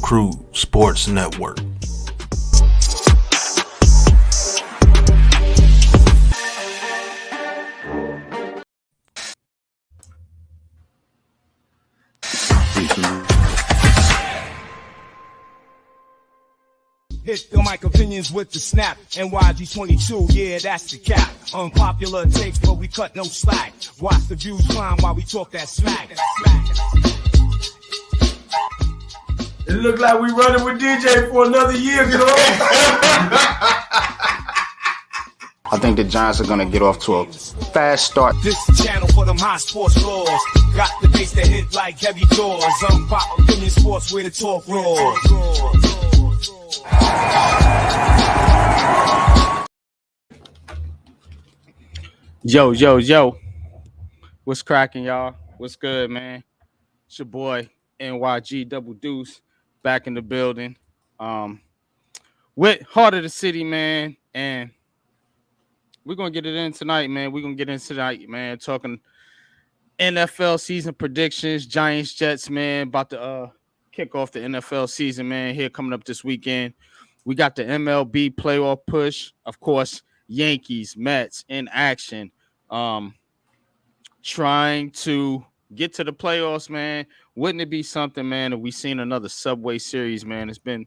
Crew Sports Network. Hit the mic opinions with the snap. NYG22, yeah, that's the cap. Unpopular takes, but we cut no slack. Watch the views climb while we talk that smack. It look like we running with DJ for another year, girl. I think the Giants are going to get off to a fast start. This channel for them high sports laws. Got the bass that hit like heavy doors. Unpop opinion sports where the talk roars. Yo. What's cracking, y'all? What's good, man? It's your boy, NYG Double Deuce, back in the building. With Heart of the City, man. And we're going to get it in tonight, man. Talking NFL season predictions, Giants, Jets, man. About to kick off the NFL season, man. Here coming up this weekend. We got the MLB playoff push. Of course, Yankees, Mets in action. Trying to get to the playoffs, man. Wouldn't it be something, man, if we seen another Subway Series, man? It's been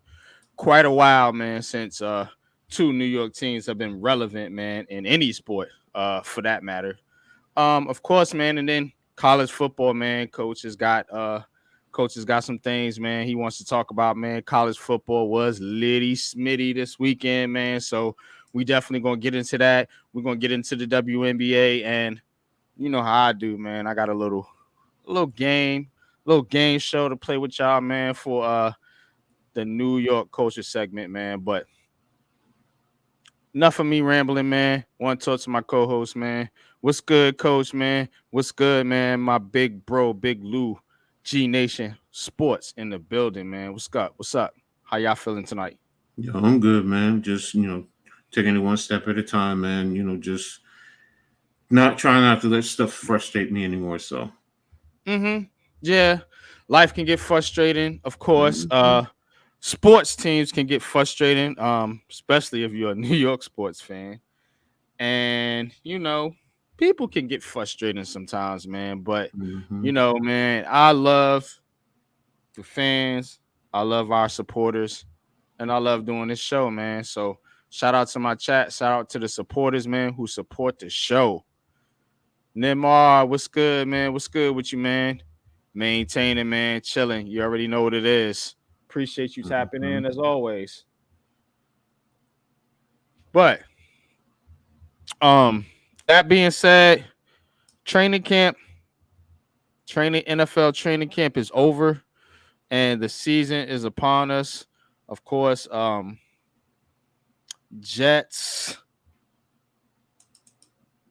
quite a while, man, since two New York teams have been relevant, man, in any sport, for that matter. Of course, man, and then college football, man. Coach has got some things, man, he wants to talk about, man. College football was litty smitty this weekend, man. So we definitely gonna get into that. We're gonna get into the WNBA, and you know how I do, man. I got a little game show to play with y'all, man, for the New York culture segment, man. But enough of me rambling, man. Want to talk to my co-host, man. What's good, Coach, man? What's good, man? My big bro, Big Lou, GNATION Sports in the building, man. What's up? How y'all feeling tonight? Yo, I'm good, man. Just, taking it one step at a time, man. Just trying not to let stuff frustrate me anymore. So, yeah, life can get frustrating, of course. Sports teams can get frustrating, especially if you're a New York sports fan. And people can get frustrating sometimes, man. But man, I love the fans, I love our supporters, and I love doing this show, man. So shout out to my chat, shout out to the supporters, man, who support the show. Neymar, what's good, man? What's good with you, man? Maintaining, man, chilling. You already know what it is. Appreciate you tapping in as always. But that being said, NFL training camp is over and the season is upon us. Of course, Jets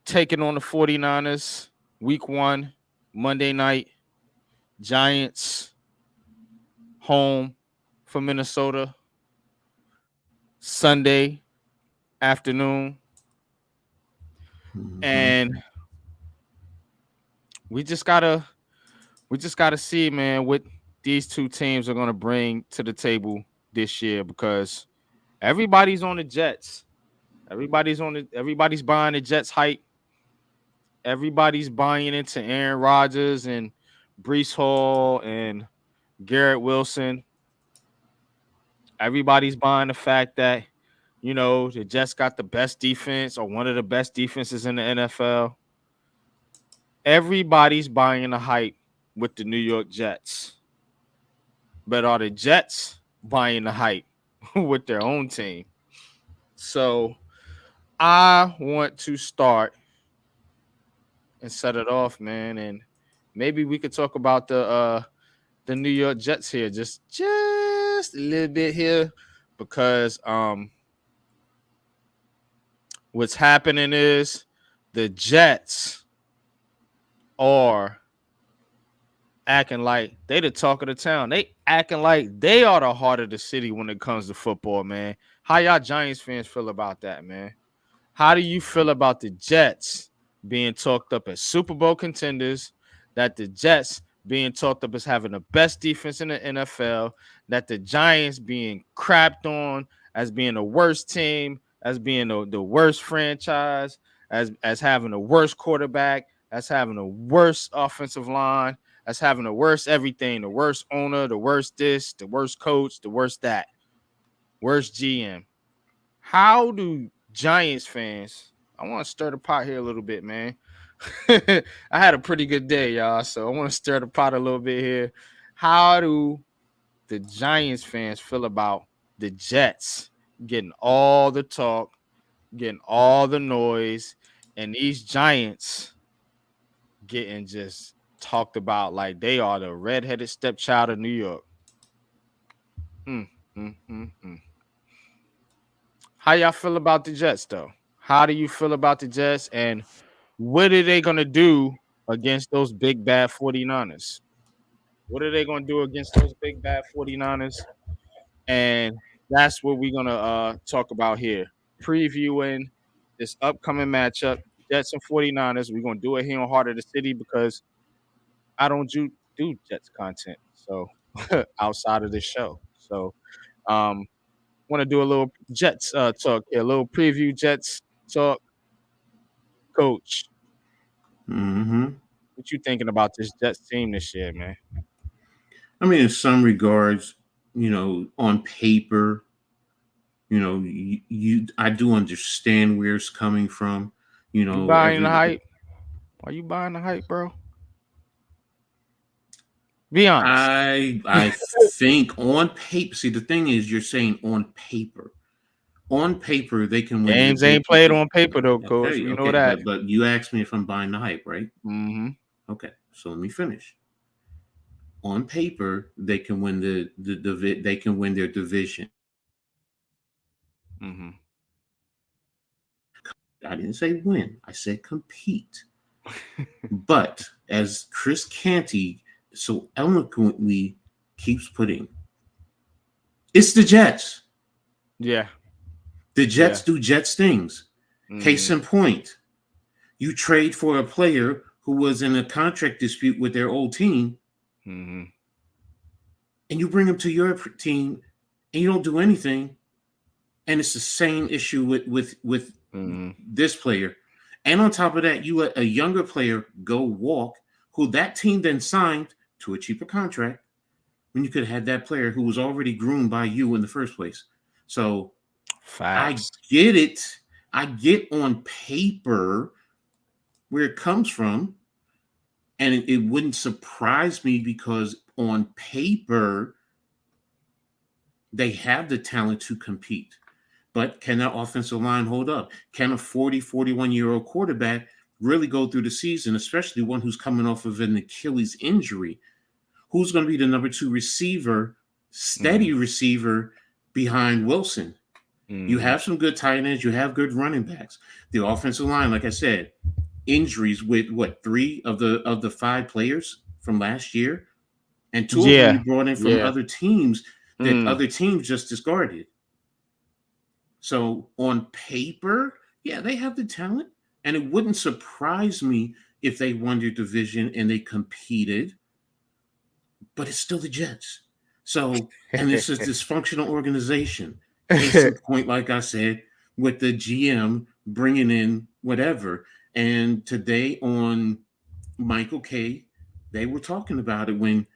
taking on the 49ers week 1, Monday night. Giants home for Minnesota Sunday afternoon. And we just gotta see, man, what these two teams are gonna bring to the table this year, because everybody's on the Jets. Everybody's buying the Jets hype. Everybody's buying into Aaron Rodgers and Breece Hall and Garrett Wilson. Everybody's buying the fact that, the Jets got the best defense or one of the best defenses in the NFL. Everybody's buying the hype with the New York Jets. But are the Jets buying the hype with their own team? So I want to start and set it off, man. And maybe we could talk about the New York Jets here just a little bit here, because what's happening is the Jets are acting like they the talk of the town. They acting like they are the heart of the city when it comes to football, man. How y'all Giants fans feel about that, man? How do you feel about the Jets being talked up as Super Bowl contenders, that the Jets being talked up as having the best defense in the NFL, that the Giants being crapped on as being the worst team, as being the worst franchise, as having the worst quarterback, as having the worst offensive line, as having the worst everything, the worst owner, the worst this, the worst coach, the worst that, worst GM. How do Giants fans? I want to stir the pot here a little bit, man. I had a pretty good day, y'all, so I want to stir the pot a little bit here. How do the Giants fans feel about the Jets getting all the talk, getting all the noise, and these Giants getting just talked about like they are the redheaded stepchild of New York? How y'all feel about the Jets, though? How do you feel about the Jets, and what are they going to do against those big, bad 49ers? What are they going to do against those big, bad 49ers? And that's what we're going to talk about here. Previewing this upcoming matchup, Jets and 49ers. We're going to do it here on Heart of the City because I don't do Jets content, so outside of this show. So want to do a little Jets talk here, a little preview Jets talk. Coach, what you thinking about this Jets team this year, man? I mean, in some regards, on paper, I do understand where it's coming from. You buying the hype? Are you buying the hype, bro? Be honest. I think on paper. See, the thing is, you're saying on paper. On paper, they can win. Games ain't played on paper, though, Coach. Okay, you know that. But you asked me if I'm buying the hype, right? Mm-hmm. Okay, so let me finish. On paper, they can win they can win their division. Mm-hmm. I didn't say win. I said compete. But as Chris Canty so eloquently keeps putting, it's the Jets. Yeah. The Jets do Jets things. Mm-hmm. Case in point, you trade for a player who was in a contract dispute with their old team, mm-hmm. and you bring him to your team, and you don't do anything, and it's the same issue with mm-hmm. this player. And on top of that, you let a younger player go walk, who that team then signed to a cheaper contract, when you could have had that player who was already groomed by you in the first place. So facts. I get it. I get on paper where it comes from, and it wouldn't surprise me because on paper they have the talent to compete. But can that offensive line hold up? Can a 41-year-old quarterback really go through the season, especially one who's coming off of an Achilles injury? Who's going to be the number 2 receiver, steady receiver behind Wilson? You have some good tight ends. You have good running backs. The offensive line, like I said, injuries with 3 of the 5 players from last year, and 2 of them you brought in from other teams that other teams just discarded. So on paper, yeah, they have the talent, and it wouldn't surprise me if they won their division and they competed, but it's still the Jets. So, and it's a dysfunctional organization. Case in point, like I said, with the GM bringing in whatever. And today on Michael K, they were talking about it when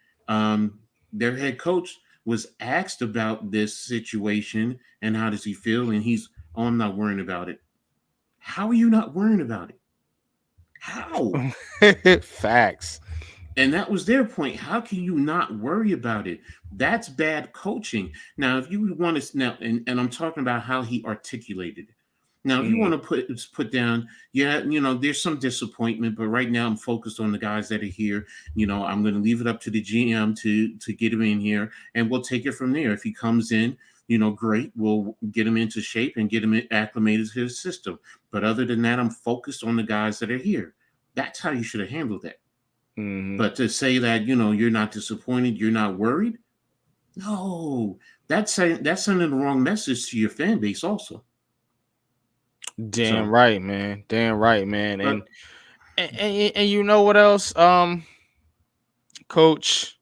their head coach was asked about this situation and how does he feel, and he's, I'm not worrying about it. How are you not worrying about it? How? Facts. And that was their point. How can you not worry about it? That's bad coaching. Now, if you want to now, and I'm talking about how he articulated it. Now, if you want to put down, there's some disappointment, but right now I'm focused on the guys that are here. I'm going to leave it up to the GM to get him in here, and we'll take it from there. If he comes in, great, we'll get him into shape and get him acclimated to his system. But other than that, I'm focused on the guys that are here. That's how you should have handled that. Mm-hmm. But to say that, you're not disappointed, you're not worried. No, that's sending the wrong message to your fan base also. Damn right, man. Damn right, man. And you know what else, Coach,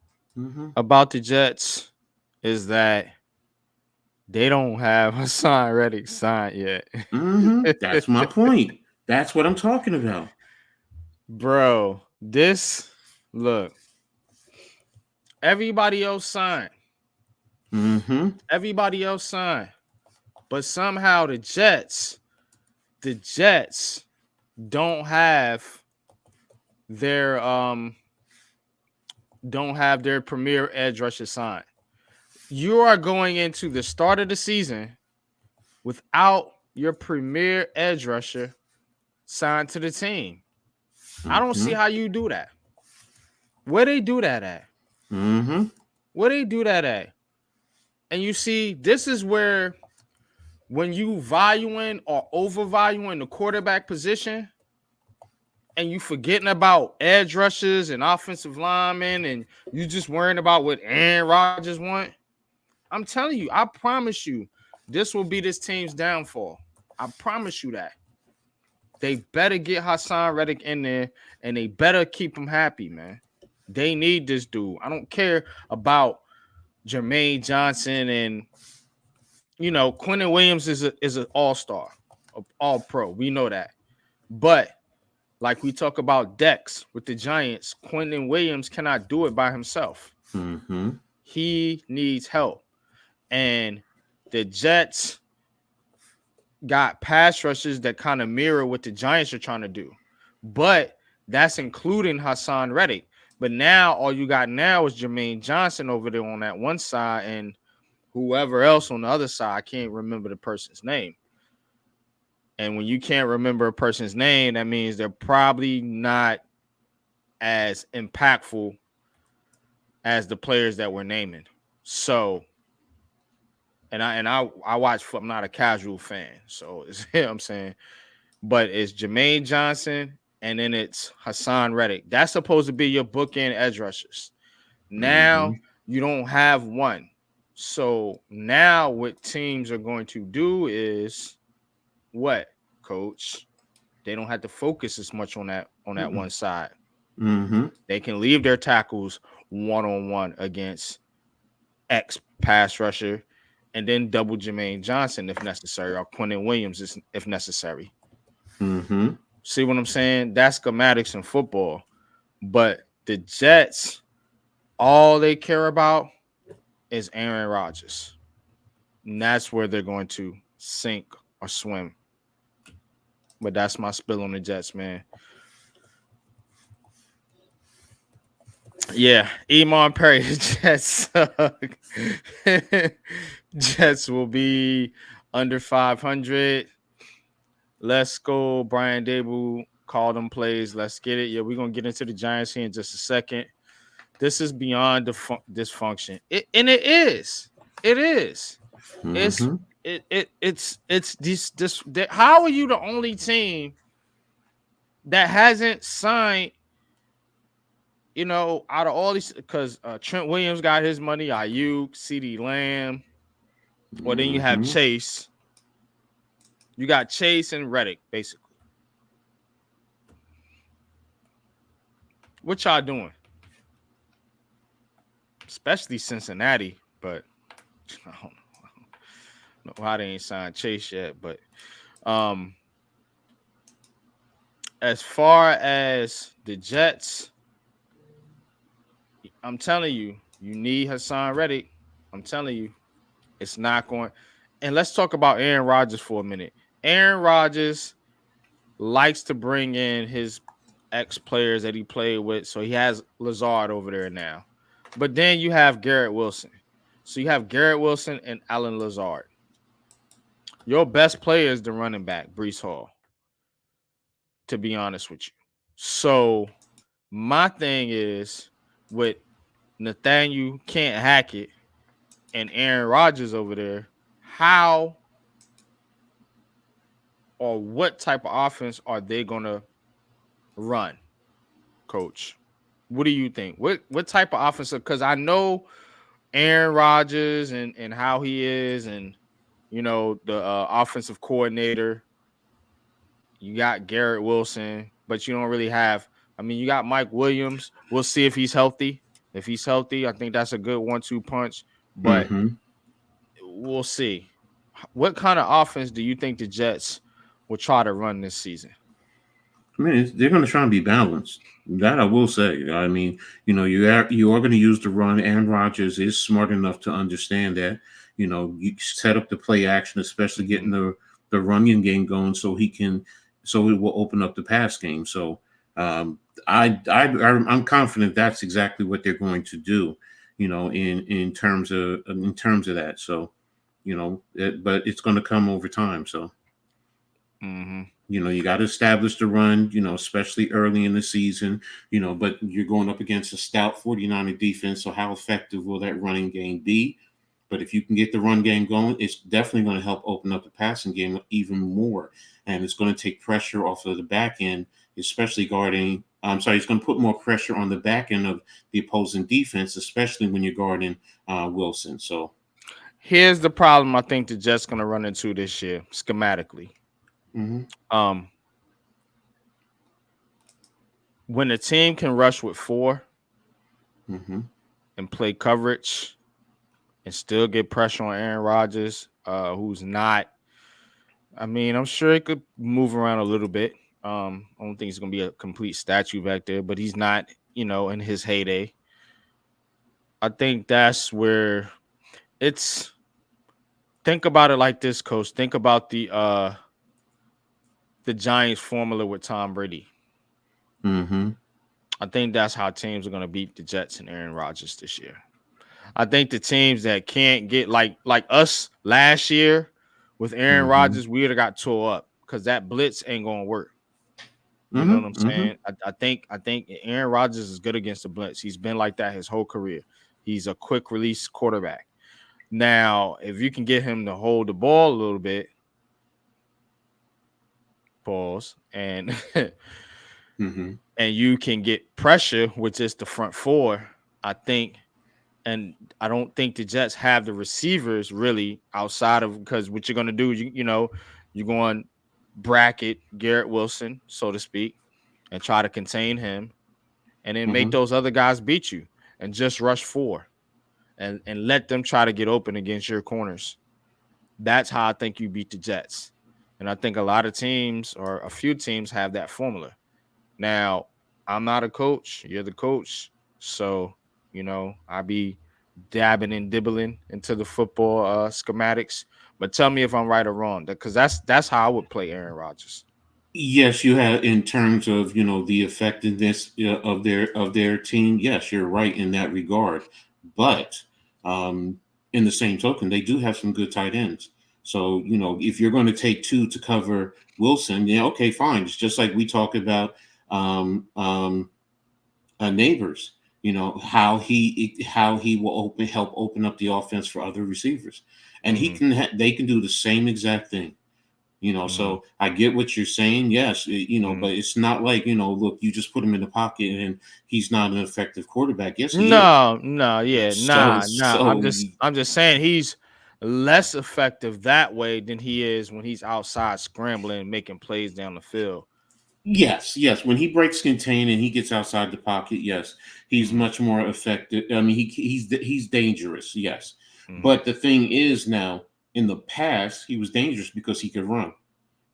about the Jets? is that they don't have Hassan Reddick signed yet. That's my point. That's what I'm talking about. Bro, look, everybody else signed. Everybody else signed. But somehow the Jets don't have their premier edge rusher signed. You are going into the start of the season without your premier edge rusher signed to the team. I don't see how you do that. Where they do that at? Where they do that at? And you see, this is where when you valuing or overvaluing the quarterback position and you forgetting about edge rushers and offensive linemen and you just worrying about what Aaron Rodgers want, I'm telling you, I promise you, this will be this team's downfall. I promise you that. They better get Hassan Reddick in there and they better keep him happy, man. They need this dude. I don't care about Jermaine Johnson and, you know, Quentin Williams is an all-star, all-pro. We know that. But like we talk about Dex with the Giants, Quentin Williams cannot do it by himself. He needs help. And the Jets got pass rushes that kind of mirror what the Giants are trying to do. But that's including Hassan Reddick. But now all you got now is Jermaine Johnson over there on that one side and whoever else on the other side. I can't remember the person's name. And when you can't remember a person's name, that means they're probably not as impactful as the players that we're naming. So, and I watch. I'm not a casual fan, so it's you know what I'm saying. But it's Jermaine Johnson, and then it's Hassan Reddick. That's supposed to be your bookend edge rushers. Now you don't have one. So now what teams are going to do is what, coach? They don't have to focus as much on that one side. They can leave their tackles one-on-one against X pass rusher and then double Jermaine Johnson if necessary, or Quentin Williams if necessary. See what I'm saying? That's schematics in football. But the Jets, all they care about is Aaron Rodgers. And that's where they're going to sink or swim. But that's my spill on the Jets, man. Yeah, Iman Perry, the Jets suck. Jets will be under 500. Let's go. Brian Dable called them plays. Let's get it. Yeah, we're going to get into the Giants here in just a second. This is beyond dysfunction. It is. It is. It's this. How are you the only team that hasn't signed, you know, out of all these, because Trent Williams got his money, Ayuk, CeeDee Lamb, or then you have Chase. You got Chase and Reddick, basically. What y'all doing? Especially Cincinnati, but I don't know why they ain't signed Chase yet. But as far as the Jets, I'm telling you, you need Hassan Reddick. I'm telling you, it's not going. And let's talk about Aaron Rodgers for a minute. Aaron Rodgers likes to bring in his ex-players that he played with. So he has Lazard over there now. But then you have Garrett Wilson. So you have Garrett Wilson and Alan Lazard. Your best player is the running back, Breece Hall, to be honest with you. So my thing is, with Nathaniel Can't Hackett and Aaron Rodgers over there, how or what type of offense are they going to run, coach? What do you think? What type of offense? Because I know Aaron Rodgers and how he is, and, you know, the offensive coordinator. You got Garrett Wilson, but you don't really have. I mean, you got Mike Williams. We'll see if he's healthy. If he's healthy, I think that's a good 1-2 punch. but we'll see. What kind of offense do you think the Jets will try to run this season? I mean, they're going to try and be balanced. That I will say. I mean, you are going to use the run. Aaron Rodgers is smart enough to understand that. You set up the play action, especially getting the running game going, so it will open up the pass game. So I'm confident that's exactly what they're going to do. In terms of that. So, but it's going to come over time. So. You got to establish the run, especially early in the season, but you're going up against a stout 49er defense. So how effective will that running game be? But if you can get the run game going, it's definitely going to help open up the passing game even more. And it's going to take pressure off of the back end, especially it's going to put more pressure on the back end of the opposing defense, especially when you're guarding Wilson. So here's the problem I think the Jets going to run into this year schematically. When a team can rush with 4 and play coverage and still get pressure on Aaron Rodgers, who's not, I'm sure he could move around a little bit. I don't think he's going to be a complete statue back there, but he's not, in his heyday. I think that's where think about it like this, Coach. Think about the Giants formula with Tom Brady. I think that's how teams are going to beat the Jets and Aaron Rodgers this year. I think the teams that can't get like us last year with Aaron Rodgers, we would have got tore up because that blitz ain't going to work. You know what I'm saying? I think Aaron Rodgers is good against the blitz. He's been like that his whole career. He's a quick release quarterback. Now, if you can get him to hold the ball a little bit, pause, and and you can get pressure with just the front 4, I think, and I don't think the Jets have the receivers really outside of, because what you're going to do is you're going to bracket Garrett Wilson, so to speak, and try to contain him, and then make those other guys beat you and just rush 4 and let them try to get open against your corners. That's how I think you beat the Jets. And I think a lot of teams, or a few teams, have that formula. Now, I'm not a coach. You're the coach. So, I be dabbing and dibbling into the football schematics. But tell me if I'm right or wrong, because that's how I would play Aaron Rodgers. Yes, you have, in terms of the effectiveness of their team. Yes, you're right in that regard. But in the same token, they do have some good tight ends. So, if you're going to take 2 to cover Wilson, okay, fine. It's just like we talk about Neighbors, how he will help open up the offense for other receivers. And they can do the same exact thing. So I get what you're saying. Yes, but it's not like, look, you just put him in the pocket and he's not an effective quarterback. Yes, he is. I'm just saying he's less effective that way than he is when he's outside scrambling, making plays down the field. Yes. When he breaks contain and he gets outside the pocket, yes, he's much more effective. I mean, he's dangerous. Yes, but the thing is, now, in the past, he was dangerous because he could run.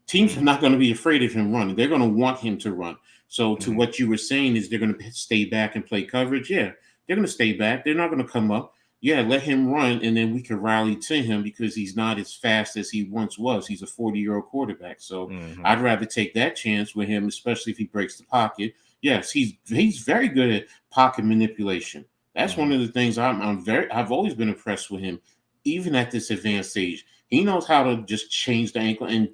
Teams are not going to be afraid of him running. They're going to want him to run. So to what you were saying is they're going to stay back and play coverage. Yeah, they're going to stay back. They're not going to come up. Yeah, let him run, and then we can rally to him because he's not as fast as he once was. He's a 40-year-old quarterback. So I'd rather take that chance with him, especially if he breaks the pocket. Yes, he's very good at pocket manipulation. That's one of the things I've always been impressed with him, even at this advanced age. He knows how to just change the ankle, and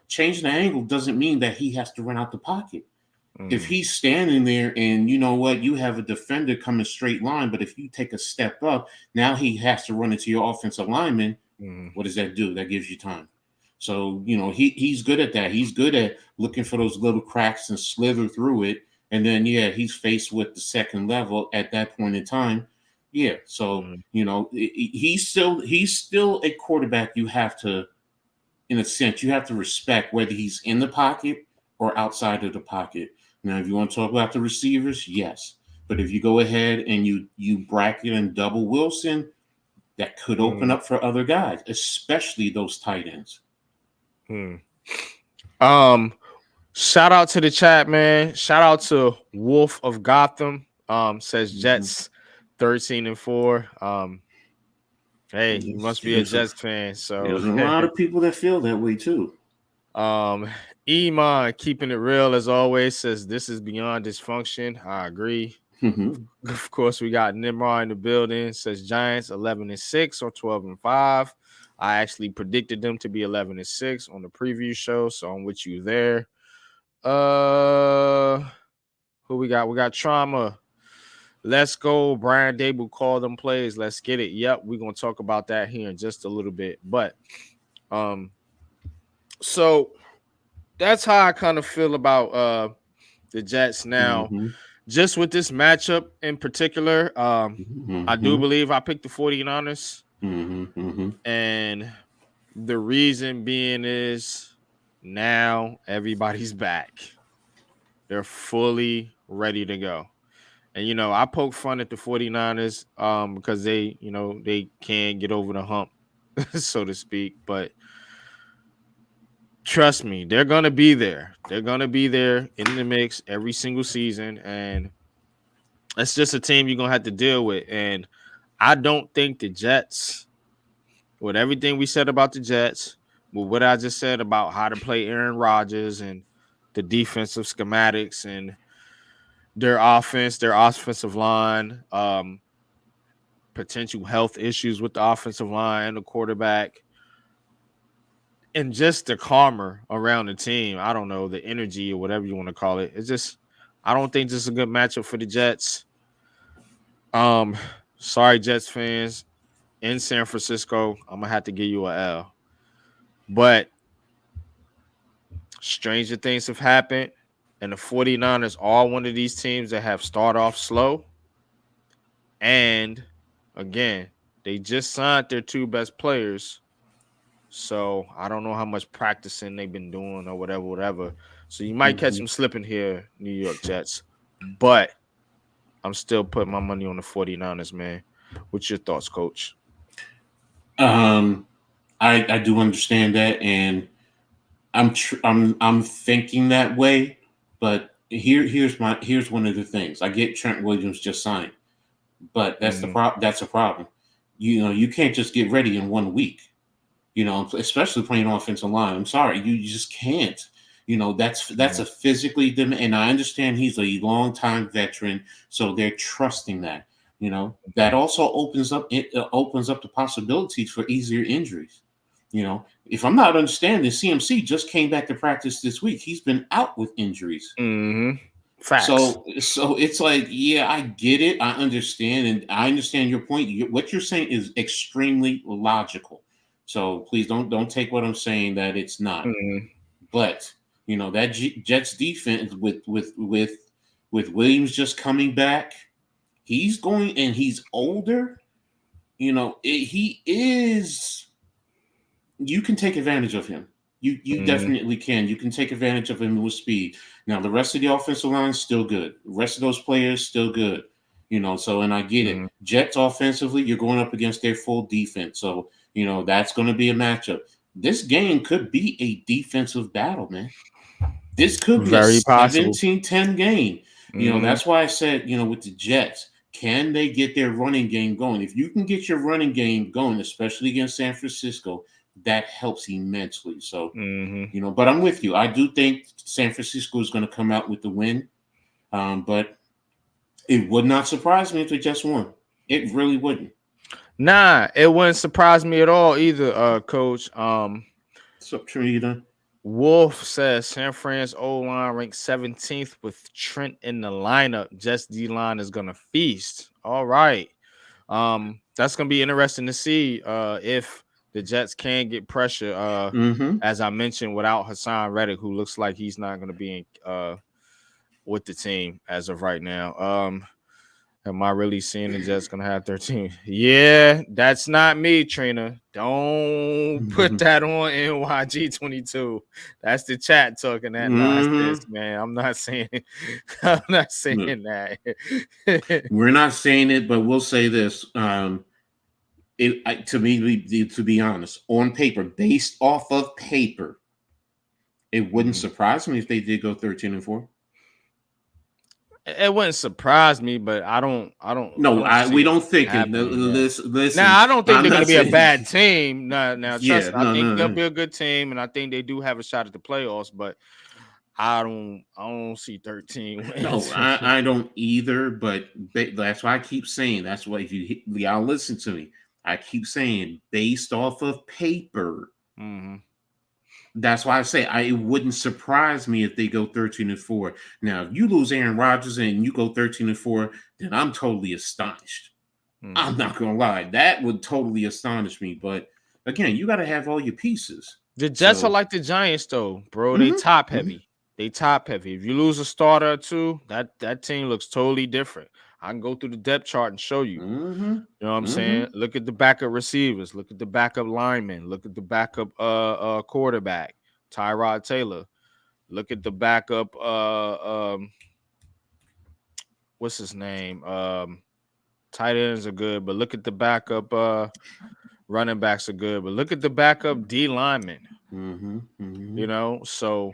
changing the angle doesn't mean that he has to run out the pocket. If he's standing there and you have a defender coming straight line, but if you take a step up, now he has to run into your offensive lineman. What does that do? That gives you time. So, he's good at that. He's good at looking for those little cracks and slither through it. And then, he's faced with the second level at that point in time. Yeah. So, he's still a quarterback. You have to, in a sense, you have to respect whether he's in the pocket or outside of the pocket. Now, if you want to talk about the receivers, yes. But if you go ahead and you bracket and double Wilson, that could open up for other guys, especially those tight ends. Shout out to the chat, man. Shout out to Wolf of Gotham. Says Jets 13-4. Hey, you must be a Jets fan. So there's a lot of people that feel that way too. Iman, keeping it real as always, says this is beyond dysfunction. I agree. Of course, we got Nimrod in the building. Says Giants 11-6 or 12-5. I actually predicted them to be 11-6 on the preview show, so I'm with you there. Who we got? We got Trauma. Let's go. Brian Dable called them plays. Let's get it. Yep, we're gonna talk about that here in just a little bit. But so that's how I kind of feel about the Jets now. Just with this matchup in particular, I do believe I picked the 49ers. And the reason being is now everybody's back. They're fully ready to go. And, you know, I poke fun at the 49ers because they, you know, they can't get over the hump, so to speak. But trust me, they're going to be there. They're going to be there in the mix every single season. And it's just a team you're going to have to deal with. And I don't think the Jets, with everything we said about the Jets, with what I just said about how to play Aaron Rodgers and the defensive schematics and their offense, their offensive line, potential health issues with the offensive line and the quarterback, and just the karma around the team. I don't know, the energy or whatever you want to call it. It's just, I don't think this is a good matchup for the Jets. Sorry, Jets fans. In San Francisco, I'm going to have to give you a L. But stranger things have happened. And the 49ers are one of these teams that have started off slow. And, again, they just signed their two best players. So I don't know how much practicing they've been doing or whatever. So you might catch them slipping here, New York Jets. But I'm still putting my money on the 49ers, man. What's your thoughts, Coach? I do understand that, and I'm thinking that way. But here's one of the things. I get Trent Williams just signed, but that's that's a problem. You know, you can't just get ready in 1 week. You know, especially playing offensive line. I'm sorry, you just can't. You know, that's a physically, and I understand he's a long-time veteran, so they're trusting that. You know, that also opens up the possibilities for easier injuries. You know, if I'm not understanding, CMC just came back to practice this week. He's been out with injuries. Facts. So it's like, yeah, I get it. I understand. And I understand your point. What you're saying is extremely logical. So please don't take what I'm saying that it's not. But, you know, that Jets defense with Williams just coming back, he's going, and he's older. You know, he is. You can take advantage of him. You definitely can. You can take advantage of him with speed. Now, the rest of the offensive line is still good. The rest of those players still good. You know, so, and I get it. Jets offensively, you're going up against their full defense. So, you know, that's going to be a matchup. This game could be a defensive battle, man. This could be very a 17-10 game. You know, that's why I said, you know, with the Jets, can they get their running game going? If you can get your running game going, especially against San Francisco, that helps immensely. So, you know, but I'm with you. I do think San Francisco is going to come out with the win. But it would not surprise me if they just won. It really wouldn't. Nah, it wouldn't surprise me at all either, Coach. What's up, Trina? Wolf says San Fran's O-line ranked 17th with Trent in the lineup. Jets D-line is going to feast. All right. That's going to be interesting to see if the Jets can get pressure, as I mentioned, without Hassan Reddick, who looks like he's not going to be with the team as of right now. Am I really seeing the Jets going to have 13? Yeah, that's not me, Trina. Don't put that on NYG22. That's the chat talking that nonsense, man. I'm not saying that. We're not saying it, but we'll say this. To be honest, on paper, based off of paper, it wouldn't surprise me if they did go 13-4. It wouldn't surprise me, but I don't. No, we don't think it. Listen. Now, I don't think they're going to be a bad team. Now, trust me, I think they'll be a good team, and I think they do have a shot at the playoffs. But I don't see 13 wins. No, I don't either. But that's why I keep saying. That's why if y'all listen to me, I keep saying based off of paper. Mm-hmm. That's why I say it wouldn't surprise me if they go 13-4. Now, if you lose Aaron Rodgers and you go 13-4, then I'm totally astonished. Mm-hmm. I'm not gonna lie, that would totally astonish me. But again, you got to have all your pieces. The Jets are like the Giants, though, bro. They top heavy. Mm-hmm. They top heavy. If you lose a starter or two, that team looks totally different. I can go through the depth chart and show you. Mm-hmm. You know what I'm saying? Look at the backup receivers. Look at the backup linemen. Look at the backup quarterback, Tyrod Taylor. Look at the backup what's his name? Tight ends are good, but look at the backup running backs are good. But look at the backup D linemen. You know, so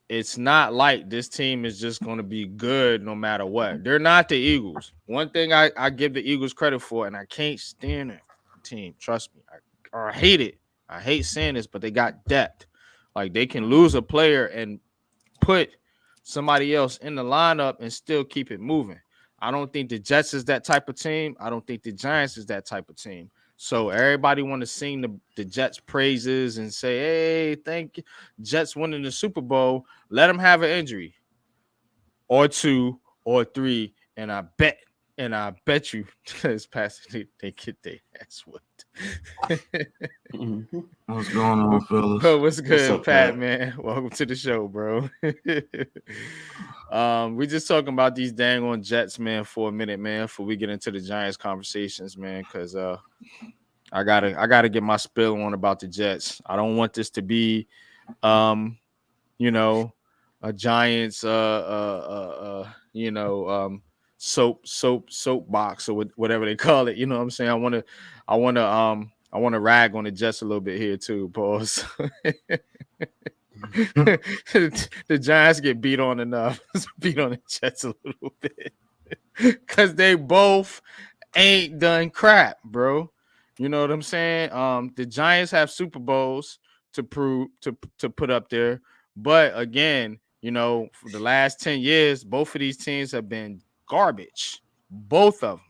it's not like this team is just going to be good no matter what. They're not the Eagles. One thing I give the Eagles credit for, and I can't stand it, team. Trust me. I hate it. I hate saying this, but they got depth. Like, they can lose a player and put somebody else in the lineup and still keep it moving. I don't think the Jets is that type of team. I don't think the Giants is that type of team. So everybody want to sing the Jets praises and say, hey, thank you. Jets winning the Super Bowl. Let them have an injury or two or three. And I bet you this past they get their ass whipped. What's going on, fellas? Bro, what's good, what's up, Pat, man? Welcome to the show, bro. We just talking about these dang on Jets, man, for a minute, man, before we get into the Giants conversations, man, because I gotta get my spill on about the Jets. I don't want this to be you know, a Giants soapbox or whatever they call it. You know what I'm saying? I want to rag on the Jets a little bit here too, pause. The Giants get beat on enough. Beat on the Jets a little bit. Cause they both ain't done crap, bro. You know what I'm saying? The Giants have Super Bowls to prove to put up there. But again, you know, for the last 10 years, both of these teams have been garbage. Both of them.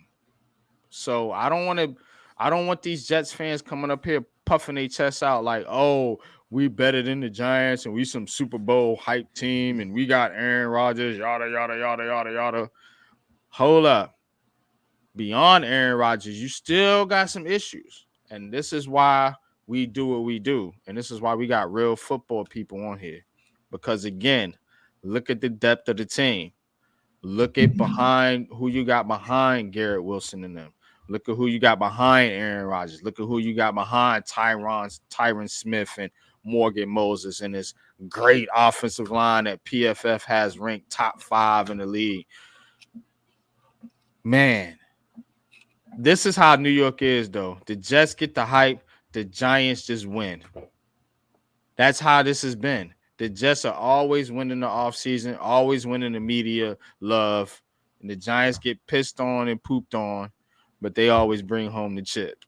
So I don't want these Jets fans coming up here puffing their chests out like, oh, we better than the Giants and we some Super Bowl hype team and we got Aaron Rodgers, yada, yada, yada, yada, yada. Hold up. Beyond Aaron Rodgers, you still got some issues. And this is why we do what we do. And this is why we got real football people on here. Because, again, look at the depth of the team. Look at behind who you got behind Garrett Wilson and them. Look at who you got behind Aaron Rodgers. Look at who you got behind Tyron Smith and Morgan Moses and this great offensive line that PFF has ranked top 5 in the league. Man, this is how New York is, though. The Jets get the hype. The Giants just win. That's how this has been. The Jets are always winning the offseason, always winning the media love. And the Giants get pissed on and pooped on, but they always bring home the chip.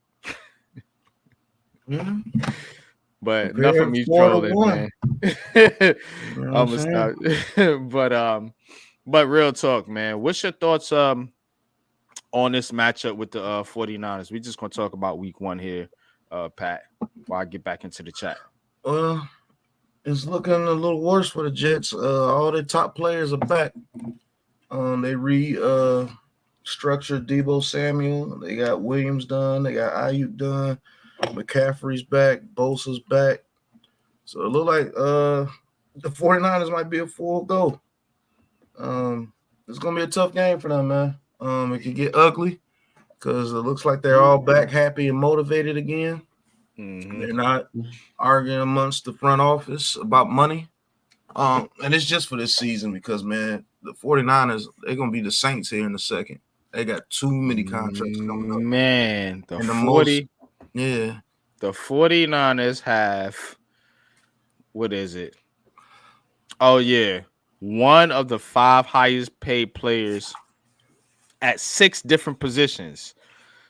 But enough of me trolling, man. I'm gonna stop. But real talk, man. What's your thoughts on this matchup with the 49ers? We're just gonna talk about week 1 here, Pat, while I get back into the chat. It's looking a little worse for the Jets. All their top players are back. They restructured Deebo Samuel. They got Williams done. They got Ayuk done. McCaffrey's back. Bosa's back. So it looks like the 49ers might be a full go. It's going to be a tough game for them, man. It can get ugly because it looks like they're all back happy and motivated again. Mm-hmm. They're not arguing amongst the front office about money. And it's just for this season because, man, the 49ers, they're going to be the Saints here in a second. They got too many contracts coming up. Man, And the most, yeah. The 49ers have, what is it? Oh, yeah. One of the 5 highest paid players at 6 different positions.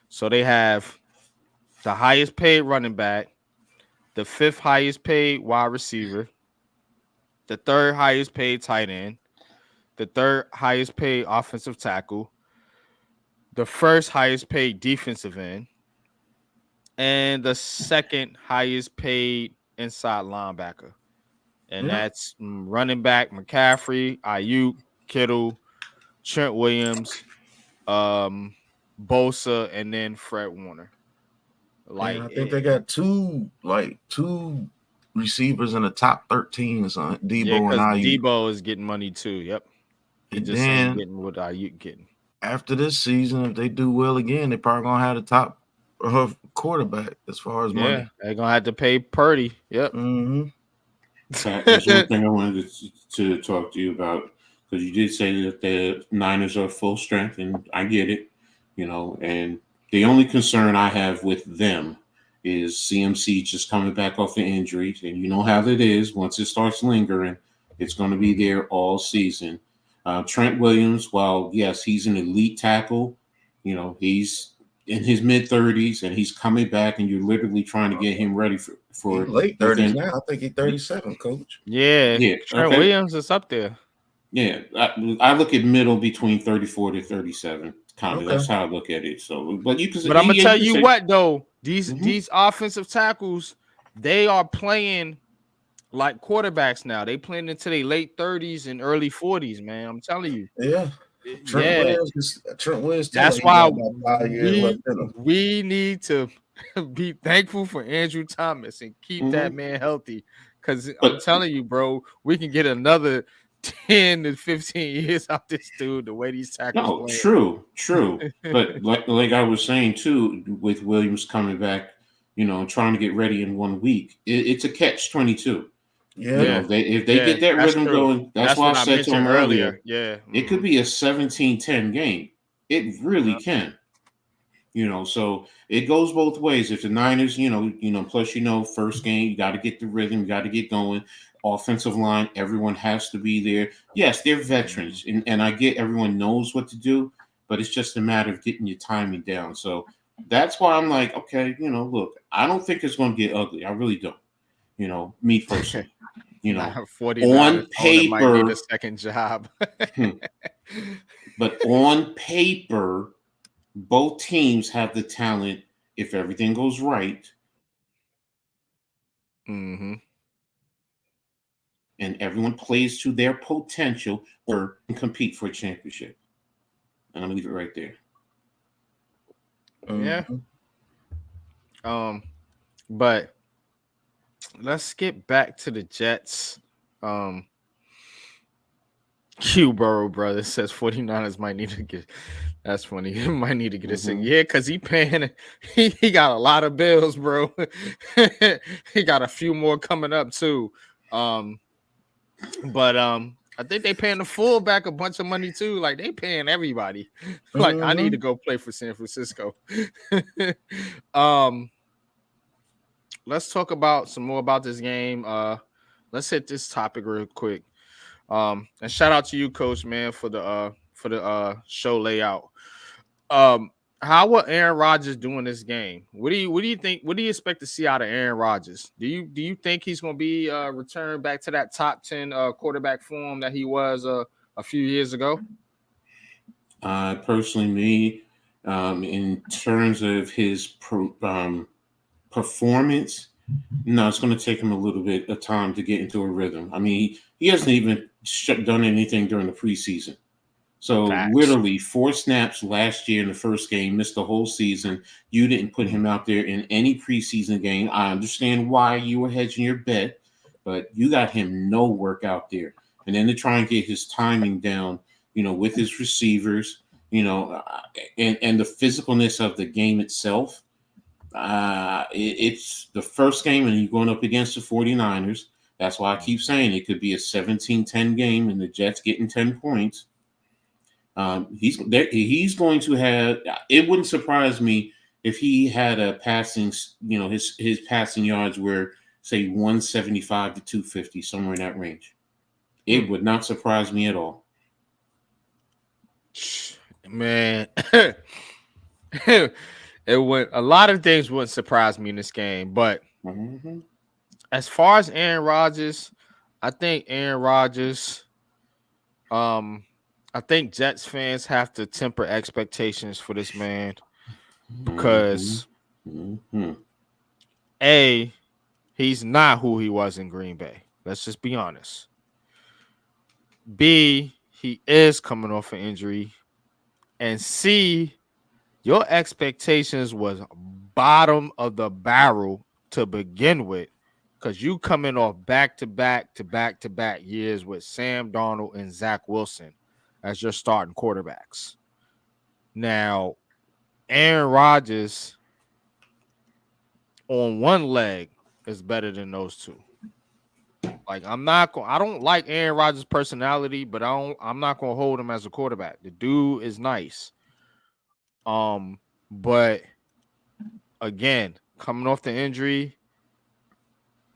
So they have the highest paid running back, the 5th highest paid wide receiver, the 3rd highest paid tight end, the 3rd highest paid offensive tackle, the 1st highest paid defensive end, and the 2nd highest paid inside linebacker. And that's running back McCaffrey, Ayuk, Kittle, Trent Williams, Bosa, and then Fred Warner. Like, I think they got two receivers in the top 13 or something. Debo and Ayuk. Debo is getting money too. Yep. He and just ain't getting what Ayuk getting. After this season, if they do well again, they're probably gonna have the top quarterback as far as money. They're gonna have to pay Purdy. Yep. Mm-hmm. There's one thing I wanted to talk to you about, because you did say that the Niners are full strength, and I get it, and the only concern I have with them is CMC just coming back off the injury, and you know how that is. Once it starts lingering, it's going to be there all season. Trent Williams, while yes, he's an elite tackle, he's in his mid-30s and he's coming back, and you're literally trying to get him ready for late 30s now. I think he's 37, coach. Yeah. Trent Williams is up there. Yeah, I look at middle between 34 to 37. Kind of that's how I look at it. So, but I'm gonna tell you what though, these offensive tackles, they are playing like quarterbacks now. They playing into their late 30s and early 40s, man. I'm telling you. Yeah. Trent Williams. That's why we need to be thankful for Andrew Thomas and keep that man healthy. Because I'm telling you, bro, we can get another 10 to 15 years out this dude, the way these tackles play. True. But like I was saying too, with Williams coming back, trying to get ready in 1 week, it's a catch-22. Yeah. If they get that rhythm going, that's why I said to him earlier. Yeah. It could be a 17-10 game. It really can. So it goes both ways. If the Niners, plus first game, you got to get the rhythm, you got to get going. Offensive line, everyone has to be there. Yes, they're veterans, and I get everyone knows what to do, but it's just a matter of getting your timing down. So that's why I'm like, okay, look, I don't think it's going to get ugly. I really don't. Me personally. 49 on paper, might need a second job. But on paper, both teams have the talent if everything goes right. Mm-hmm. And everyone plays to their potential or compete for a championship. And I'm gonna leave it right there. Yeah. But let's get back to the Jets. Q Burrow brother says 49ers might need to get. That's funny. He might need to get a single. Yeah, because he got a lot of bills, bro. He got a few more coming up too. But I think they paying the fullback a bunch of money too. Like they paying everybody. Like I need to go play for San Francisco. Let's talk about some more about this game. Let's hit this topic real quick. And shout out to you, Coach, man, for the show layout. How will Aaron Rodgers do in this game? What do you think? What do you expect to see out of Aaron Rodgers? Do you think he's going to be returned back to that top 10 quarterback form that he was a few years ago? Personally, in terms of his performance, no, it's going to take him a little bit of time to get into a rhythm. I mean, he hasn't even done anything during the preseason. So literally 4 snaps last year in the first game, missed the whole season. You didn't put him out there in any preseason game. I understand why you were hedging your bet, but you got him no work out there. And then to try and get his timing down, with his receivers, and the physicalness of the game itself. It's the first game and you're going up against the 49ers. That's why I keep saying it could be a 17-10 game and the Jets getting 10 points. He's going to have. It wouldn't surprise me if he had a passing. His passing yards were say 175 to 250, somewhere in that range. It would not surprise me at all. Man, it would. A lot of things wouldn't surprise me in this game, but as far as Aaron Rodgers, I think Aaron Rodgers. I think Jets fans have to temper expectations for this man because A, he's not who he was in Green Bay. Let's just be honest. B, he is coming off an injury. And C, your expectations was bottom of the barrel to begin with because you coming off back-to-back years with Sam Darnold and Zach Wilson as your starting quarterbacks. Now, Aaron Rodgers on one leg is better than those two. Like I don't like Aaron Rodgers' personality, but I'm not gonna hold him as a quarterback. The dude is nice. But again, coming off the injury,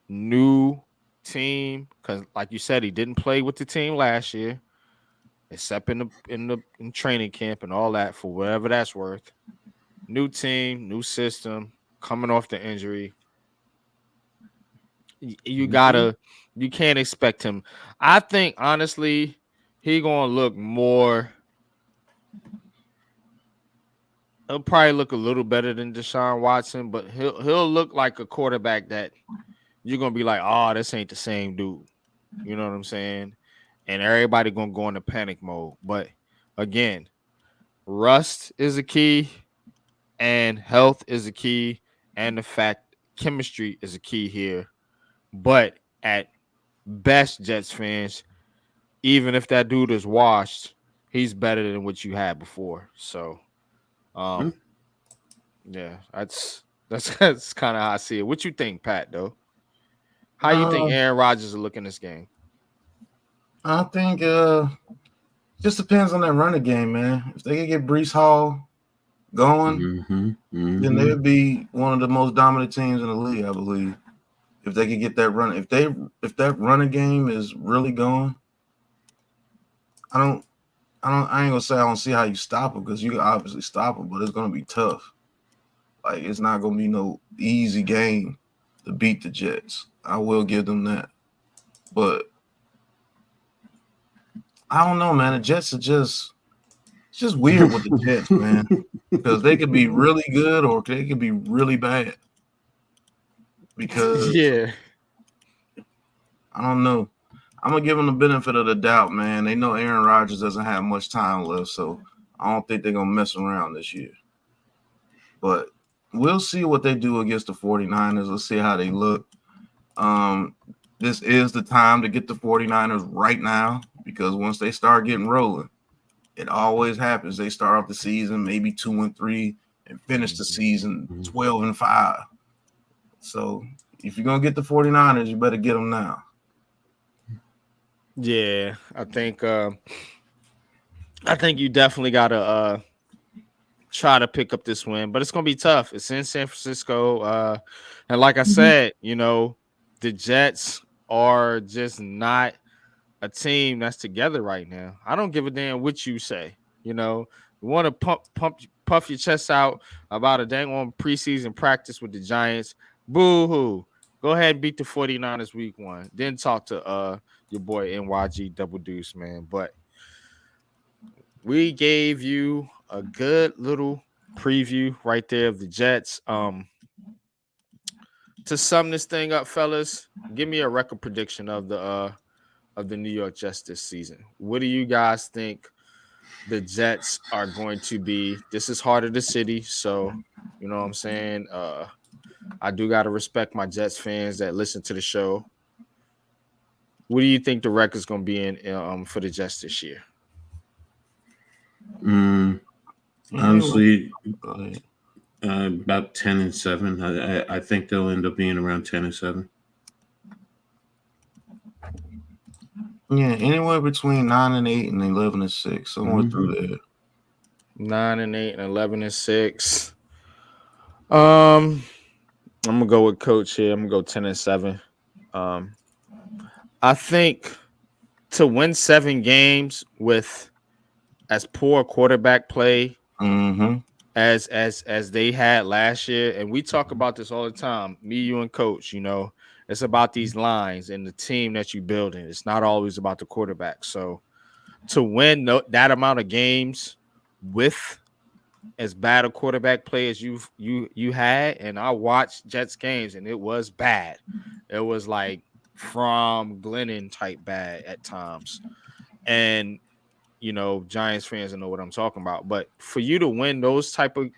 new team, because like you said, he didn't play with the team last year, except in training camp and all that, for whatever that's worth. New team, new system, coming off the injury. You can't expect him. I think honestly, he gonna look more. He'll probably look a little better than Deshaun Watson, but he'll look like a quarterback that you're gonna be like, oh, this ain't the same dude. You know what I'm saying? And everybody gonna go into panic mode. But again, rust is a key, and health is a key, and the fact chemistry is a key here. But at best, Jets fans, even if that dude is washed, he's better than what you had before. So, yeah, that's kind of how I see it. What you think, Pat? Though, how you think Aaron Rodgers will look in this game? I think just depends on that running game, man. If they can get Breece Hall going, then they would be one of the most dominant teams in the league, I believe. If they could get that run, if that running game is really going, I ain't gonna say I don't see how you stop them, because you can obviously stop them, but it's gonna be tough. Like, it's not gonna be no easy game to beat the Jets. I will give them that, but I don't know, man. The Jets are it's just weird with the Jets, man, because they could be really good or they could be really bad. Because yeah, I don't know. I'm gonna give them the benefit of the doubt, man. They know Aaron Rodgers doesn't have much time left, so I don't think they're gonna mess around this year. But we'll see what they do against the 49ers. Let's see how they look. This is the time to get the 49ers right now, because once they start getting rolling, it always happens. They start off the season maybe 2-3 and finish the season 12-5. So if you're going to get the 49ers, you better get them now. Yeah, I think you definitely got to try to pick up this win, but it's going to be tough. It's in San Francisco. And like I said, the Jets are just not a team that's together right now. I don't give a damn what you say. You want to puff your chest out about a dang on preseason practice with the Giants. Boo-hoo. Go ahead and beat the 49ers week 1. Then talk to your boy NYG Double Deuce, man. But we gave you a good little preview right there of the Jets. To sum this thing up, fellas, give me a record prediction of the New York Jets this season. What do you guys think the Jets are going to be? This is Heart of the City, so you know what I'm saying? I do got to respect my Jets fans that listen to the show. What do you think the record's going to be in for the Jets this year? Honestly, about 10-7. I think they'll end up being around 10-7. Yeah, anywhere between 9-8 and 11-6, somewhere through there. 9-8 and 11-6. I'm gonna go with Coach here. I'm gonna go 10-7. I think to win 7 games with as poor quarterback play Mm-hmm. as they had last year, and we talk about this all the time, me, you, and Coach. It's about these lines and the team that you building. It's not always about the quarterback. So to win that amount of games with as bad a quarterback play as you had, and I watched Jets games, and it was bad. It was like from Glennon type bad at times, and Giants fans know what I'm talking about. But for you to win those type of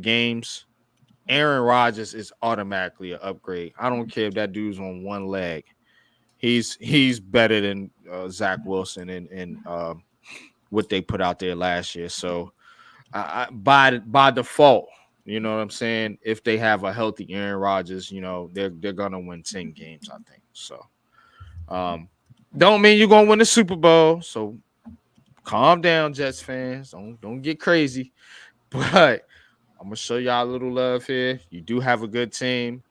games, Aaron Rodgers is automatically an upgrade. I don't care if that dude's on one leg. He's better than Zach Wilson and what they put out there last year. So by default, you know what I'm saying? If they have a healthy Aaron Rodgers, they're gonna win 10 games, I think. So don't mean you're gonna win the Super Bowl. So calm down, Jets fans. Don't get crazy. But I'm gonna show y'all a little love here. You do have a good team.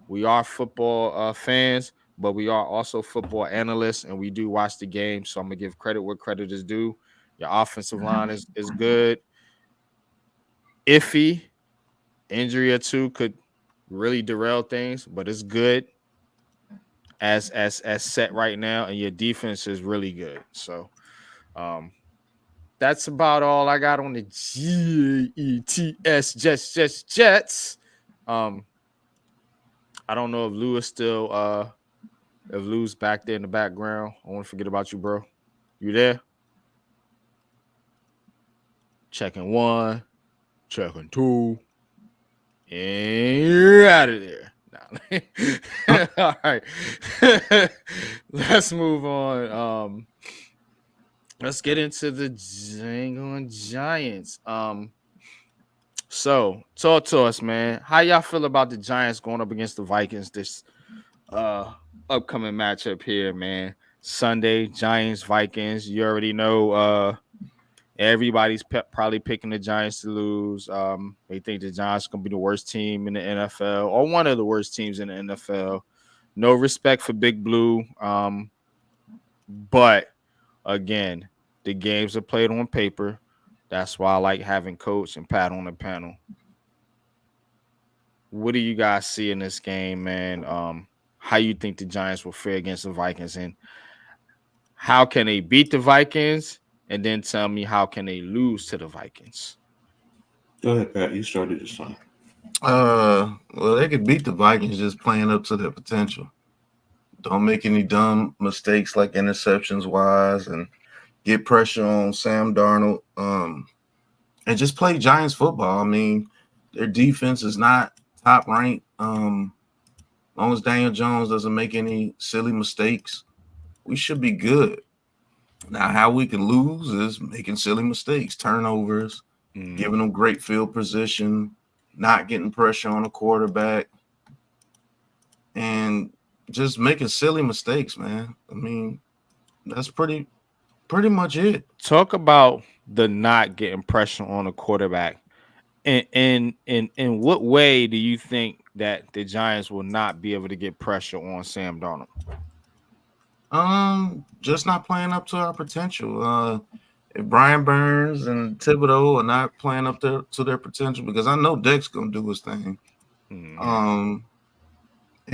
We are football fans, but we are also football analysts, and we do watch the game. So I'm gonna give credit where credit is due. Your offensive line is good. Iffy injury or two could really derail things, but it's good as set right now, and your defense is really good. So that's about all I got on the Jets. Jets. I don't know if Lou is still if Lou's back there in the background. I won't forget about you, bro. You there? Checking 1, checking 2, and you're out of there. All right. Let's move on. Let's get into the Giants. So talk to us, man. How y'all feel about the Giants going up against the Vikings this upcoming matchup here, man? Sunday, Giants, Vikings. You already know everybody's probably picking the Giants to lose. They think the Giants are gonna be the worst team in the NFL or one of the worst teams in the NFL. No respect for Big Blue. But again, the games are played on paper. That's why I like having Coach and Pat on the panel. What do you guys see in this game, man? How you think the Giants will fare against the Vikings, and how can they beat the Vikings? And then tell me how can they lose to the Vikings? Go ahead, Pat. You started this time. Well, they could beat the Vikings just playing up to their potential. Don't make any dumb mistakes like interceptions wise, and get pressure on Sam Darnold. And just play Giants football. I mean, their defense is not top ranked. As long as Daniel Jones doesn't make any silly mistakes, we should be good. Now, how we can lose is making silly mistakes, turnovers, giving them great field position, not getting pressure on the quarterback, and just making silly mistakes, man. I mean, that's pretty much it. Talk about the not getting pressure on the quarterback. In what way do you think that the Giants will not be able to get pressure on Sam Darnold? Just not playing up to our potential. If Brian Burns and Thibodeau are not playing up to their potential, because I know Deck's gonna do his thing. And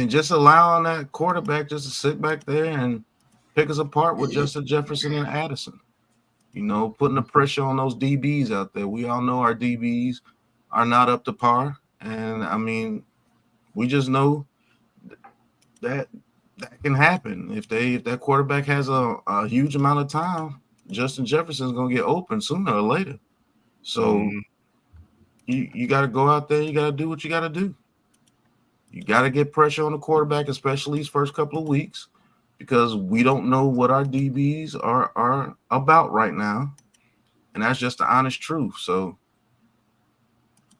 just allowing that quarterback just to sit back there and pick us apart with Justin Jefferson and Addison. Putting the pressure on those DBs out there. We all know our DBs are not up to par, and I mean, we just know that can happen if that quarterback has a huge amount of time. Justin Jefferson's gonna get open sooner or later. So you got to go out there. You got to do what you got to do. You got to get pressure on the quarterback, especially these first couple of weeks, because we don't know what our DBs are about right now, and that's just the honest truth. So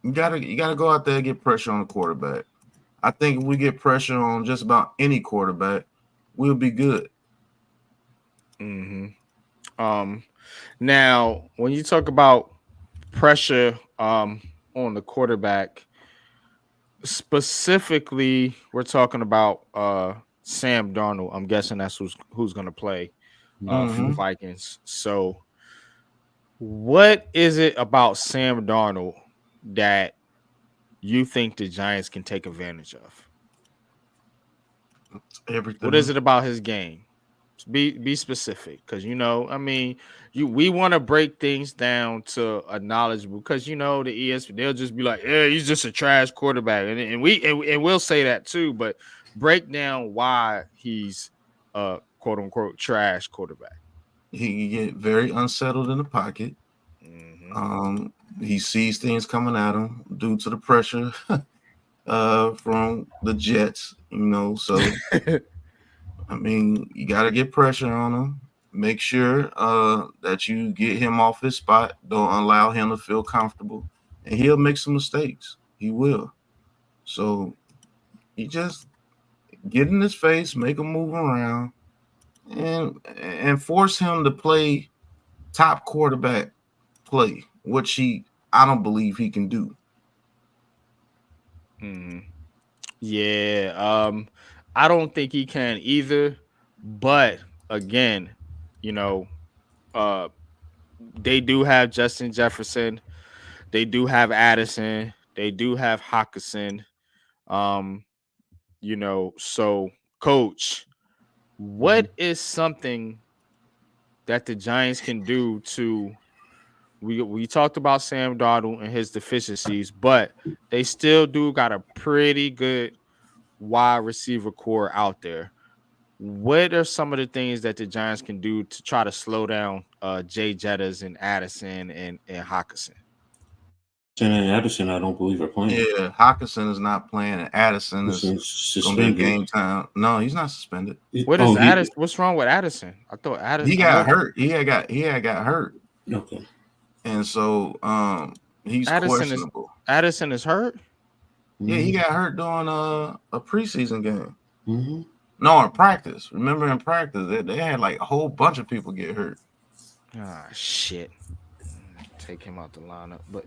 you gotta go out there and get pressure on the quarterback. I think if we get pressure on just about any quarterback, we'll be good. Now, when you talk about pressure on the quarterback, specifically, we're talking about Sam Darnold. I'm guessing that's who's going to play for the Vikings. So, what is it about Sam Darnold that you think the Giants can take advantage of? Everything. What is it about his game? Be specific, because we want to break things down to a knowledgeable, because the ESPN, they'll just be like, yeah, he's just a trash quarterback, and we'll say that too, but break down why he's a quote unquote trash quarterback. He get very unsettled in the pocket. He sees things coming at him due to the pressure from the Jets, so I mean, you got to get pressure on him. Make sure that you get him off his spot. Don't allow him to feel comfortable. And he'll make some mistakes. He will. So you just get in his face, make him move around, and force him to play top quarterback play, which I don't believe he can do. Yeah, I don't think he can either. But again, they do have Justin Jefferson, they do have Addison, they do have Hawkinson. So coach, what is something that the Giants can do to we talked about Sam Darnold and his deficiencies, but they still do got a pretty good wide receiver core out there. What are some of the things that the Giants can do to try to slow down Jay Jettas and Addison and Hawkinson? And Addison, I don't believe are playing. Yeah, Hawkinson is not playing, and Addison is suspended. Game time. No, he's not suspended. What is Addison? What's wrong with Addison? I thought Addison. He got hurt. He had got hurt. Okay. And so he's questionable. Addison is hurt? Yeah, he got hurt during a preseason game. No, in practice. Remember, in practice, they had like a whole bunch of people get hurt. Ah, shit. Take him out the lineup, but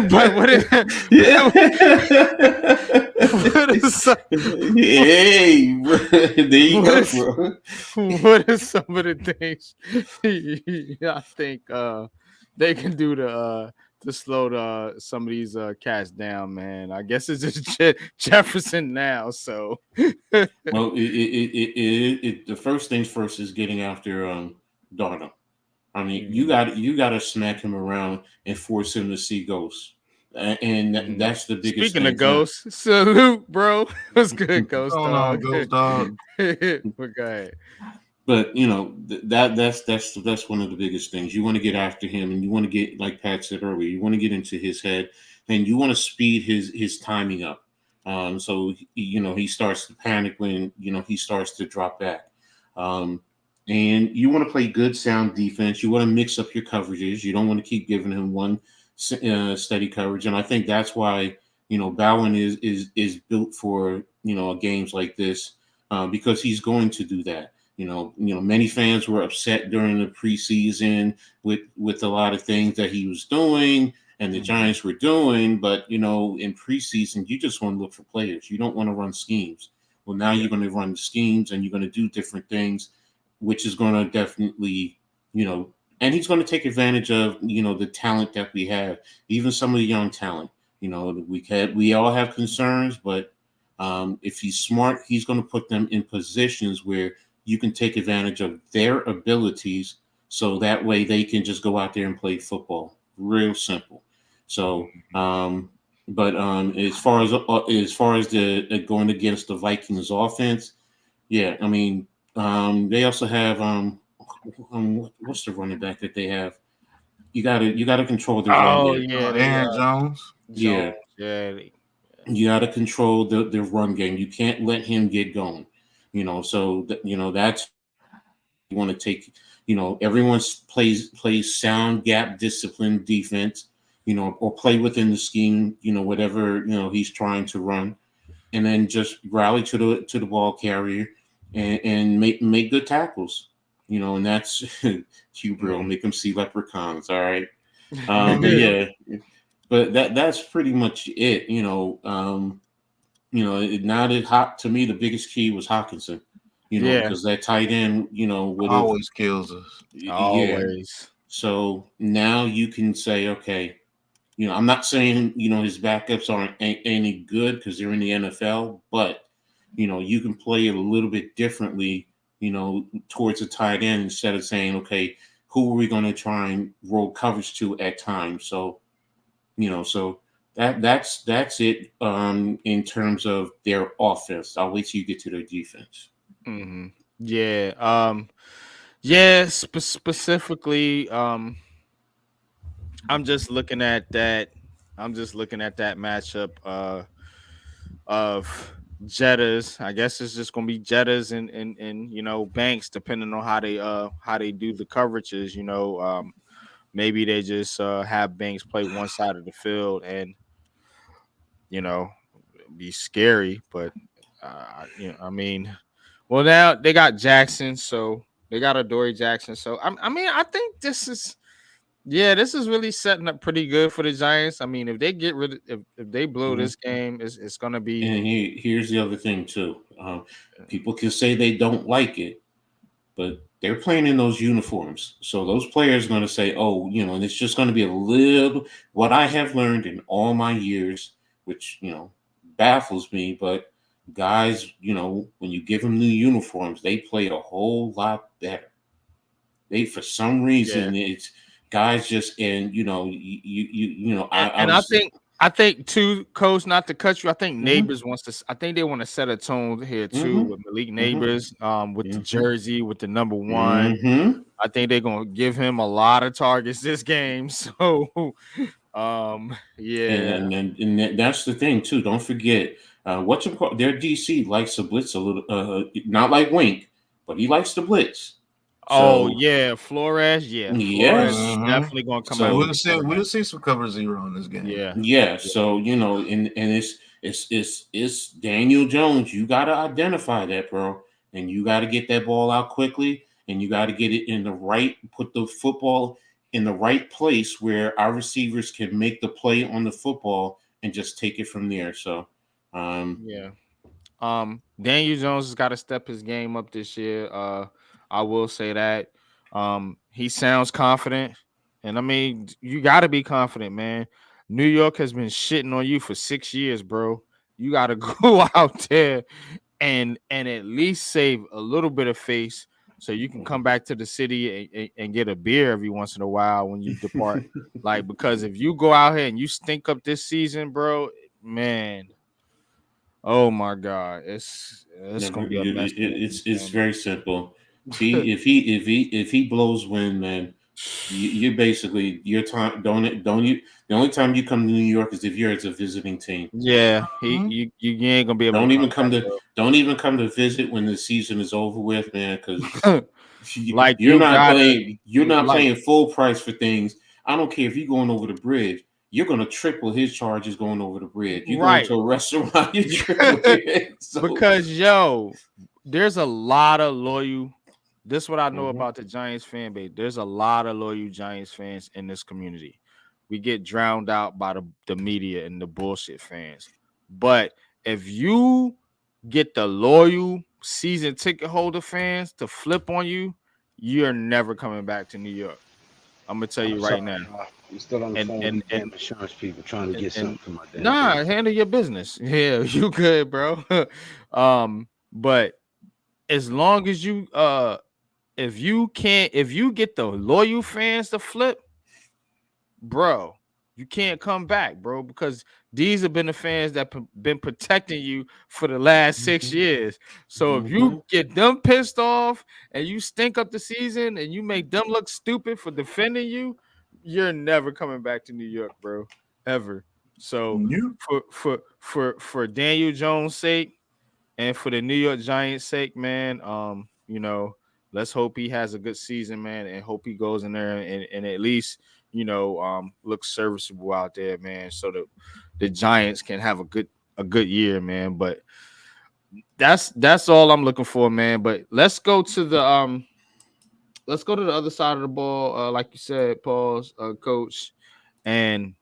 but what is hey, bro. There you go, bro. What are some of the things I think they can do to slow some of these cats down, man? I guess it's just Jefferson now. So, well, the first things first is getting after Darnold. I mean, you got to smack him around and force him to see ghosts, and that's the biggest. Speaking of ghosts, salute, bro. What's good, Ghost Dog? Ghost Dog. But go ahead. But that's one of the biggest things. You want to get after him, and you want to get, like Pat said earlier, you want to get into his head, and you want to speed his timing up. So he starts to panic when he starts to drop back. And you want to play good, sound defense. You want to mix up your coverages. You don't want to keep giving him one steady coverage. And I think that's why Bowen is built for games like this because he's going to do that. Many fans were upset during the preseason with a lot of things that he was doing and the Giants were doing. But in preseason, you just want to look for players. You don't want to run schemes. Well, now you're going to run schemes and you're going to do different things, which is going to definitely, and he's going to take advantage of, the talent that we have, even some of the young talent. We all have concerns, but if he's smart, he's going to put them in positions where you can take advantage of their abilities, so that way they can just go out there and play football. Real simple. So, but as far as the going against the Vikings offense, yeah, I mean. They also have what's the running back that they have? You gotta control the run game. Aaron Jones. Yeah. You gotta control the run game. You can't let him get going. So that's you want to take. Everyone plays sound gap discipline defense. Or play within the scheme. Whatever he's trying to run. and then just rally to the ball carrier and make good tackles. And that's Hugh Brill, make them see leprechauns. All right. But yeah, but that's pretty much it. Now that to me, the biggest key was Hawkinson, Yeah. because that tight end, would have Always kills us. yeah. Always. So now you can say, okay, I'm not saying, his backups aren't any good because they're in the NFL, but, you can play it a little bit differently, towards a tight end instead of saying, okay, who are we going to try and roll coverage to at times? So, so that's it in terms of their offense. I'll wait till you get to their defense. Mm-hmm. Yeah. Yeah. Specifically, I'm just looking at that. I'm just looking at that matchup of Jettas. I guess it's just gonna be Jettas and Banks, depending on how they do the coverages. Maybe they just have Banks play one side of the field and be scary. But I mean, well, now they got Jackson, so they got Adoree Jackson. So I think this is. Yeah, this is really setting up pretty good for the Giants. I mean, if they get rid of if they blow this game, it's gonna be. And here's the other thing too. People can say they don't like it, but they're playing in those uniforms. So those players are going to say, oh, and it's just going to be a little, what I have learned in all my years, which, baffles me, but guys, when you give them new uniforms, they play a whole lot better. For some reason, it's guys just, and, I think too, Coach, not to cut you. I think Neighbors wants to. I think they want to set a tone here too with Malik Neighbors, with the jersey, with the number 1. I think they're gonna give him a lot of targets this game. So, yeah, and that's the thing too. Don't forget, their DC likes to blitz a little, not like Wink, but he likes to blitz. Flores. Yeah, yes, Flores definitely gonna come out. We'll see some cover 0 in this game. Yeah. So and it's Daniel Jones. You got to identify that, bro, and you got to get that ball out quickly, and you got to get it put the football in the right place where our receivers can make the play on the football and just take it from there. So, Daniel Jones has got to step his game up this year. I will say that. He sounds confident, and I mean, you got to be confident, man. New York has been shitting on you for 6 years, bro. You got to go out there and at least save a little bit of face so you can come back to the city and get a beer every once in a while when you depart. Because if you go out here and you stink up this season, bro, man, oh my God, it's gonna be a mess. It's very simple. If he blows wind, man, you basically your time. Don't you? The only time you come to New York is if you're as a visiting team. Yeah, you ain't gonna be able. Don't even come to visit when the season is over with, man. Because you're not paying full price for things. I don't care if you're going over the bridge. You're going to triple his charges going over the bridge. You're going to a restaurant, you triple it. Because, there's a lot of loyal. This is what I know about the Giants fan base. There's a lot of loyal Giants fans in this community. We get drowned out by the media and the bullshit fans. But if you get the loyal season ticket holder fans to flip on you, you're never coming back to New York. I'm gonna tell you right now. You still on the phone with damn insurance people trying to get something for my dad. Nah, handle your business. Yeah, you good, bro. But as long as you if you get the loyal fans to flip, bro, you can't come back, bro, because these have been the fans that been protecting you for the last 6 years. So if you get them pissed off and you stink up the season and you make them look stupid for defending you, you're never coming back to New York, bro, ever. So for Daniel Jones' sake and for the New York Giants' sake, man, let's hope he has a good season, man, and hope he goes in there and at least looks serviceable out there, man, so that the Giants can have a a good year, man. But that's all I'm looking for, man. But let's go to the other side of the ball, like you said, Paul's coach. And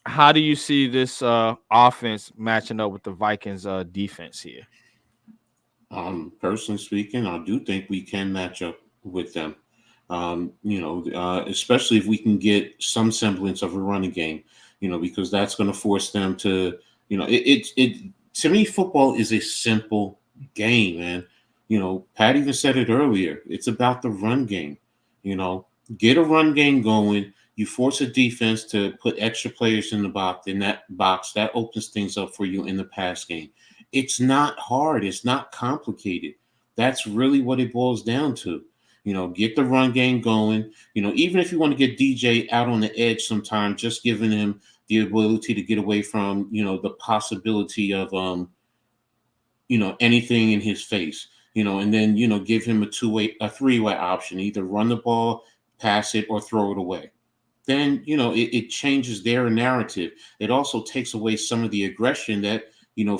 how do you see this offense matching up with the Vikings defense here? Personally speaking, I do think we can match up with them. Especially if we can get some semblance of a running game, because that's going to force them to, to me, football is a simple game, man. Pat even said it earlier. It's about the run game. Get a run game going. You force a defense to put extra players in that box that opens things up for you in the pass game. It's not hard. It's not complicated. That's really what it boils down to. Get the run game going. Even if you want to get DJ out on the edge sometime, just giving him the ability to get away from, the possibility of, anything in his face, and then, give him a three-way option, either run the ball, pass it, or throw it away. Then, it changes their narrative. It also takes away some of the aggression that,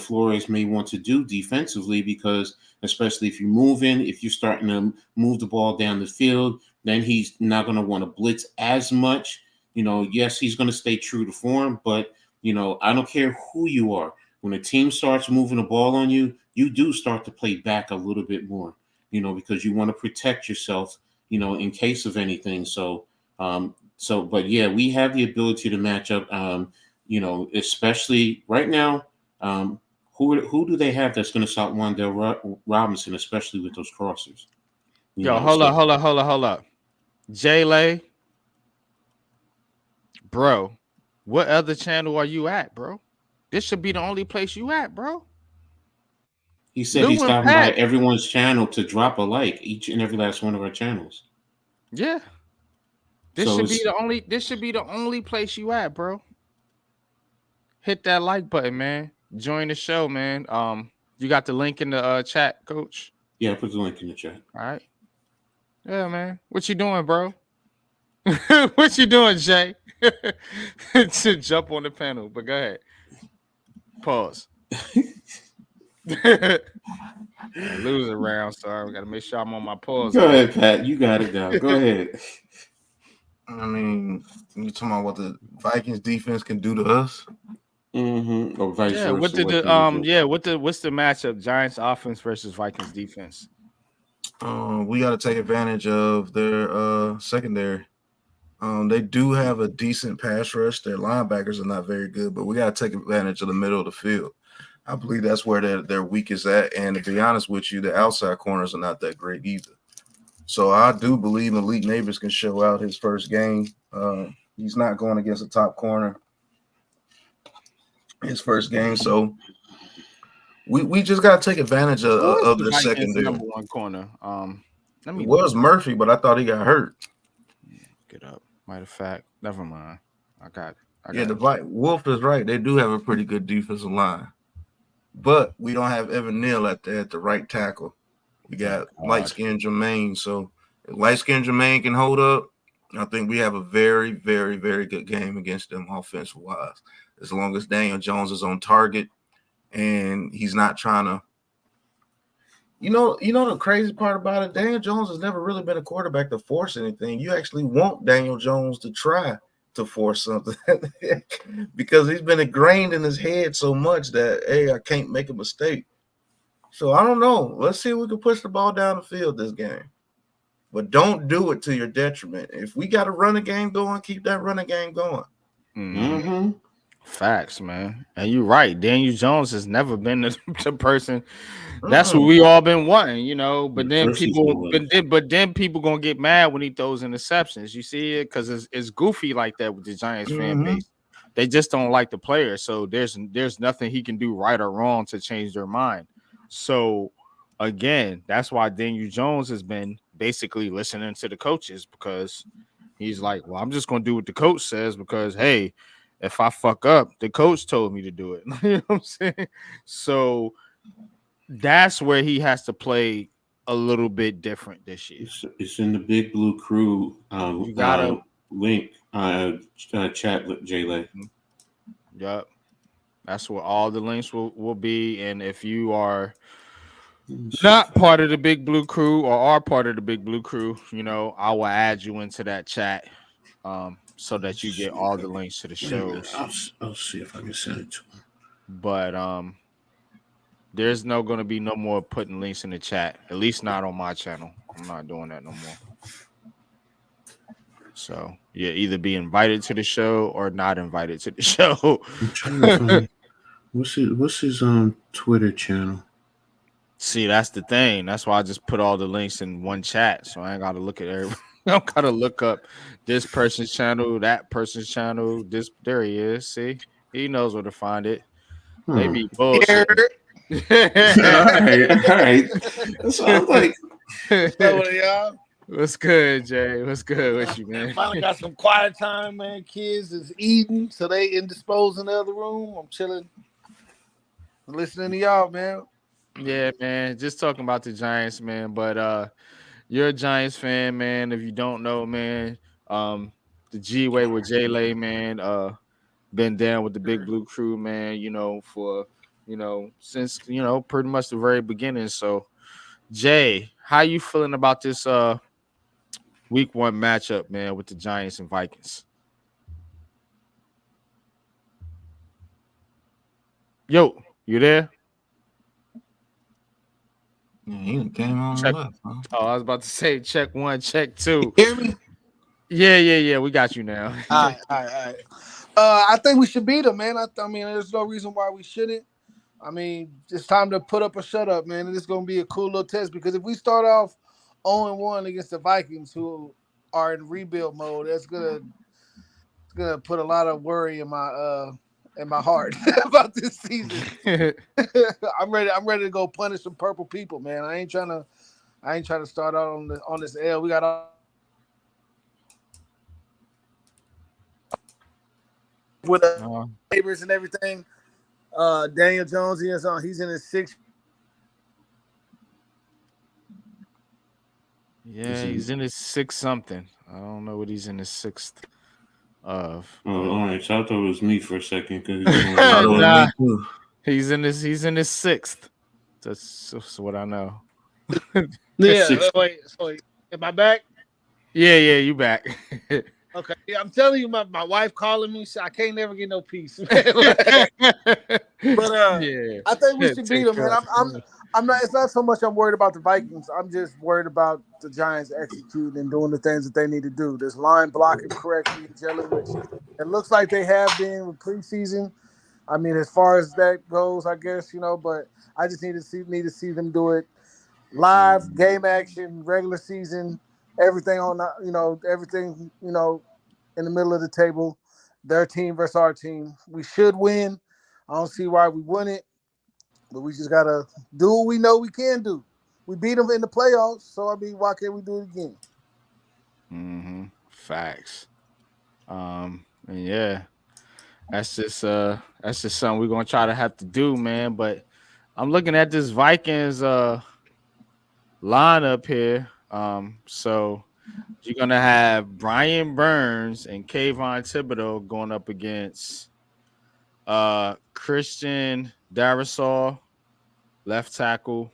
Flores may want to do defensively, because especially if you're starting to move the ball down the field, then he's not going to want to blitz as much. Yes, he's going to stay true to form, but, I don't care who you are. When a team starts moving the ball on you, you do start to play back a little bit more, because you want to protect yourself, in case of anything. But yeah, we have the ability to match up, especially right now. Who do they have that's going to stop Wan'Dale Robinson, especially with those crossers? Hold up. J-Lay, bro, what other channel are you at, bro? This should be the only place you at, bro. He said he's stopping by everyone's channel to drop a like, each and every last one of our channels. Yeah. This should be the only place you at, bro. Hit that like button, man. Join the show, man. You got the link in the chat, Coach? Yeah, I put the link in the chat. All right. Yeah, man. What you doing, bro? What you doing, Jay? To jump on the panel, but go ahead. Pause. Losing round, sorry. We got to make sure I'm on my pause. Go ahead, Pat. You got it now. Go ahead. I mean, you talking about what the Vikings defense can do to us? Mm-hmm. Or vice versa. What's the matchup? Giants offense versus Vikings defense. We got to take advantage of their secondary. They do have a decent pass rush. Their linebackers are not very good, but we got to take advantage of the middle of the field. I believe that's where their weak is at. And to be honest with you, the outside corners are not that great either. So I do believe Malik Neighbors can show out his first game. He's not going against a top corner his first game. So we just got to take advantage of the secondary. Number one corner. It was Murphy, but I thought he got hurt. Get up. Matter of fact, never mind. I got Wolf is right. They do have a pretty good defensive line, but we don't have Evan Neal at the right tackle. We got light-skinned Jermaine. So if light-skinned Jermaine can hold up, I think we have a very, very, very good game against them offensive-wise. As long as Daniel Jones is on target and he's not trying to the crazy part about it, Daniel Jones has never really been a quarterback to force anything. You actually want Daniel Jones to try to force something because he's been ingrained in his head so much that, hey, I can't make a mistake. So I don't know. Let's see if we can push the ball down the field this game. But don't do it to your detriment. If we got to run a game going, keep that running game going. Mm-hmm. Facts, man. And you're right. Daniel Jones has never been the person. That's what we all been wanting, But then people gonna get mad when he throws interceptions. You see it because it's goofy like that with the Giants fan base. They just don't like the player. So there's nothing he can do right or wrong to change their mind. So again, that's why Daniel Jones has been basically listening to the coaches, because he's like, well, I'm just gonna do what the coach says because hey, if I fuck up, the coach told me to do it. You know what I'm saying? So that's where he has to play a little bit different this year. It's in the Big Blue Crew you gotta link chat with J-Lay. Yep. That's where all the links will be. And if you are not part of the Big Blue Crew or are part of the Big Blue Crew, I will add you into that chat so that you get all the links to the shows. I'll see if I can send it to him. But there's going to be no more putting links in the chat, at least not on my channel. I'm not doing that no more. So yeah, either be invited to the show or not invited to the show. I'm trying to find what's his Twitter channel. See, that's the thing. That's why I just put all the links in one chat, so I ain't got to look at everybody. I don't got to look up this person's channel, that person's channel. There he is. See, he knows where to find it. They be bullshit. all right. So I'm like, y'all. What's good, Jay? What's good with you, man? Finally got some quiet time, man. Kids is eating, so they indisposed in the other room. I'm chilling, listening to y'all, man. Yeah, man. Just talking about the Giants, man. But you're a Giants fan, man. If you don't know, man, the G-Way with J-Lay, man, been down with the Big Blue Crew, man, for, since, pretty much the very beginning. So, Jay, how you feeling about this Week 1 matchup, man, with the Giants and Vikings? Yo, you there? Yeah, he came on Check. left, huh? Oh, I was about to say check 1, check 2. Hear me? Yeah. We got you now. All right. I think we should beat them, man. I mean, there's no reason why we shouldn't. I mean, it's time to put up or shut up, man. And it's going to be a cool little test because if we start off 0-1 against the Vikings, who are in rebuild mode, that's gonna put a lot of worry in my heart about this season. I'm ready to go punish some purple people, man. I ain't trying to start out on this L. We got with neighbors and everything. Daniel Jones, he's in his sixth. Yeah, he's in his sixth something. I don't know what he's in his sixth of. Oh, all right. So I thought it was me for a second because nah, he's in his sixth. That's what I know. Yeah. Wait. Am I back? Yeah. You back. Okay. Yeah, I'm telling you, my wife calling me. So I can't never get no peace. But yeah, I think we should beat them, man. I'm not. It's not so much I'm worried about the Vikings. I'm just worried about the Giants executing and doing the things that they need to do. This line blocking correctly, gelling, which it looks like they have been with preseason. I mean, as far as that goes, I guess But I just need to see them do it live, game action, regular season, everything on everything in the middle of the table. Their team versus our team. We should win. I don't see why we wouldn't. But we just gotta do what we know we can do. We beat them in the playoffs, so I mean, why can't we do it again? Mm-hmm. Facts. And yeah, that's just something we're gonna try to have to do, man. But I'm looking at this Vikings lineup here. So you're gonna have Brian Burns and Kayvon Thibodeau going up against Christian Darrisaw, left tackle,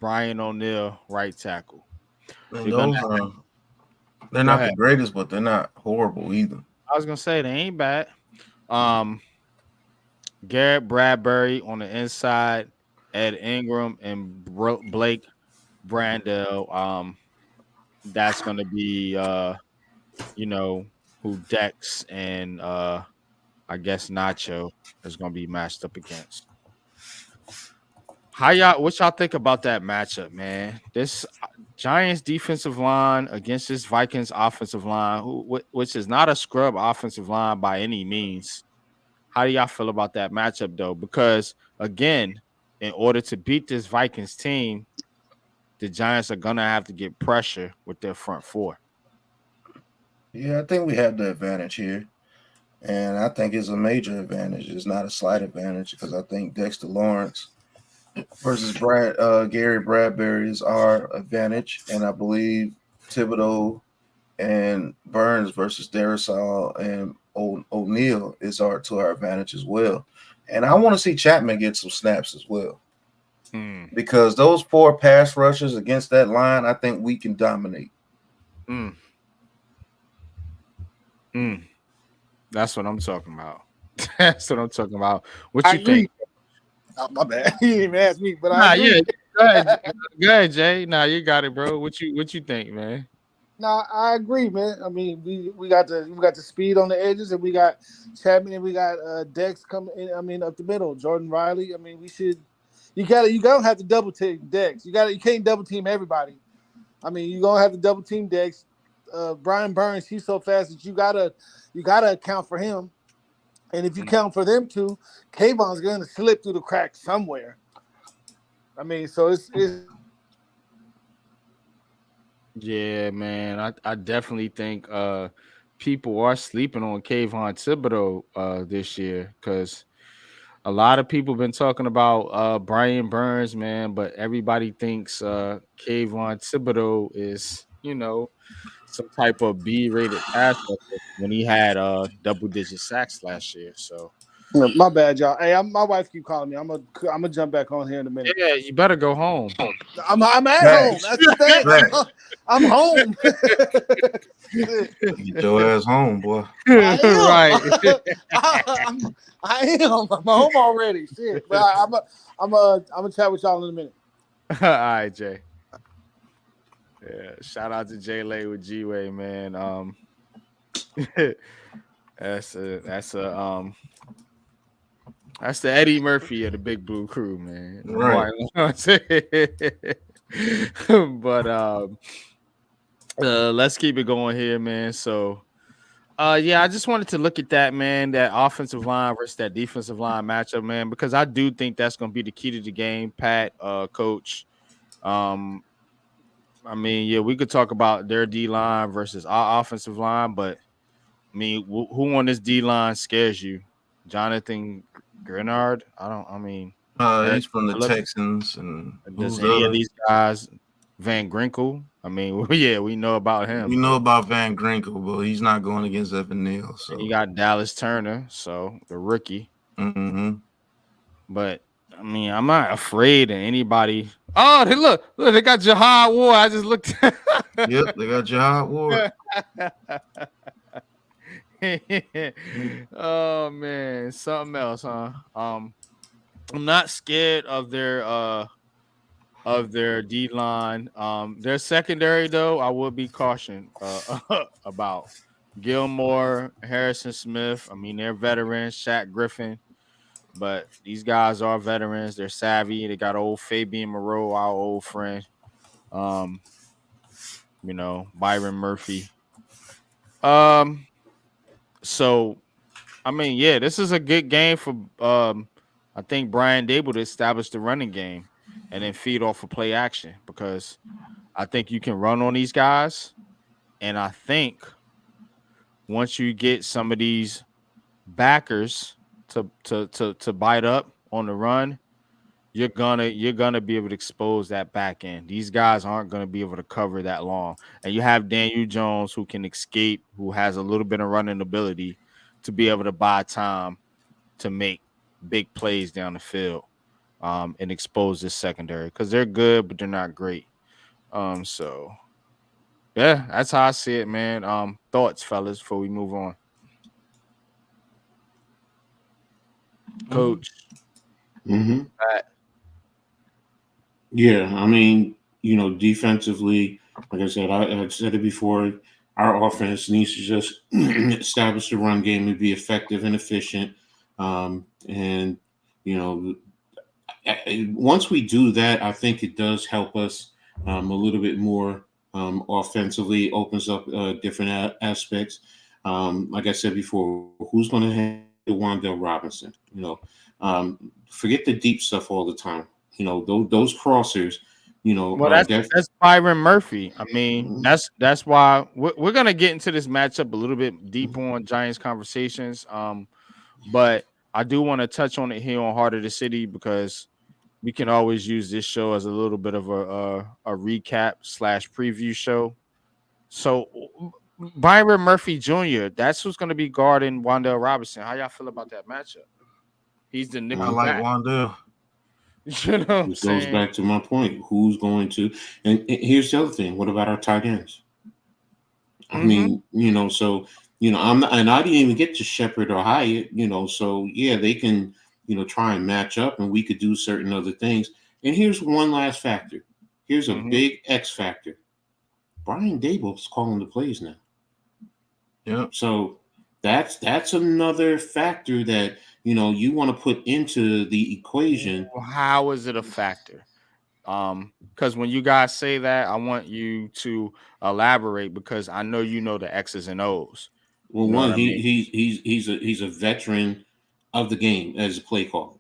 Brian O'Neill, right tackle. They're not the greatest, but they're not horrible either. I was gonna say they ain't bad. Garrett Bradbury on the inside, Ed Ingram and Blake Brandel. That's gonna be who Dex and I guess Nacho is gonna be matched up against. What y'all think about that matchup, man? This Giants defensive line against this Vikings offensive line, which is not a scrub offensive line by any means. How do y'all feel about that matchup, though? Because, again, in order to beat this Vikings team, the Giants are going to have to get pressure with their front four. Yeah, I think we have the advantage here. And I think it's a major advantage. It's not a slight advantage because I think Dexter Lawrence versus Gary Bradbury is our advantage. And I believe Thibodeau and Burns versus Darrisaw and O'Neal is to our advantage as well. And I want to see Chapman get some snaps as well. Because those 4 pass rushers against that line, I think we can dominate. That's what I'm talking about. That's what I'm talking about. What I you agree. think? Oh, my bad. You didn't even ask me, but Nah, I agree. yeah. Go ahead, Jay. Nah, you got it, bro. What you think, man? No, I agree, man. I mean, we got the speed on the edges, and we got Chapman, and we got Dex coming in. I mean, up the middle, Jordan Riley. I mean, you gotta have to double team Dex. You can't double team everybody. I mean, you're gonna have to double team Dex. Brian Burns, he's so fast that you gotta account for him. And if you count for them too, Kayvon's gonna slip through the cracks somewhere. I mean, so it's Yeah, man. I definitely think people are sleeping on Kayvon Thibodeau this year because a lot of people been talking about Brian Burns, man, but everybody thinks Kayvon Thibodeau is, some type of B-rated pass rusher when he had double-digit sacks last year. So my bad, y'all. Hey, my wife keep calling me. I'm gonna jump back on here in a minute. yeah, you better go home. I'm at home. That's the thing. I'm home. Get your ass home, boy. Right. I am. I'm home already. Shit. But I'm gonna chat with y'all in a minute. All right, Jay. Yeah, shout out to Jay Lay with G-Way, man. That's the Eddie Murphy of the Big Blue Crew, man. Right. But let's keep it going here, man. So yeah, I just wanted to look at that, man, that offensive line versus that defensive line matchup, man, because I do think that's going to be the key to the game, Pat, Coach. I mean, yeah, we could talk about their D line versus our offensive line, but I mean, who on this D line scares you? Jonathan Grenard? He's from the Texans, and does any of these guys, Van Ginkel? I mean, yeah, we know about him. We know about Van Ginkel, but he's not going against Evan Neal. So and you got Dallas Turner, so the rookie. But I mean, I'm not afraid of anybody. Oh, look, they got Jahad Ward. I just looked. Yep, they got Jahad Ward. Oh man, something else, huh? I'm not scared of their D line. Their secondary though, I would be cautioned about Gilmore, Harrison Smith. I mean, they're veterans, Shaq Griffin. But these guys are veterans. They're savvy. They got old Fabian Moreau, our old friend. Byron Murphy. So, I mean, yeah, this is a good game for I think Brian Dable to establish the running game and then feed off of play action because I think you can run on these guys. And I think once you get some of these backers to bite up on the run, you're gonna be able to expose that back end. These guys aren't gonna be able to cover that long. And you have Daniel Jones who can escape, who has a little bit of running ability to be able to buy time to make big plays down the field and expose this secondary because they're good, but they're not great. So yeah, that's how I see it, man. Thoughts, fellas, before we move on. Coach. Yeah, I mean, defensively, like I said, I said it before, our offense needs to just establish the run game and be effective and efficient. And once we do that, I think it does help us a little bit more offensively, opens up different aspects. Like I said before, who's going to handle Wan'Dale Robinson? Forget the deep stuff all the time. Those crossers. Well, that's Byron Murphy. I mean, that's why we're gonna get into this matchup a little bit deeper on Giants conversations. But I do want to touch on it here on Heart of the City because we can always use this show as a little bit of a recap / preview show. So Byron Murphy Jr., that's who's going to be guarding Wan'Dale Robinson. How y'all feel about that matchup? He's the I nickel like back. Wandale. You know what I'm This goes saying? back to my point. Who's going to? And here's the other thing. What about our tight ends? I mean, so I'm not, and I didn't even get to Shepard or Hyatt. So yeah, they can, try and match up, and we could do certain other things. And here's one last factor. Here's a big X factor. Brian Daboll's calling the plays now. Yep. So that's another factor that you want to put into the equation. How is it a factor? Because when you guys say that, I want you to elaborate because I know you know the X's and O's. Well, You know one, what I mean? he's a veteran of the game as a play caller.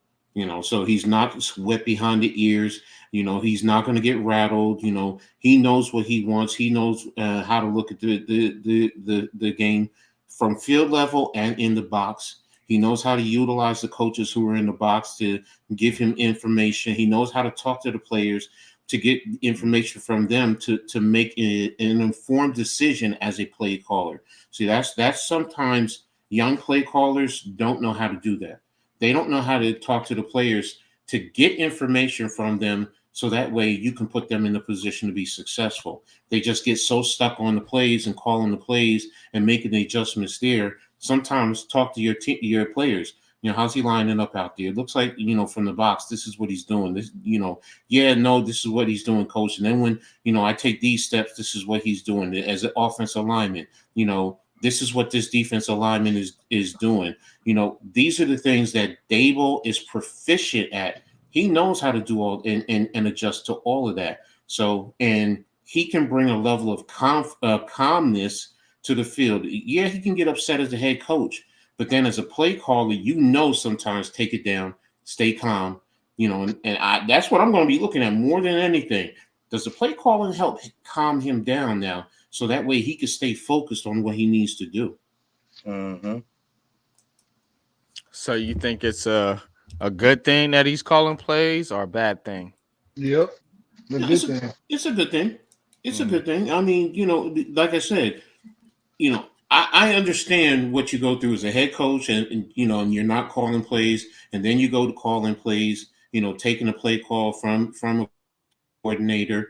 So he's not wet behind the ears. He's not going to get rattled. He knows what he wants. He knows how to look at the game from field level and in the box. He knows how to utilize the coaches who are in the box to give him information. He knows how to talk to the players to get information from them to make an informed decision as a play caller. See, that's sometimes young play callers don't know how to do that. They don't know how to talk to the players to get information from them so that way you can put them in a position to be successful. They just get so stuck on the plays and calling the plays and making the adjustments there. Sometimes talk to your players. How's he lining up out there? It looks like, from the box, this is what he's doing. This, this is what he's doing, coach. And then when, I take these steps, this is what he's doing as an offensive lineman. This is what this defensive lineman is doing. These are the things that Dable is proficient at. He knows how to do all and adjust to all of that. So, and he can bring a level of calmness to the field. Yeah, he can get upset as the head coach, but then as a play caller, sometimes take it down, stay calm, and that's what I'm going to be looking at more than anything. Does the play calling help calm him down now? So that way he can stay focused on what he needs to do. Mm-hmm. So you think it's a good thing that he's calling plays or a bad thing? Yep. It's a good thing. It's a good thing. I mean, like I said, I understand what you go through as a head coach and you're not calling plays and then you go to calling plays, taking a play call from a coordinator.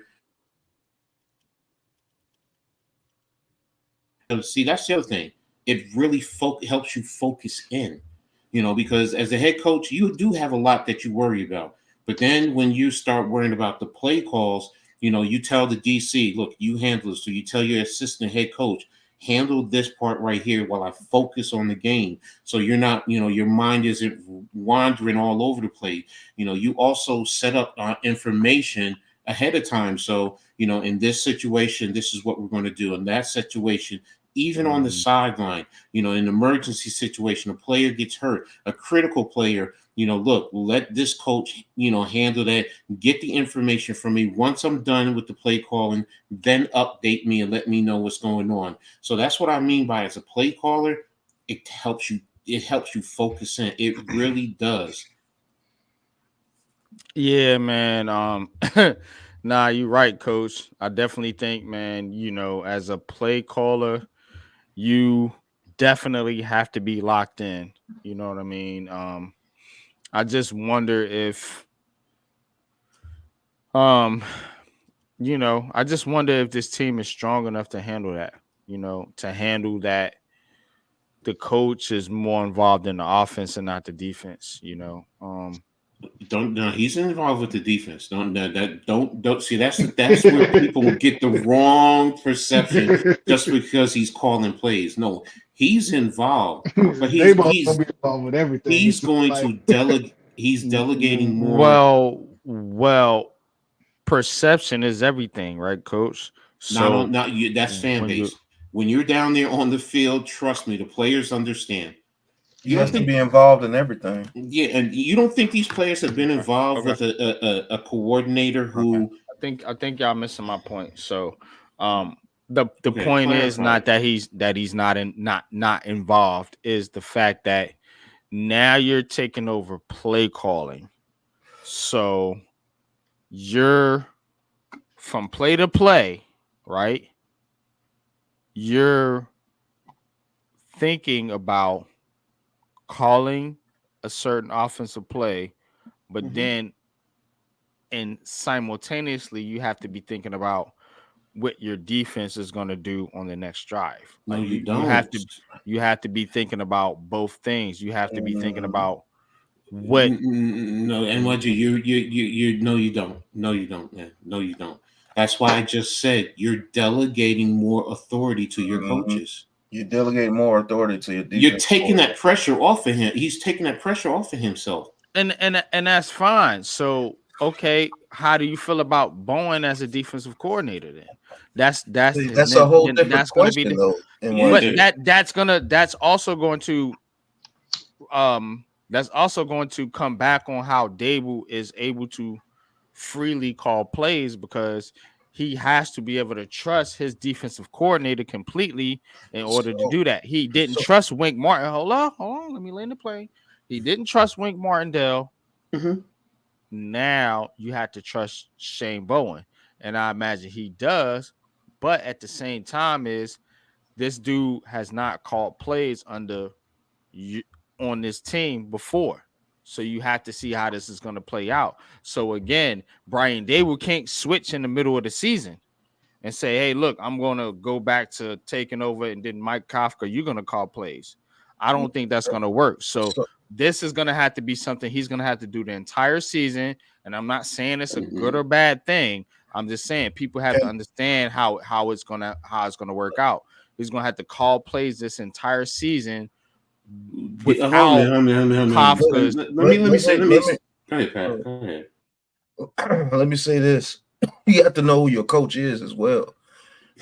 See, that's the other thing. It really helps you focus in, because as a head coach, you do have a lot that you worry about. But then when you start worrying about the play calls, you tell the DC, look, you handle it. So you tell your assistant head coach, handle this part right here while I focus on the game. So you're not, your mind isn't wandering all over the place. You also set up information ahead of time. So, in this situation, this is what we're going to do. In that situation, even on the sideline, in an emergency situation, a player gets hurt, a critical player, look, let this coach, handle that, get the information from me. Once I'm done with the play calling, then update me and let me know what's going on. So that's what I mean by as a play caller, it helps you focus in. It really does. Yeah, man. Nah, you're right, coach. I definitely think, man, as a play caller, you definitely have to be locked in. You know what I mean? I just wonder if I just wonder if this team is strong enough to handle that, to handle that the coach is more involved in the offense and not the defense, He's involved with the defense. Don't see that's where people get the wrong perception just because he's calling plays. No, he's involved, but he's involved with everything. he's going to delegate. He's delegating more. Well, perception is everything, right, coach? So Not you. That's fan base. When you're down there on the field, trust me, the players understand. You have to be involved in everything. Yeah, and you don't think these players have been involved with a coordinator who? I think y'all missing my point. So, the point is not that he's not involved. Is the fact that now you're taking over play calling, so you're from play to play, right? You're thinking about calling a certain offensive play, but Mhm. then and simultaneously you have to be thinking about what your defense is going to do on the next drive. No, Like you have don't. to be thinking about both things. You have to be thinking Mhm. about what No, and what you no, you don't. No, you don't, man. No, you don't. That's why I just said you're delegating more authority to your Mhm. coaches. You delegate more authority to your You're defense taking coordinator. that pressure off of him. He's taking that pressure off of himself. and that's fine. So okay, how do you feel about Bowen as a defensive coordinator then? That's See, that's a then, whole then different that's going to be question, the, though. In Yeah, one but sense, that's also going to come back on how Dable is able to freely call plays, because he has to be able to trust his defensive coordinator completely in order to so, do that. He didn't so trust Wink Martin. Hold on, let me land the plane. He didn't trust Wink Martindale. Mhm. Now you have to trust Shane Bowen, and I imagine he does. But at the same time, is this dude has not called plays under you on this team before. So you have to see how this is going to play out. So again, Brian Dable can't switch in the middle of the season and say, hey, look, I'm going to go back to taking over, and then Mike Kafka, you're going to call plays. I don't think that's going to work. So so this is going to have to be something he's going to have to do the entire season. And I'm not saying it's a good Mhm. or bad thing. I'm just saying people have to and understand how it's gonna work out. He's gonna have to call plays this entire season Hold without on, hold on. let, Kafka's. Let me say, let me go ahead, Pat. Go ahead. let me say this. You have to know who your coach is as well.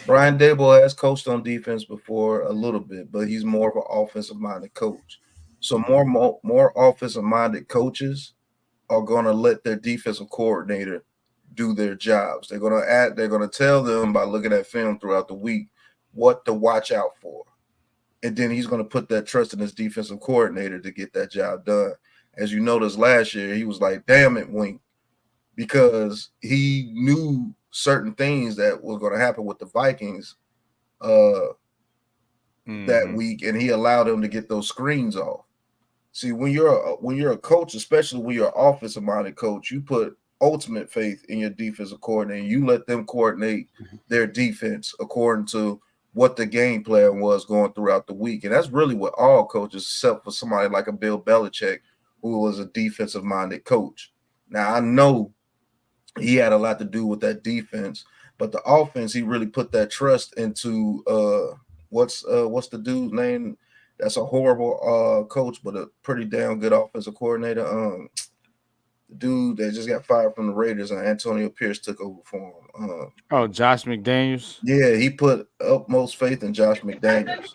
Brian Dable has coached on defense before a little bit, but he's more of an offensive minded coach. So more offensive minded coaches are going to let their defensive coordinator do their jobs. They're going to tell them by looking at film throughout the week what to watch out for. And then he's going to put that trust in his defensive coordinator to get that job done. As you noticed last year, he was like, "Damn it, Wink," because he knew certain things that was going to happen with the Vikings uh that Mhm. week, and he allowed them to get those screens off. See, when you're a coach, especially when you're an offensive minded coach, you put ultimate faith in your defensive coordinator. You let them coordinate their defense according to what the game plan was going throughout the week. And that's really what all coaches, except for somebody like a Bill Belichick, who was a defensive minded coach. Now I know he had a lot to do with that defense, but the offense, he really put that trust into what's the dude's name? That's a horrible coach, but a pretty damn good offensive coordinator. The dude that just got fired from the Raiders, and Antonio Pierce took over for him. Oh, Josh McDaniels. Yeah, he put utmost faith in Josh McDaniels.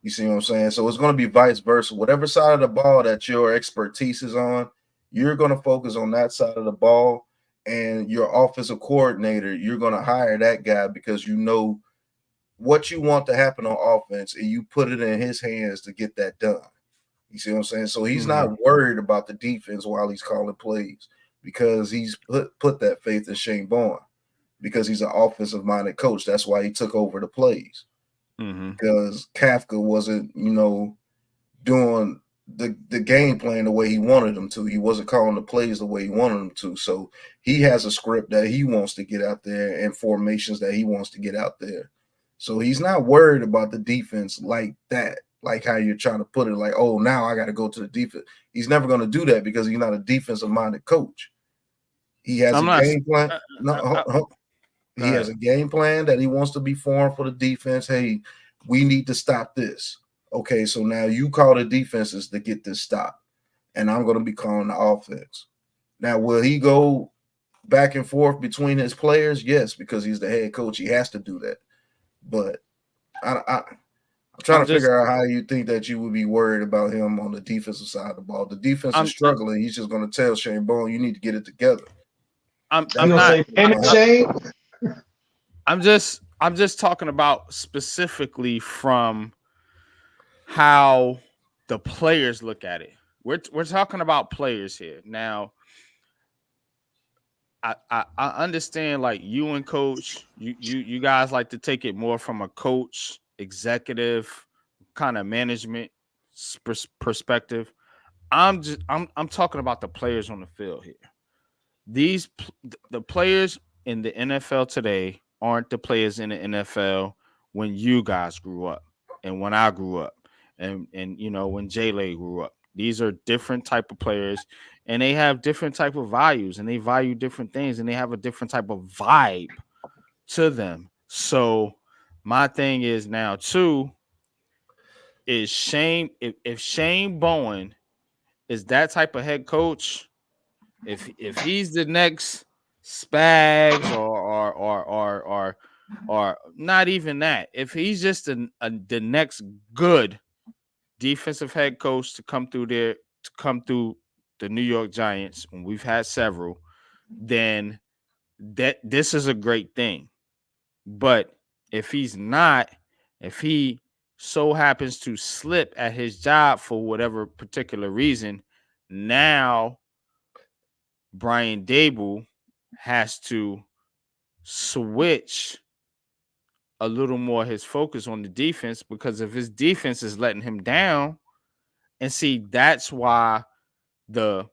You see what I'm saying? So it's going to be vice versa. Whatever side of the ball that your expertise is on, you're going to focus on that side of the ball. And your offensive coordinator, you're going to hire that guy because you know what you want to happen on offense, and you put it in his hands to get that done. You see what I'm saying? So he's Mhm. not worried about the defense while he's calling plays because he's put that faith in Shane Bowen because he's an offensive minded coach. That's why he took over the plays Mhm. because Kafka wasn't, doing the game plan the way he wanted him to. He wasn't calling the plays the way he wanted him to. So he has a script that he wants to get out there and formations that he wants to get out there. So he's not worried about the defense like that, like how you're trying to put it, like, oh, now I got to go to the defense. He's never going to do that because he's not a defensive minded coach. He has I'm a not. game plan. No, Go he has ahead. a game plan that he wants to be formed for the defense. Hey, we need to stop this. Okay, so now you call the defenses to get this stop, and I'm going to be calling the offense. Now, will he go back and forth between his players? Yes, because he's the head coach. He has to do that. But I'm trying I'm to just. figure out how you think that you would be worried about him on the defensive side of the ball. The defense is I'm. struggling. He's just going to tell Shane Bowen, you need to get it together. You That's I'm gonna how not. say it's damn gonna it, happen. Shane? I'm just talking about specifically from how the players look at it. We're talking about players here now. I understand, like, you and coach, you guys like to take it more from a coach executive kind of management perspective. I'm talking about the players on the field here. The players in the NFL today aren't the players in the NFL when you guys grew up and when I grew up and when J-Lay grew up. These are different type of players and they have different type of values and they value different things and they have a different type of vibe to them. So my thing is now too is Shane if Shane Bowen is that type of head coach, if he's the next Spags or not even that, if he's just the next good defensive head coach to come through the New York Giants, and we've had several, then this is a great thing. But if he's not, if he so happens to slip at his job for whatever particular reason, now Brian Dable has to switch a little more his focus on the defense because if his defense is letting him down, and see, that's why the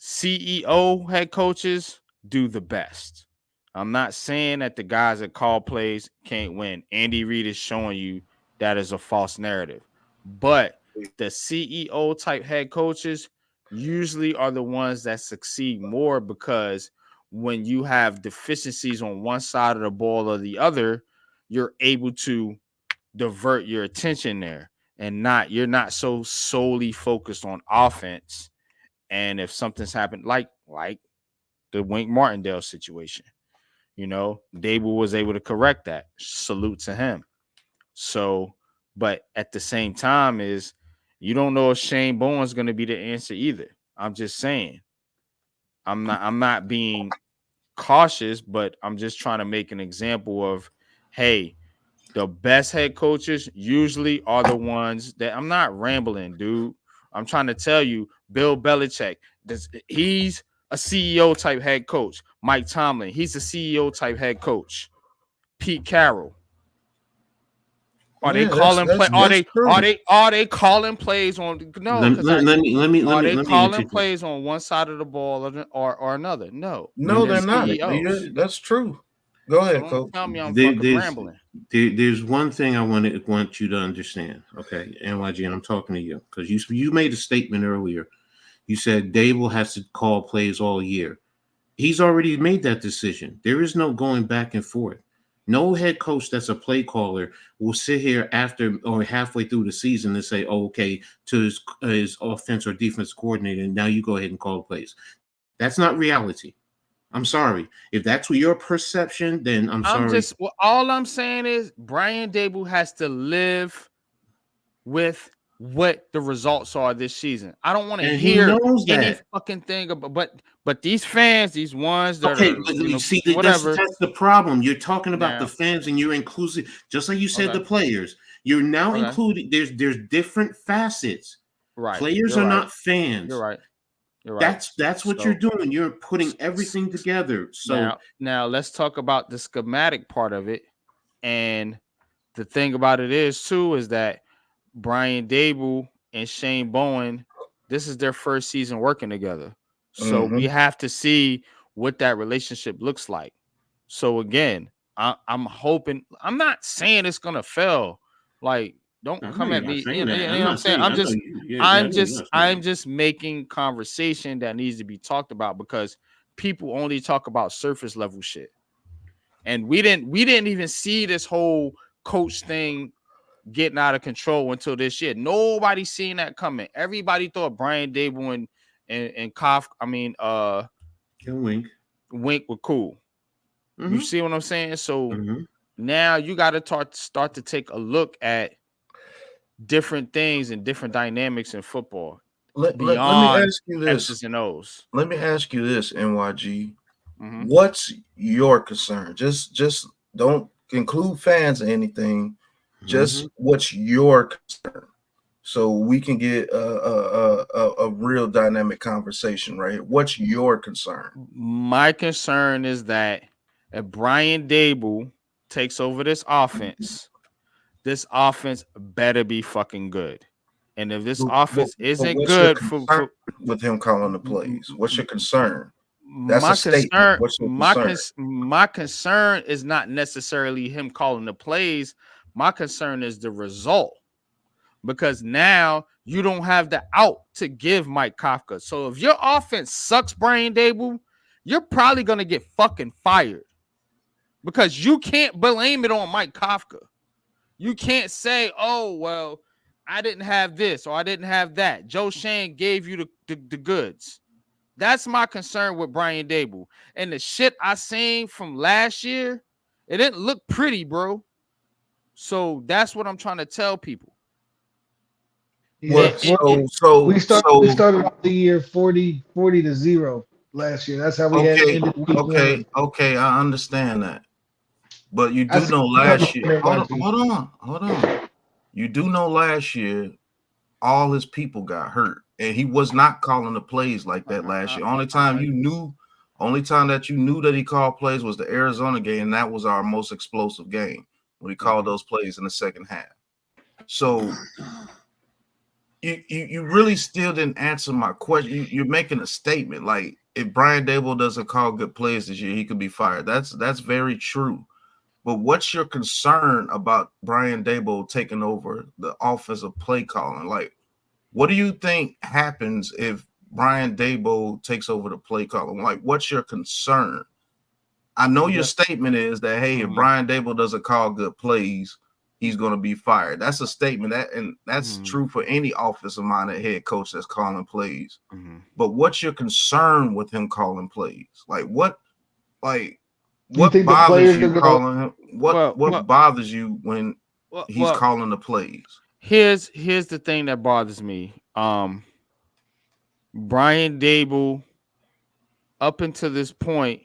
CEO head coaches do the best. I'm not saying that the guys that call plays can't win. Andy Reid is showing you that is a false narrative. But the CEO type head coaches usually are the ones that succeed more because when you have deficiencies on one side of the ball or the other, you're able to divert your attention there and you're not so solely focused on offense. And if something's happened, like the Wink Martindale situation, Dable was able to correct that. Salute to him. So, but at the same time is you don't know if Shane Bowen's going to be the answer either. I'm just saying. I'm not being cautious, but I'm just trying to make an example of, hey, the best head coaches usually are the ones that I'm not rambling, dude. I'm trying to tell you, Bill Belichick, he's a CEO type head coach. Mike Tomlin, he's a CEO type head coach. Pete Carroll. Are they calling play? Are they calling plays on? No, because let me calling plays on one side of the ball or another? No, they're not. That's true. Go ahead, Coach. Tell me I'm fucking rambling. There's one thing I want you to understand, okay, NYG, and I'm talking to you because you made a statement earlier. You said Dable has to call plays all year. He's already made that decision. There is no going back and forth. No head coach that's a play caller will sit here after or halfway through the season and say, oh, okay, to his offense or defense coordinator, and now you go ahead and call plays. That's not reality. I'm sorry. If that's your perception, then I'm sorry. All I'm saying is Brian Dable has to live with what the results are this season. I don't want to hear any fucking thing about, but these fans, these ones that are whatever. That's the problem. You're talking about the fans and you're inclusive, just like you said, the players. You're now including. There's different facets. Right. Players are not fans. You're right. You're right. That's what you're doing. You're putting everything together. So now let's talk about the schematic part of it. And the thing about it is that Brian Dable and Shane Bowen, this is their first season working together. So we have to see what that relationship looks like. So again, I'm hoping. I'm not saying it's gonna fail. Like, don't come at me. You know what I'm saying? I'm just making conversation that needs to be talked about because people only talk about surface level shit. And we didn't even see this whole coach thing getting out of control until this year. Nobody seen that coming. Everybody thought Brian Dable and Koff, Wink were cool. You see what I'm saying? So now you got to start to take a look at different things and different dynamics in football. Let me ask you this. X's and O's. Let me ask you this, NYG. What's your concern? Just don't include fans or anything. Just what's your concern, so we can get a real dynamic conversation, right? What's your concern? My concern is that if Brian Dable takes over this offense better be fucking good. And if this But offense isn't what's your good concern with him calling the plays? What's your concern? That's my a statement. concern, What's your concern? my concern is not necessarily him calling the plays. My concern is the result, because now you don't have the out to give Mike Kafka. So if your offense sucks, Brian Dable, you're probably gonna get fucking fired, because you can't blame it on Mike Kafka. You can't say, "Oh well, I didn't have this or I didn't have that. Joe Shane gave you the goods." That's my concern with Brian Dable. And the shit I seen from last year, it didn't look pretty, bro. So that's what I'm trying to tell people. What? We started off the year 40-0 last year. That's how we had ended week one. Okay, I understand that. But you do know last year. Hold on. You do know last year, all his people got hurt, and he was not calling the plays like that last year. Only time that you knew that he called plays was the Arizona game, and that was our most explosive game when he called those plays in the second half. So you really still didn't answer my question. You're making a statement like, if Brian Dable doesn't call good plays this year, he could be fired. That's very true. But what's your concern about Brian Dable taking over the offensive play calling? Like, what do you think happens if Brian Dable takes over the play calling? Like, what's your concern? I know your statement is that, hey, if Brian Dable doesn't call good plays, he's going to be fired. That's a statement, that's true for any offensive-minded head coach that's calling plays. But what's your concern with him calling plays? Like, what bothers you calling him? What bothers you when he's calling the plays? Here's the thing that bothers me. Brian Dable, up until this point,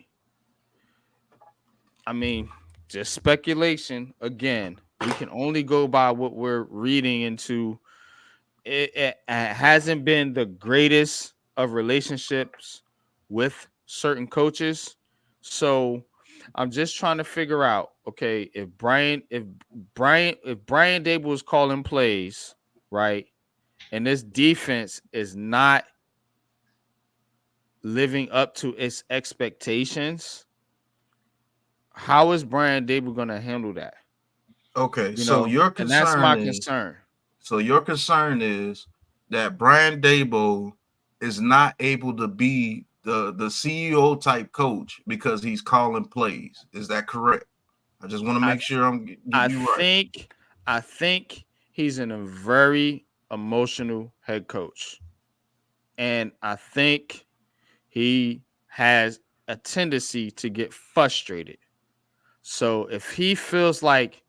I mean, just speculation. Again, we can only go by what we're reading into. It hasn't been the greatest of relationships with certain coaches. So I'm just trying to figure out, okay, if Brian Dable is calling plays, right, and this defense is not living up to its expectations, how is Brian Dable going to handle that? Okay, your concern, and that's my concern. So your concern is that Brian Dable is not able to be the CEO type coach because he's calling plays. Is that correct? I just want to make sure I'm getting you right. I think he's a very emotional head coach. And I think he has a tendency to get frustrated. So if he feels like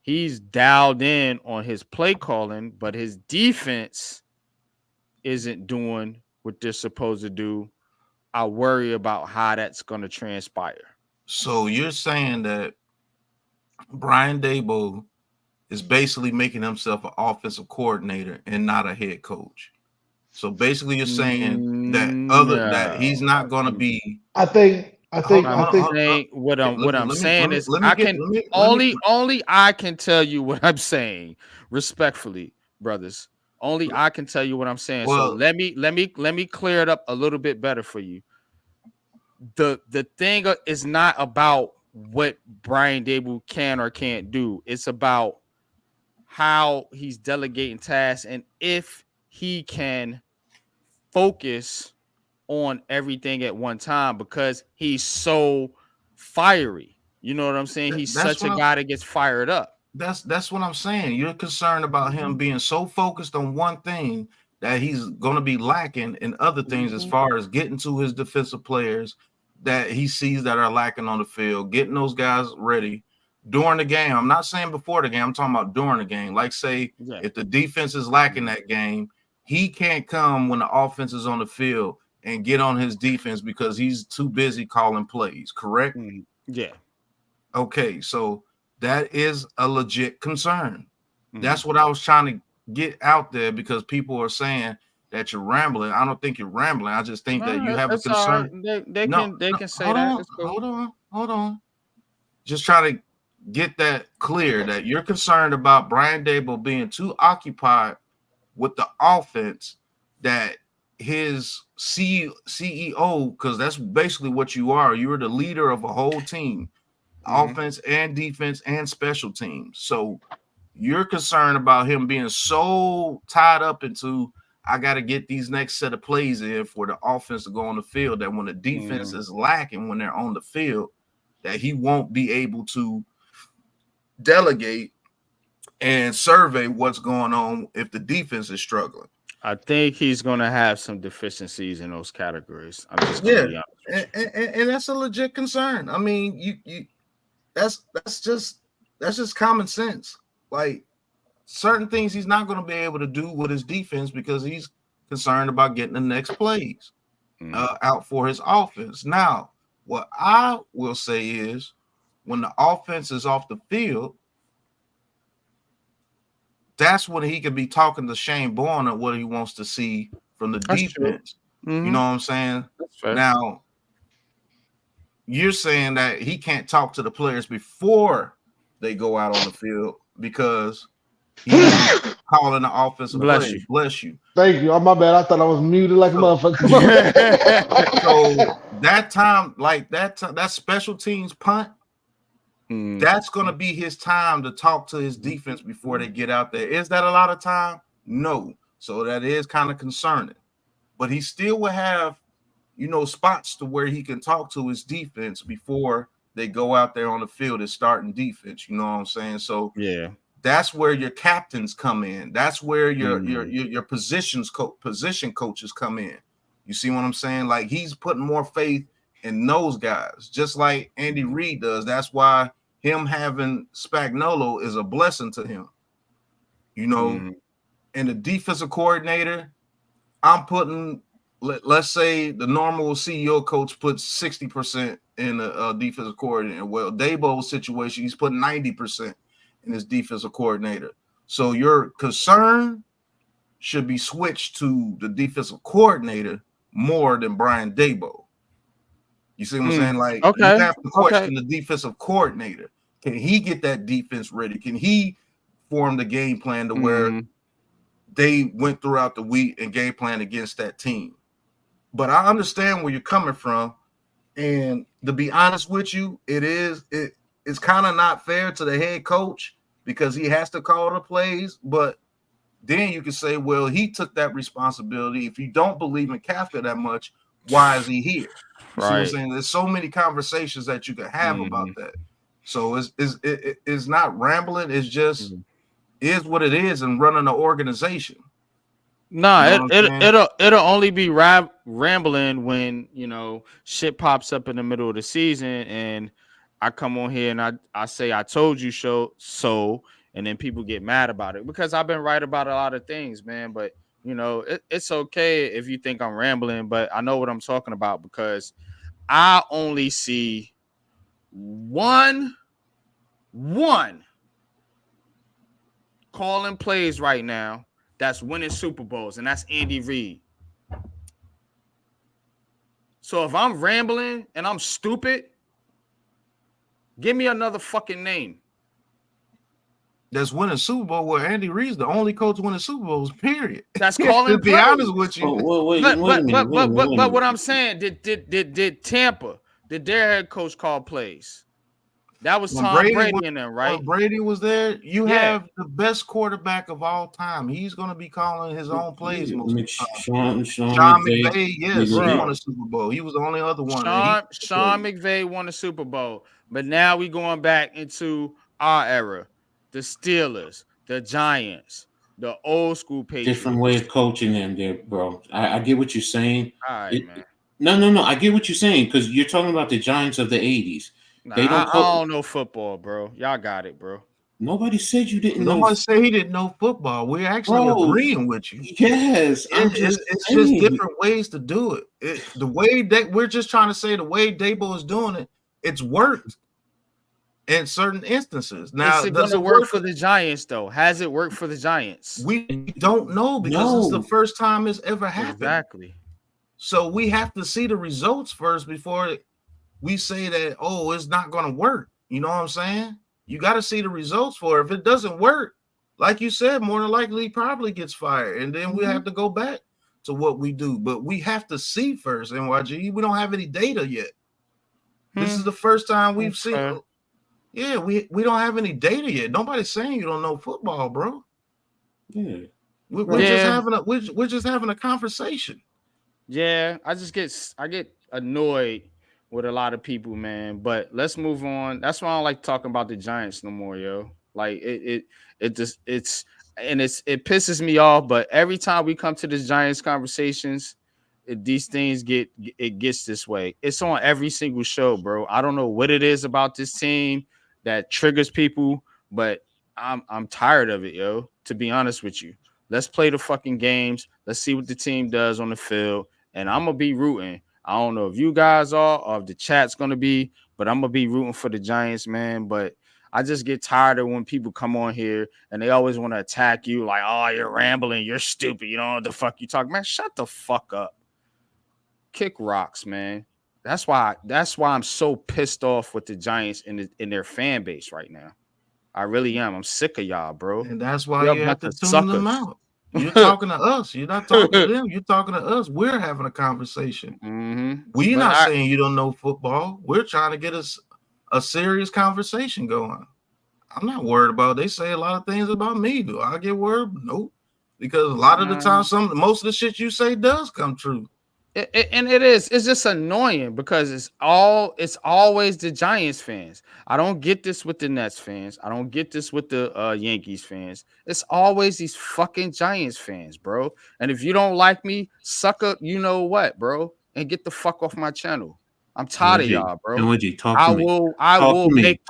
he's dialed in on his play calling, but his defense isn't doing what they're supposed to do, I worry about how that's going to transpire. So you're saying that Brian Dable is basically making himself an offensive coordinator and not a head coach. So basically you're saying that he's not going to be. I think what I'm saying is only I can tell you what I'm saying respectfully, brothers. Only I can tell you what I'm saying. Well, so let me clear it up a little bit better for you. The thing is not about what Brian Dable can or can't do. It's about how he's delegating tasks and if he can focus on everything at one time, because he's so fiery. You know what I'm saying? He's such a guy that gets fired up. That's what I'm saying. You're concerned about him being so focused on one thing that he's going to be lacking in other things as far as getting to his defensive players that he sees that are lacking on the field, getting those guys ready during the game. I'm not saying before the game. I'm talking about during the game. Like, say, if the defense is lacking that game, he can't come when the offense is on the field and get on his defense because he's too busy calling plays, correct? Yeah. Okay, so that is a legit concern. That's what I was trying to get out there, because people are saying that you're rambling. I don't think you're rambling. I just think that you have a concern. Right. They can say that. Hold on. Just try to get that clear, that you're concerned about Brian Dable being too occupied with the offense that his CEO, because that's basically what you are. You're the leader of a whole team, offense and defense and special teams. So you're concerned about him being so tied up into, I got to get these next set of plays in for the offense to go on the field, that when the defense is lacking when they're on the field, that he won't be able to delegate and survey what's going on if the defense is struggling. I think he's going to have some deficiencies in those categories. I'm just going to be honest with you. And that's a legit concern. I mean, you that's just common sense. Like, certain things he's not going to be able to do with his defense because he's concerned about getting the next plays out for his offense. Now, what I will say is, when the offense is off the field, that's when he can be talking to Shane Bourne of what he wants to see from the defense. You know what I'm saying? Now, you're saying that he can't talk to the players before they go out on the field because he's calling the offensive play. Bless you. Thank you. Oh, my bad. I thought I was muted like a motherfucker. So that time, like that special teams punt, that's going to be his time to talk to his defense before they get out there. Is that a lot of time? No. So that is kind of concerning. But he still will have, spots to where he can talk to his defense before they go out there on the field and starting defense. You know what I'm saying? So yeah, that's where your captains come in. That's where your position coaches come in. You see what I'm saying? Like, he's putting more faith in those guys, just like Andy Reid does. That's why him having Spagnuolo is a blessing to him. And the defensive coordinator, I'm putting, let's say the normal CEO coach puts 60% in a defensive coordinator. Well, Dabo's situation, he's putting 90% in his defensive coordinator. So your concern should be switched to the defensive coordinator more than Brian Daboll. You see what I'm saying? Like, you have to question the defensive coordinator. Can he get that defense ready? Can he form the game plan to where they went throughout the week and game plan against that team? But I understand where you're coming from. And to be honest with you, it's kind of not fair to the head coach because he has to call the plays. But then you can say, well, he took that responsibility. If you don't believe in Kafka that much, why is he here? You see what I'm saying? There's so many conversations that you can have about that. So it's not rambling. It's just is what it is in running an organization. Nah, it'll only be rambling when shit pops up in the middle of the season and I come on here and I say I told you so, and then people get mad about it because I've been right about a lot of things, man. But it's okay if you think I'm rambling, but I know what I'm talking about because I only see one calling plays right now that's winning Super Bowls, and that's Andy Reid. So if I'm rambling and I'm stupid, give me another fucking name. That's winning Super Bowl where Andy Reid's the only coach winning Super Bowls, period. That's calling to be honest with you. But what I'm saying, did Tampa, did their head coach call plays? That was Tom Brady in there, right? When Brady was there, you have the best quarterback of all time. He's going to be calling his own plays. Sean McVay, yes, he won a Super Bowl. He was the only other one. Sean McVay won a Super Bowl. But now we going back into our era. The Steelers, the Giants, the old school Patriots. Different way of coaching them there, bro. I get what you're saying. All right, man. No. I get what you're saying because you're talking about the Giants of the 80s. Nah, I don't know football, bro. Y'all got it, bro. Nobody said you didn't know. Nobody said he didn't know football. We're actually agreeing with you. Yes. It's just different ways to do it. The way that we're just trying to say the way Dabo is doing it, it's worked in certain instances. Now, is it going to work for the Giants, though? Has it worked for the Giants? We don't know because it's the first time it's ever happened. Exactly. So we have to see the results first before we say that, it's not going to work. You know what I'm saying? You got to see the results for it. If it doesn't work, like you said, more than likely he probably gets fired, and then we have to go back to what we do. But we have to see first, NYG. We don't have any data yet. This is the first time we've seen. Yeah, we don't have any data yet. Nobody's saying you don't know football, bro. Yeah, we're just having a conversation. Yeah, I get annoyed with a lot of people, man. But let's move on. That's why I don't like talking about the Giants no more, yo. Like it pisses me off. But every time we come to this Giants conversations, these things gets this way. It's on every single show, bro. I don't know what it is about this team that triggers people, but I'm tired of it, yo. To be honest with you, let's play the fucking games. Let's see what the team does on the field, and I'm gonna be rooting. I don't know if you guys are or if the chat's gonna be, but I'm gonna be rooting for the Giants, man. But I just get tired of when people come on here and they always want to attack you, like, "Oh, you're rambling, you're stupid, you don't know what the fuck you talking." Man, shut the fuck up. Kick rocks, man. That's why I'm so pissed off with the Giants in their fan base right now. I really am. I'm sick of y'all, bro. And that's why you have to tune them out. You're talking to us. You're not talking to them. You're talking to us. We're having a conversation. We're not saying you don't know football. We're trying to get us a serious conversation going. I'm not worried about. They say a lot of things about me. Do I get worried? Nope. Because a lot of the time, most of the shit you say does come true. It's just annoying because it's always the Giants fans. I don't get this with the Nets fans. I don't get this with the Yankees fans. It's always these fucking Giants fans, bro. And if you don't like me, suck up, you know what, bro, and get the fuck off my channel. I'm tired of y'all, bro. I will make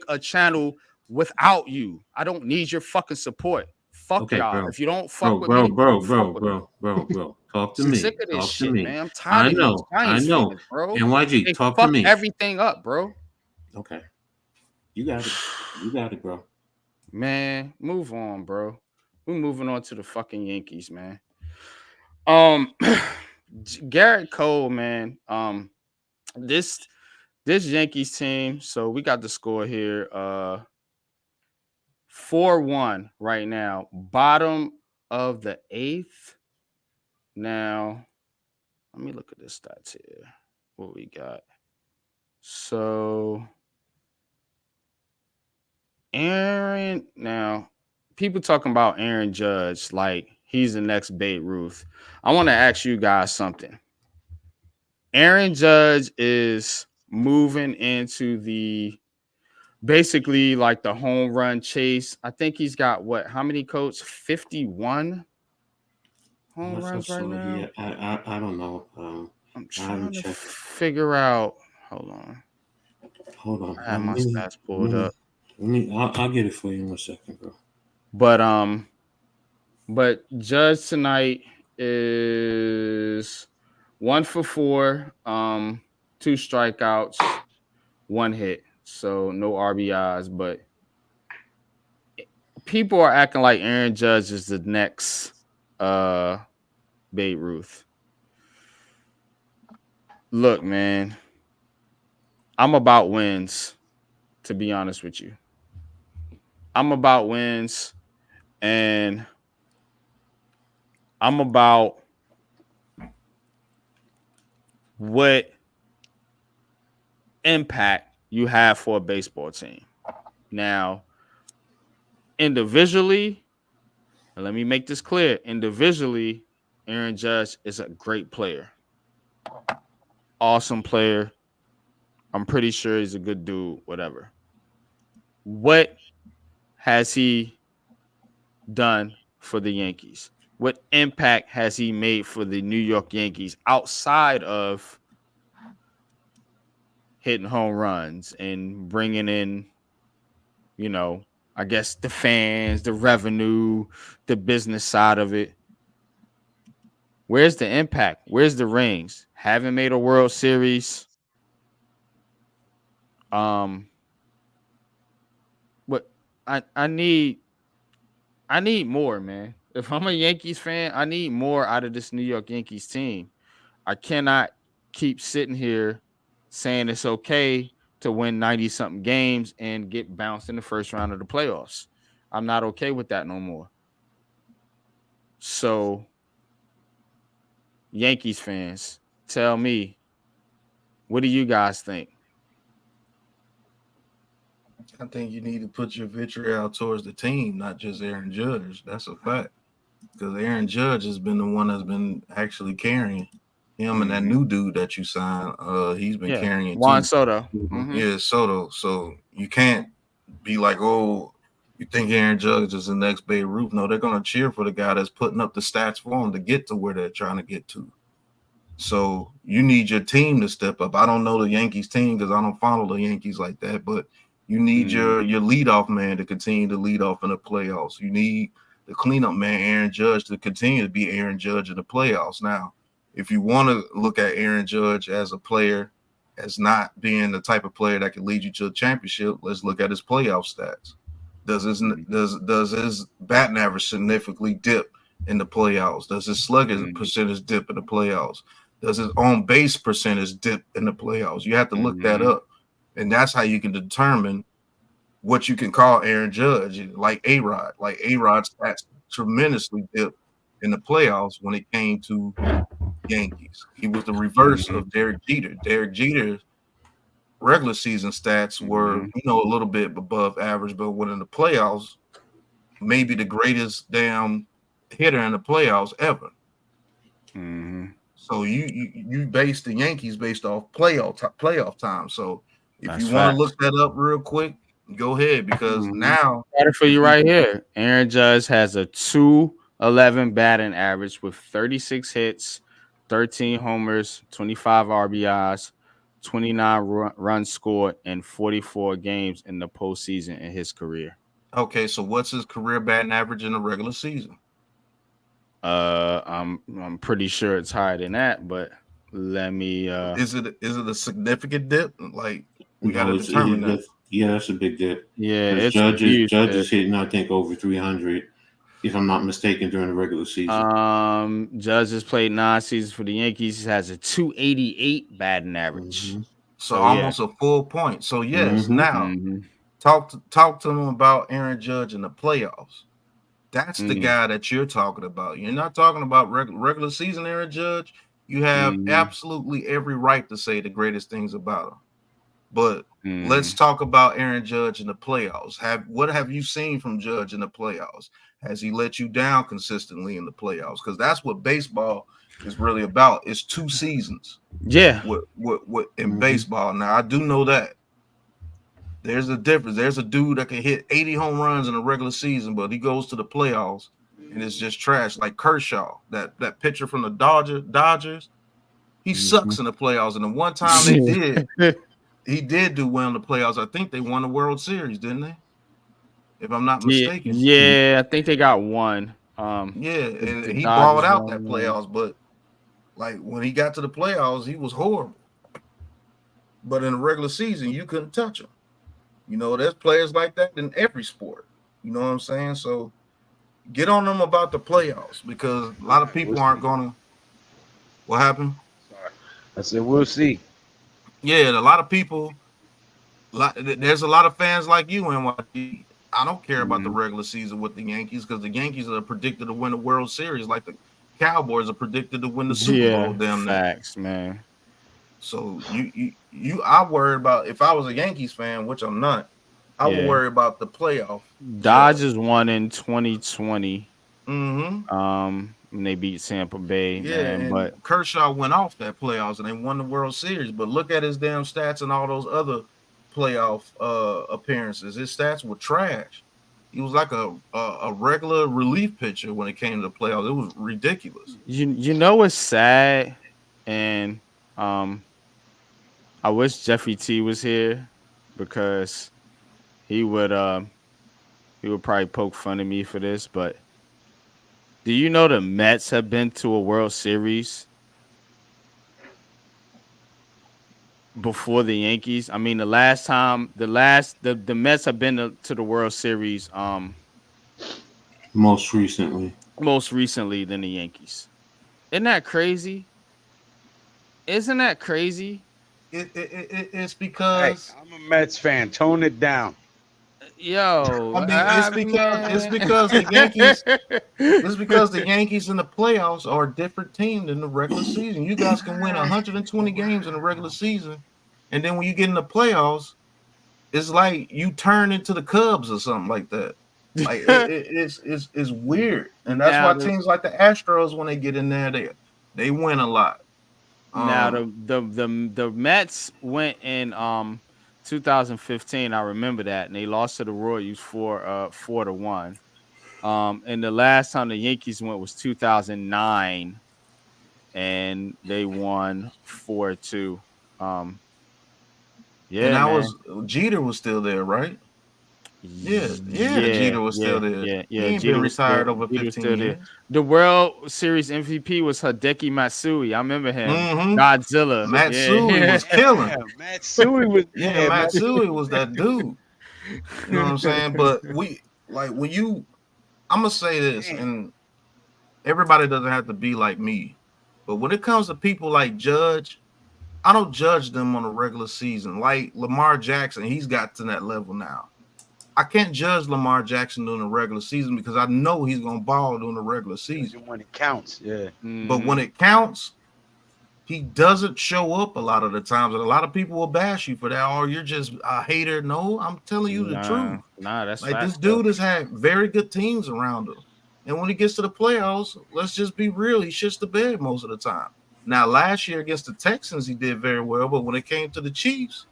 a channel without you. I don't need your fucking support. Fuck y'all. Bro. If you don't fuck with me, bro. Talk to me. Sick of this shit, man. I'm I tired of know. Giants fans, bro. NYG, they talk to me. Everything up, bro. Okay. You got it. You got it, bro. Man, move on, bro. We're moving on to the fucking Yankees, man. Garrett Cole, man. This Yankees team, so we got the score here. 4-1 right now. Bottom of the 8th. Now, let me look at the stats here. What we got. So, Aaron, now, people talking about Aaron Judge like he's the next Babe Ruth. I want to ask you guys something. Aaron Judge is moving into basically like the home run chase. I think he's got how many Coach? 51 home runs right now. Yeah, I don't know. I'm trying to figure out. Hold on. I have my stats pulled up. I'll get it for you in 1 second, bro. But Judge tonight is 1 for 4, 2 strikeouts, 1 hit. So no RBIs, but people are acting like Aaron Judge is the next Babe Ruth. Look, man, I'm about wins, to be honest with you. I'm about wins, and I'm about what impact you have for a baseball team. Now, individually, let me make this clear. Individually, Aaron Judge is a great player. Awesome player. I'm pretty sure he's a good dude, whatever. What has he done for the Yankees? What impact has he made for the New York Yankees outside of hitting home runs and bringing in, I guess the fans, the revenue, the business side of it? Where's the impact? Where's the rings? Haven't made a World Series. But I need more, man. If I'm a Yankees fan, I need more out of this New York Yankees team. I cannot keep sitting here saying it's okay to win 90-something games and get bounced in the first round of the playoffs. I'm not okay with that no more. So, Yankees fans, tell me, what do you guys think? I think you need to put your vitriol towards the team, not just Aaron Judge. That's a fact. Because Aaron Judge has been the one that's been actually carrying him and that new dude that you signed. He's been carrying Juan too. Soto. Yeah, Soto. So you can't be like, oh, you think Aaron Judge is the next Babe Ruth? No, they're gonna cheer for the guy that's putting up the stats for him to get to where they're trying to get to. So you need your team to step up. I don't know the Yankees team because I don't follow the Yankees like that, but you need your leadoff man to continue to lead off in the playoffs. You need the cleanup man, Aaron Judge, to continue to be Aaron Judge in the playoffs. Now, if you want to look at Aaron Judge as a player, as not being the type of player that can lead you to a championship, let's look at his playoff stats. Does his batting average significantly dip in the playoffs? Does his slugging percentage dip in the playoffs? Does his on base percentage dip in the playoffs? You have to look that up, and that's how you can determine what you can call Aaron Judge, like A-Rod. Like A-Rod's stats tremendously dipped in the playoffs when it came to Yankees. He was the reverse of Derek Jeter. Derek Jeter's regular season stats were, a little bit above average, but when in the playoffs, maybe the greatest damn hitter in the playoffs ever. So you base the Yankees based off playoff time. So if you want to look that up real quick, go ahead, because now got it for you right here. Aaron Judge has a 211 batting average with 36 hits, 13 homers, 25 RBIs, 29 runs scored, and 44 games in the postseason in his career. Okay, so what's his career batting average in the regular season? I'm pretty sure it's higher than that, but let me. Is it a significant dip? Like we got to determine that. Yeah, that's a big dip. Yeah, it's Judge is hitting, I think, over 300, if I'm not mistaken, during the regular season. Judge has played 9 seasons for the Yankees. He has a 288 batting average. So almost a full point. So yes, now talk to them about Aaron Judge in the playoffs. That's the guy that you're talking about. You're not talking about regular season Aaron Judge. You have absolutely every right to say the greatest things about him. But let's talk about Aaron Judge in the playoffs. What have you seen from Judge in the playoffs? Has he let you down consistently in the playoffs? Because that's what baseball is really about. It's 2 seasons. Yeah. In baseball. Now I do know that. There's a difference. There's a dude that can hit 80 home runs in a regular season, but he goes to the playoffs and it's just trash. Like Kershaw, that pitcher from the Dodgers, he sucks in the playoffs. And the one time he did do well in the playoffs. I think they won the World Series, didn't they? If I'm not mistaken. Yeah, I think they got one. And he balled out that playoffs, but like when he got to the playoffs, he was horrible. But in the regular season, you couldn't touch him. There's players like that in every sport. You know what I'm saying? So get on them about the playoffs, because a lot of people aren't going to. What happened? Sorry. I said, we'll see. Yeah, a lot of people. There's a lot of fans like you, NYT. I don't care about the regular season with the Yankees, because the Yankees are predicted to win the World Series like the Cowboys are predicted to win the Super Bowl. Damn facts, man. So I worry about, if I was a Yankees fan, which I'm not, I would worry about the playoff. Dodgers won in 2020. When they beat Tampa Bay. Yeah, man, but Kershaw went off that playoffs and they won the World Series. But look at his damn stats and all those other playoff appearances. His stats were trash. He was like a regular relief pitcher when it came to the playoffs. It was ridiculous. You know what's sad, and I wish Jeffrey T was here, because he would probably poke fun of me for this. But do you know the Mets have been to a World Series before the Yankees? I mean, the Mets have been to the World Series most recently than the Yankees. Isn't that crazy? Isn't that crazy? It's because I'm a Mets fan. Tone it down. Yo, I mean, it's because the Yankees. It's because the Yankees in the playoffs are a different team than the regular season. You guys can win 120 games in the regular season, and then when you get in the playoffs, it's like you turn into the Cubs or something like that. Like it's weird, and that's now why teams like the Astros, when they get in there, they win a lot. Now the Mets went in 2015. I remember that, and they lost to the Royals 4-1. And the last time the Yankees went was 2009, and they won 4-2. Yeah, and that man. was Jeter was still there, right? Yeah, Jeter was still there. Yeah. He ain't Jeter been was retired still, over Jeter was 15 still years. there. The World Series MVP was Hideki Matsui. I remember him. Mhm. Godzilla. Matsui was killing. Matsui was Matsui was that dude. You know what I'm saying? But when you, I'm gonna say this, and everybody doesn't have to be like me, but when it comes to people like Judge, I don't judge them on a regular season. Like Lamar Jackson, he's got to that level now. I can't judge Lamar Jackson during the regular season because I know he's gonna ball during the regular season. When it counts, yeah. But when it counts, he doesn't show up a lot of the times, and a lot of people will bash you for that. Oh, you're just a hater. No, I'm telling you the truth. Nah, that's like this dude has had very good teams around him, and when he gets to the playoffs, let's just be real, he shits the bed most of the time. Now, last year against the Texans, he did very well, but when it came to the Chiefs,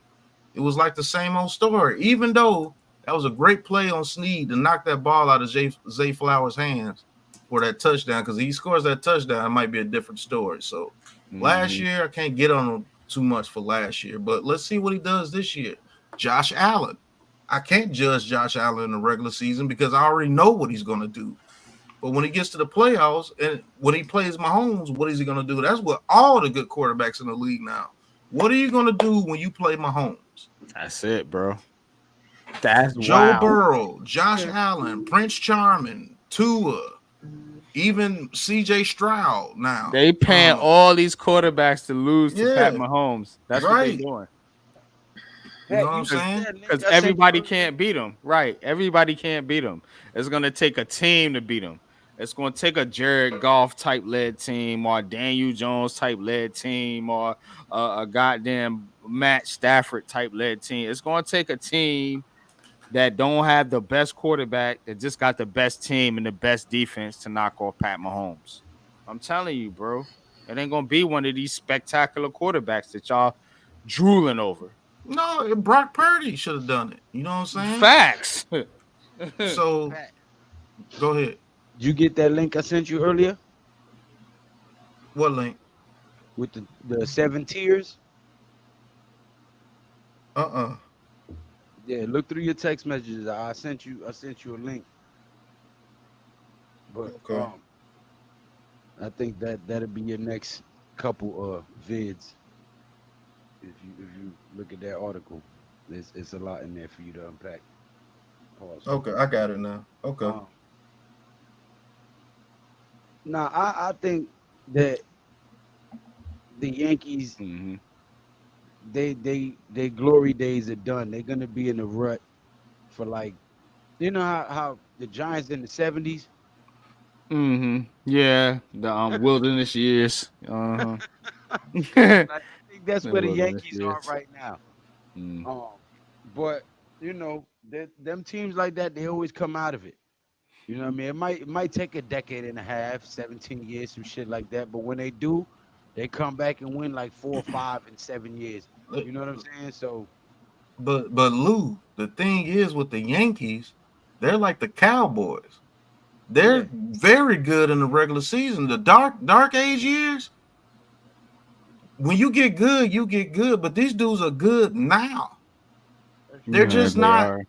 it was like the same old story. Even though that was a great play on Snead to knock that ball out of Zay Flowers' hands for that touchdown, because he scores that touchdown, it might be a different story. So last year, I can't get on him too much for last year, but let's see what he does this year. Josh Allen. I can't judge Josh Allen in the regular season because I already know what he's going to do. But when he gets to the playoffs and when he plays Mahomes, what is he going to do? That's what all the good quarterbacks in the league now. What are you going to do when you play Mahomes? That's it, bro. That's Joe Burrow, Josh Allen, Prince Charming, Tua, even CJ Stroud now. They paying all these quarterbacks to lose to Pat Mahomes. That's what they're doing. You know what I'm saying? Because everybody can't beat him. Right. Everybody can't beat him. It's going to take a team to beat him. It's going to take a Jared Goff type led team or a Daniel Jones type led team or a goddamn Matt Stafford type led team. It's going to take a team that don't have the best quarterback, that just got the best team and the best defense to knock off Pat Mahomes. I'm telling you, bro. It ain't going to be one of these spectacular quarterbacks that y'all drooling over. No, Brock Purdy should have done it. You know what I'm saying? Facts. So, go ahead. Did you get that link I sent you earlier? What link? With the 7 tiers? Yeah, look through your text messages. I sent you a link. But I think that'll be your next couple vids. If you look at that article, it's a lot in there for you to unpack. Pause. Okay, I got it now. Okay. Now I think that the Yankees, their glory days are done. They're gonna be in a rut for like, you know how the Giants in the 70s. Yeah, the wilderness years. I think that's where the Yankees are right now. But you know, them teams like that, they always come out of it. You know what I mean? It might take a decade and a half, 17 years, some shit like that. But when they do, they come back and win like 4, 5, and 7 years. You know what I'm saying? So, but Lou, the thing is with the Yankees, they're like the Cowboys. They're very good in the regular season. The dark age years, when you get good, you get good. But these dudes are good now. They're just not.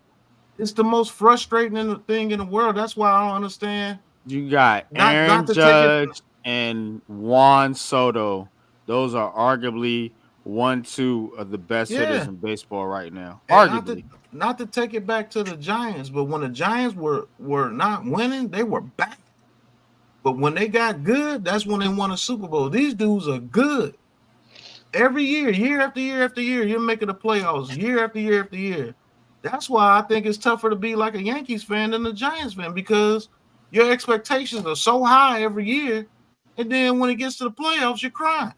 It's the most frustrating thing in the world. That's why I don't understand. You got Aaron Judge and Juan Soto. Those are arguably 1-2 of the best hitters in baseball right now. Arguably. Not to take it back to the Giants, but when the Giants were not winning, they were back. But when they got good, that's when they won a Super Bowl. These dudes are good. Every year, year after year after year, you're making the playoffs year after year after year. That's why I think it's tougher to be like a Yankees fan than a Giants fan, because your expectations are so high every year, and then when it gets to the playoffs, you're crying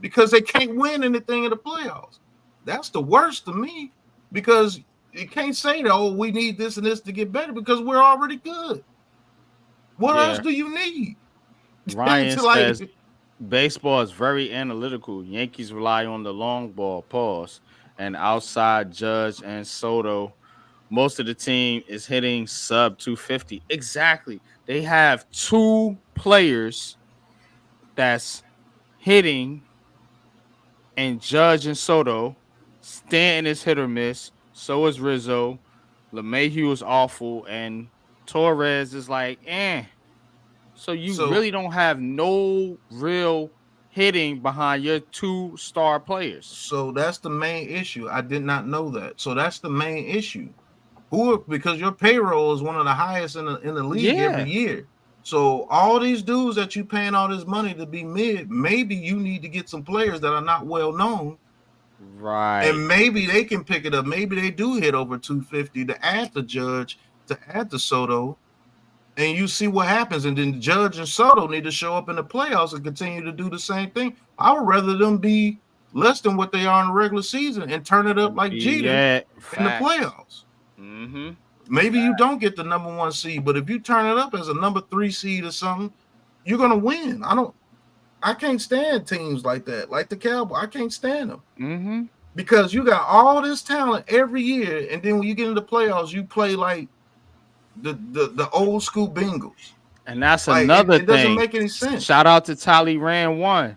because they can't win anything in the playoffs. That's the worst to me, because you can't say that, oh, we need this and this to get better, because we're already good. What else do you need? Ryan says baseball is very analytical. Yankees rely on the long ball, pause, and outside Judge and Soto. Most of the team is hitting sub 250. Exactly. They have two players that's hitting, and Judge and Soto. Stanton is hit or miss. So is Rizzo. LeMahieu is awful, and Torres is like, eh. So you really don't have no real hitting behind your two star players. So that's the main issue. I did not know that. So that's the main issue. Because your payroll is one of the highest in the league every year. So all these dudes that you paying all this money to be mid, maybe you need to get some players that are not well known. Right. And maybe they can pick it up. Maybe they do hit over 250 to add the Judge, to add the Soto. And you see what happens. And then Judge and Soto need to show up in the playoffs and continue to do the same thing. I would rather them be less than what they are in the regular season and turn it up like Jeter in the playoffs. Mm-hmm. Maybe you don't get the number 1 seed, but if you turn it up as a number 3 seed or something, you're gonna win. I can't stand teams like that, like the Cowboys. I can't stand them. Mm-hmm. Because you got all this talent every year, and then when you get into the playoffs, you play like the old school Bengals. And that's like, another thing. It doesn't make any sense. Shout out to Tally Ran 1.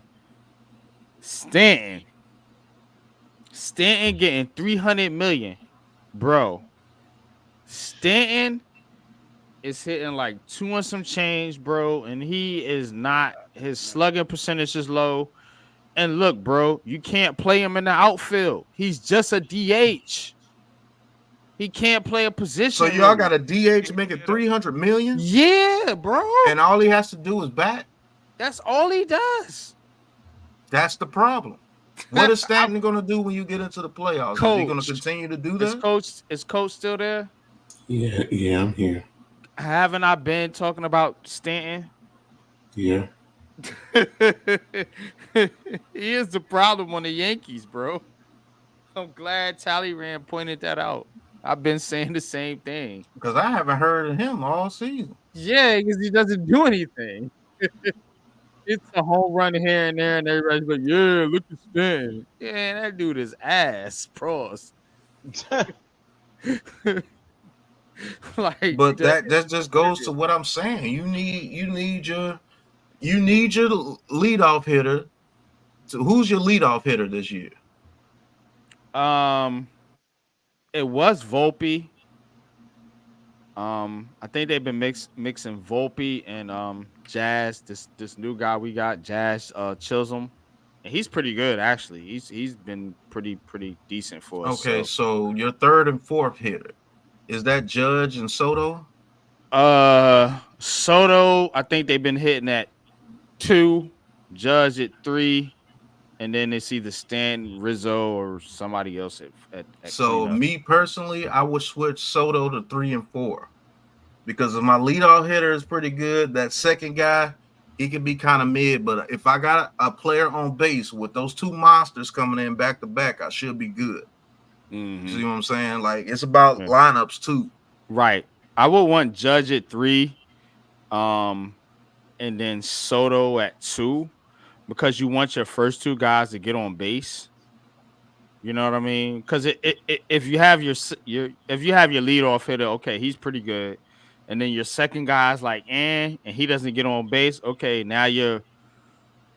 Stanton getting $300 million, bro. Stanton is hitting like 2 and some change, bro, and he is not. His slugging percentage is low. And look, bro, you can't play him in the outfield. He's just a DH. He can't play a position. So y'all got a DH making $300 million? Yeah, bro. And all he has to do is bat? That's all he does. That's the problem. What is Stanton going to do when you get into the playoffs? Coach, is he going to continue to do that? Is Coach still there? Yeah, I'm here. Haven't I been talking about Stanton? Yeah. He is the problem on the Yankees, bro. I'm glad Talleyrand pointed that out. I've been saying the same thing. Because I haven't heard of him all season. Yeah, because he doesn't do anything. It's a home run here and there, and everybody's like, yeah, look at Stanton. Yeah, that dude is ass, pros. But that just goes to what I'm saying. You need your leadoff hitter. So who's your leadoff hitter this year? It was Volpe. I think they've been mixing Volpe and Jazz. This new guy we got, Jazz Chisholm, and he's pretty good actually. He's been pretty decent for us. Okay, so your third and fourth hitter, is that Judge and Soto? Soto, I think they've been hitting at 2, Judge at 3, and then it's either Stan, Rizzo, or somebody else at So cleanup. Me personally, I would switch Soto to 3 and 4 because if my leadoff hitter is pretty good, that second guy, he can be kind of mid. But if I got a player on base with those two monsters coming in back to back, I should be good. Mm-hmm. See what I'm saying? Like it's about lineups too. Right. I would want Judge at 3, and then Soto at 2, because you want your first 2 guys to get on base. You know what I mean? Because if you have your leadoff hitter, okay, he's pretty good, and then your second guy's like, and he doesn't get on base. Okay, now your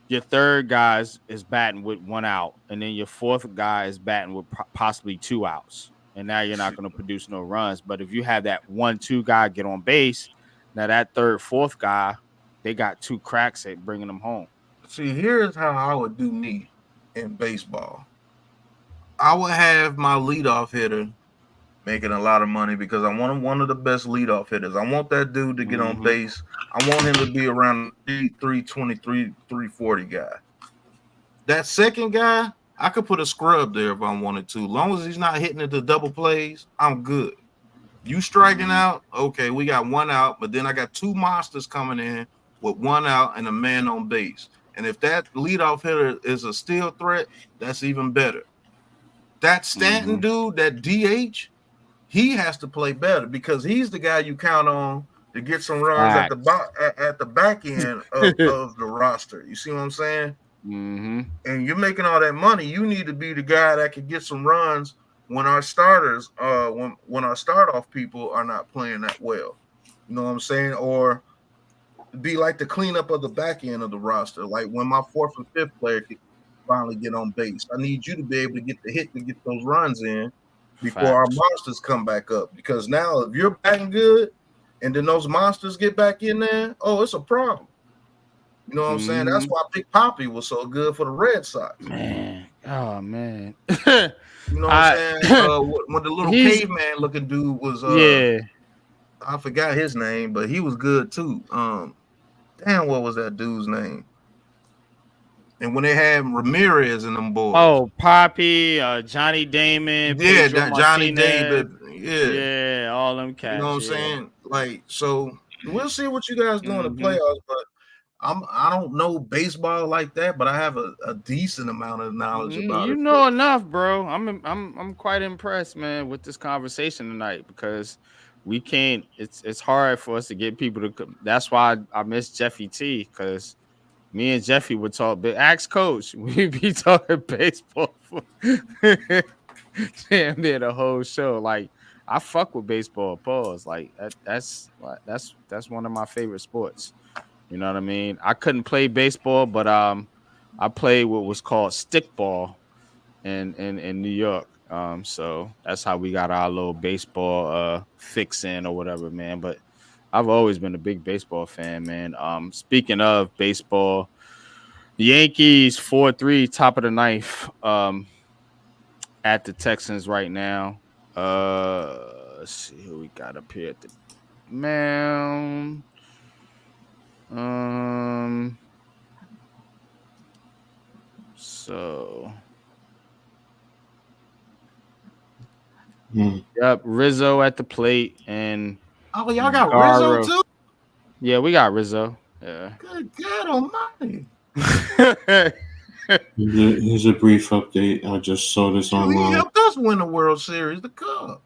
third guy is batting with 1 out, and then your fourth guy is batting with possibly 2 outs. And now you're not going to produce no runs. But if you have that 1-2 guy get on base, now that third, fourth guy, they got 2 cracks at bringing them home. See, here's how I would do me in baseball. I would have my leadoff hitter making a lot of money because I want him one of the best leadoff hitters. I want that dude to get on base. I want him to be around 320, 340 guy. That second guy, I could put a scrub there if I wanted to. As long as he's not hitting it to double plays, I'm good. You striking out, okay, we got one out, but then I got two monsters coming in with one out and a man on base. And if that leadoff hitter is a steal threat, that's even better. That Stanton dude, that DH, he has to play better because he's the guy you count on to get some runs at the back end of the roster. You see what I'm saying? Mm-hmm. And you're making all that money. You need to be the guy that can get some runs when our starters, when our start off people are not playing that well. You know what I'm saying? Or be like the cleanup of the back end of the roster. Like when my fourth and fifth player can finally get on base, I need you to be able to get the hit to get those runs in before our monsters come back up. Because now if you're batting good and then those monsters get back in there, oh, it's a problem. You know what I'm saying? That's why Big Papi was so good for the Red Sox. Man. Oh, man. You know what I'm saying? When the little caveman looking dude was I forgot his name, but he was good too. Damn, what was that dude's name? And when they had Ramirez and them boys. Oh, Poppy, Johnny Damon, yeah, Pedro Johnny Martinez. Damon, yeah, all them cats. You know what I'm saying? Like, so we'll see what you guys do in the playoffs, but I don't know baseball like that, but I have a decent amount of knowledge about it. You know enough, bro. I'm quite impressed, man, with this conversation tonight because we can't. It's hard for us to get people to. That's why I miss Jeffy T because me and Jeffy would talk. But ask Coach, we'd be talking baseball for damn near the whole show. Like I fuck with baseball. Pause. Like that's one of my favorite sports. You know what I mean? I couldn't play baseball, but I played what was called stickball in New York. So that's how we got our little baseball fix in or whatever, man. But I've always been a big baseball fan, man. Speaking of baseball, the Yankees 4-3, top of the ninth, at the Texans right now. Let's see who we got up here at the mound. So yep, Rizzo at the plate and y'all got Rizzo too? Yeah, we got Rizzo. Yeah. Good God almighty. Here's a brief update. I just saw this online. He helped us win the World Series, the Cubs.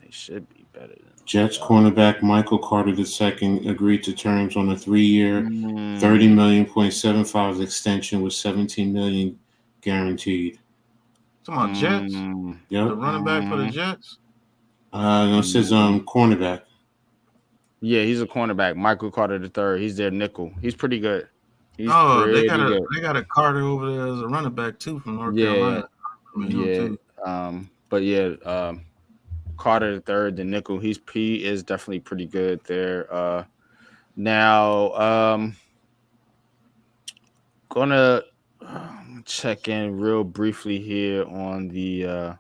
They should be better than Jets cornerback Michael Carter II agreed to terms on a 3-year, $30 million.75 extension with $17 million guaranteed. Come on, Jets. Yep. The running back for the Jets. No, it says cornerback. Yeah, he's a cornerback. Michael Carter III. He's their nickel. He's pretty good. He's they got a Carter over there as a running back too from North Carolina. But yeah, Carter III, the nickel. He is definitely pretty good there. Now, gonna check in real briefly here on the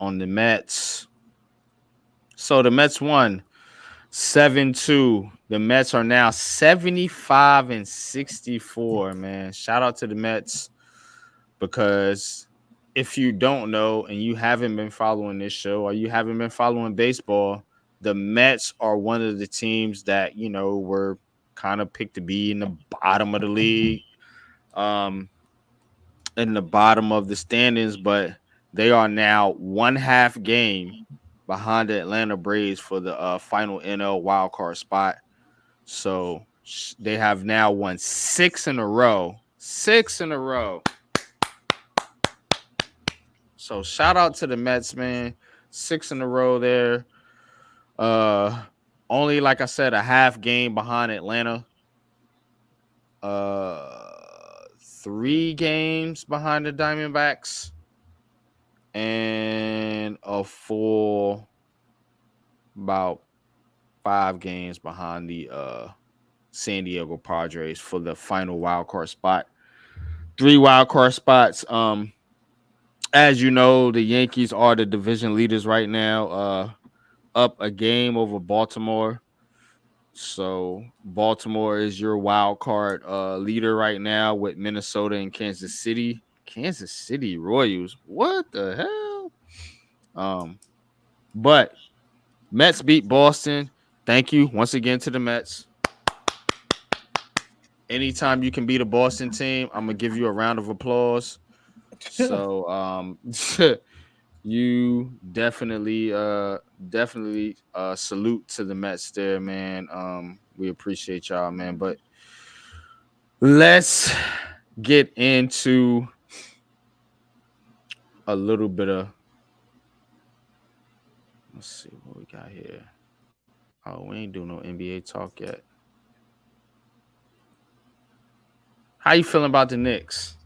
Mets. So the Mets won 7-2. The Mets are now 75-64. Man, shout out to the Mets because if you don't know and you haven't been following this show or you haven't been following baseball, the Mets are one of the teams that, you know, were kind of picked to be in the bottom of the league, in the bottom of the standings, but they are now 1/2 game behind the Atlanta Braves for the final NL wildcard spot. So they have now won 6 in a row. 6 in a row. So shout out to the Mets, man. 6 in a row there. Only, like I said, a 1/2 game behind Atlanta. 3 games behind the Diamondbacks. And a full about 5 games behind the San Diego Padres for the final wild card spot. 3 wild card spots. As you know, the Yankees are the division leaders right now, up a game over Baltimore. So Baltimore is your wild card leader right now with Minnesota and Kansas City Kansas City Royals. What the hell? But Mets beat Boston. Thank you once again to the Mets. Anytime you can beat a Boston team, I'm gonna give you a round of applause. So you definitely salute to the Mets there, man. We appreciate y'all, man. But let's get into a little bit of, let's see what we got here. Oh, we ain't doing no NBA talk yet. How you feeling about the Knicks?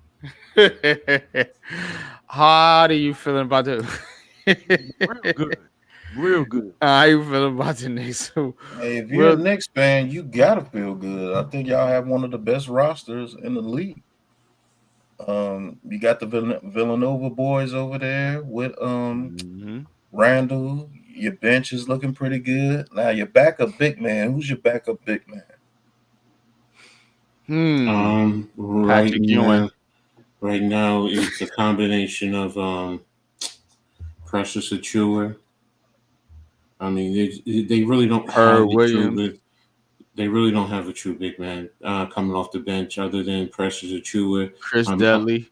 How are you feeling about the Real good. Real good. How you feeling about the Knicks? Hey, if you're a Knicks fan, you gotta feel good. I think y'all have one of the best rosters in the league. You got the Villanova boys over there with Randall. Your bench is looking pretty good. Now your backup big man. Who's your backup big man? Right now it's a combination of Precious Achua. I mean, they really don't have they really don't have a true big man coming off the bench other than Precious Achua. Chris Dudley.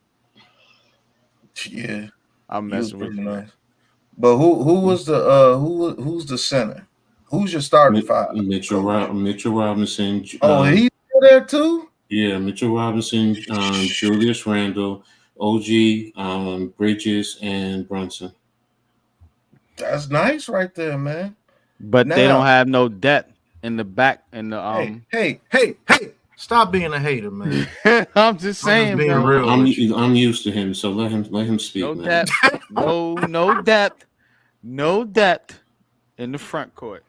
Yeah, I'm messing with you. Nice. But who was the who's the center? Who's your starting five? Mitchell Robinson. He's still there too? Yeah, Mitchell Robinson, Julius Randle, OG, Bridges, and Brunson. That's nice right there, man. But they don't have no depth in the back and the Hey! Stop being a hater, man. I'm just saying, being real. I'm used to him, so let him speak. No man. depth, no depth in the front court.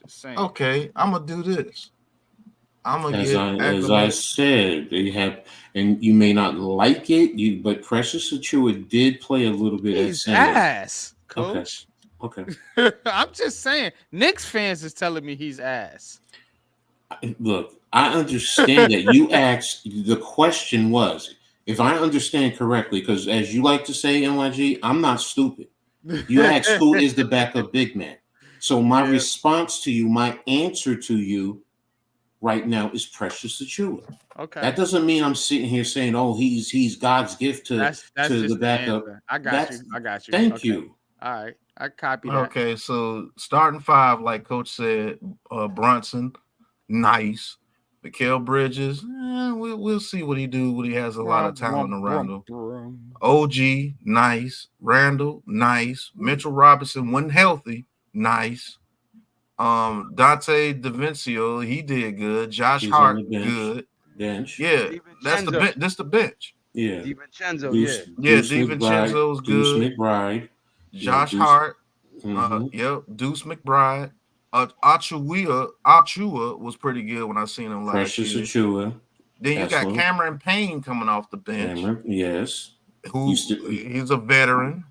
Just saying. Okay, I'm gonna do this. As I said, they have, and you may not like it, but Precious Achua did play a little bit at center. Ass, coach. Okay. I'm just saying, Knicks fans is telling me he's ass. Look, I understand that you asked. The question was, if I understand correctly, because as you like to say, NYG, I'm not stupid. You asked who is the backup big man. So my response to you, my answer to you right now is Precious Achua. Okay. That doesn't mean I'm sitting here saying, "Oh, he's God's gift to the backup." I got you. Thank you. All right, I copy that. Okay, so starting five, like Coach said, Brunson, nice. Mikal Bridges, we'll see what he do when he has a lot of talent around him. OG, nice. Randall, nice. Mitchell Robinson, when healthy, nice. Dante DaVincio, he did good. Josh Hart, good. Bench. Yeah, that's the bench. That's the bench. Yeah. DiVincenzo, DiVincenzo's good. Deuce McBride. Josh Hart. Deuce McBride. Achua was pretty good when I seen him last year. Precious Achua. Then you got Cameron Payne coming off the bench. Yes. He's a veteran.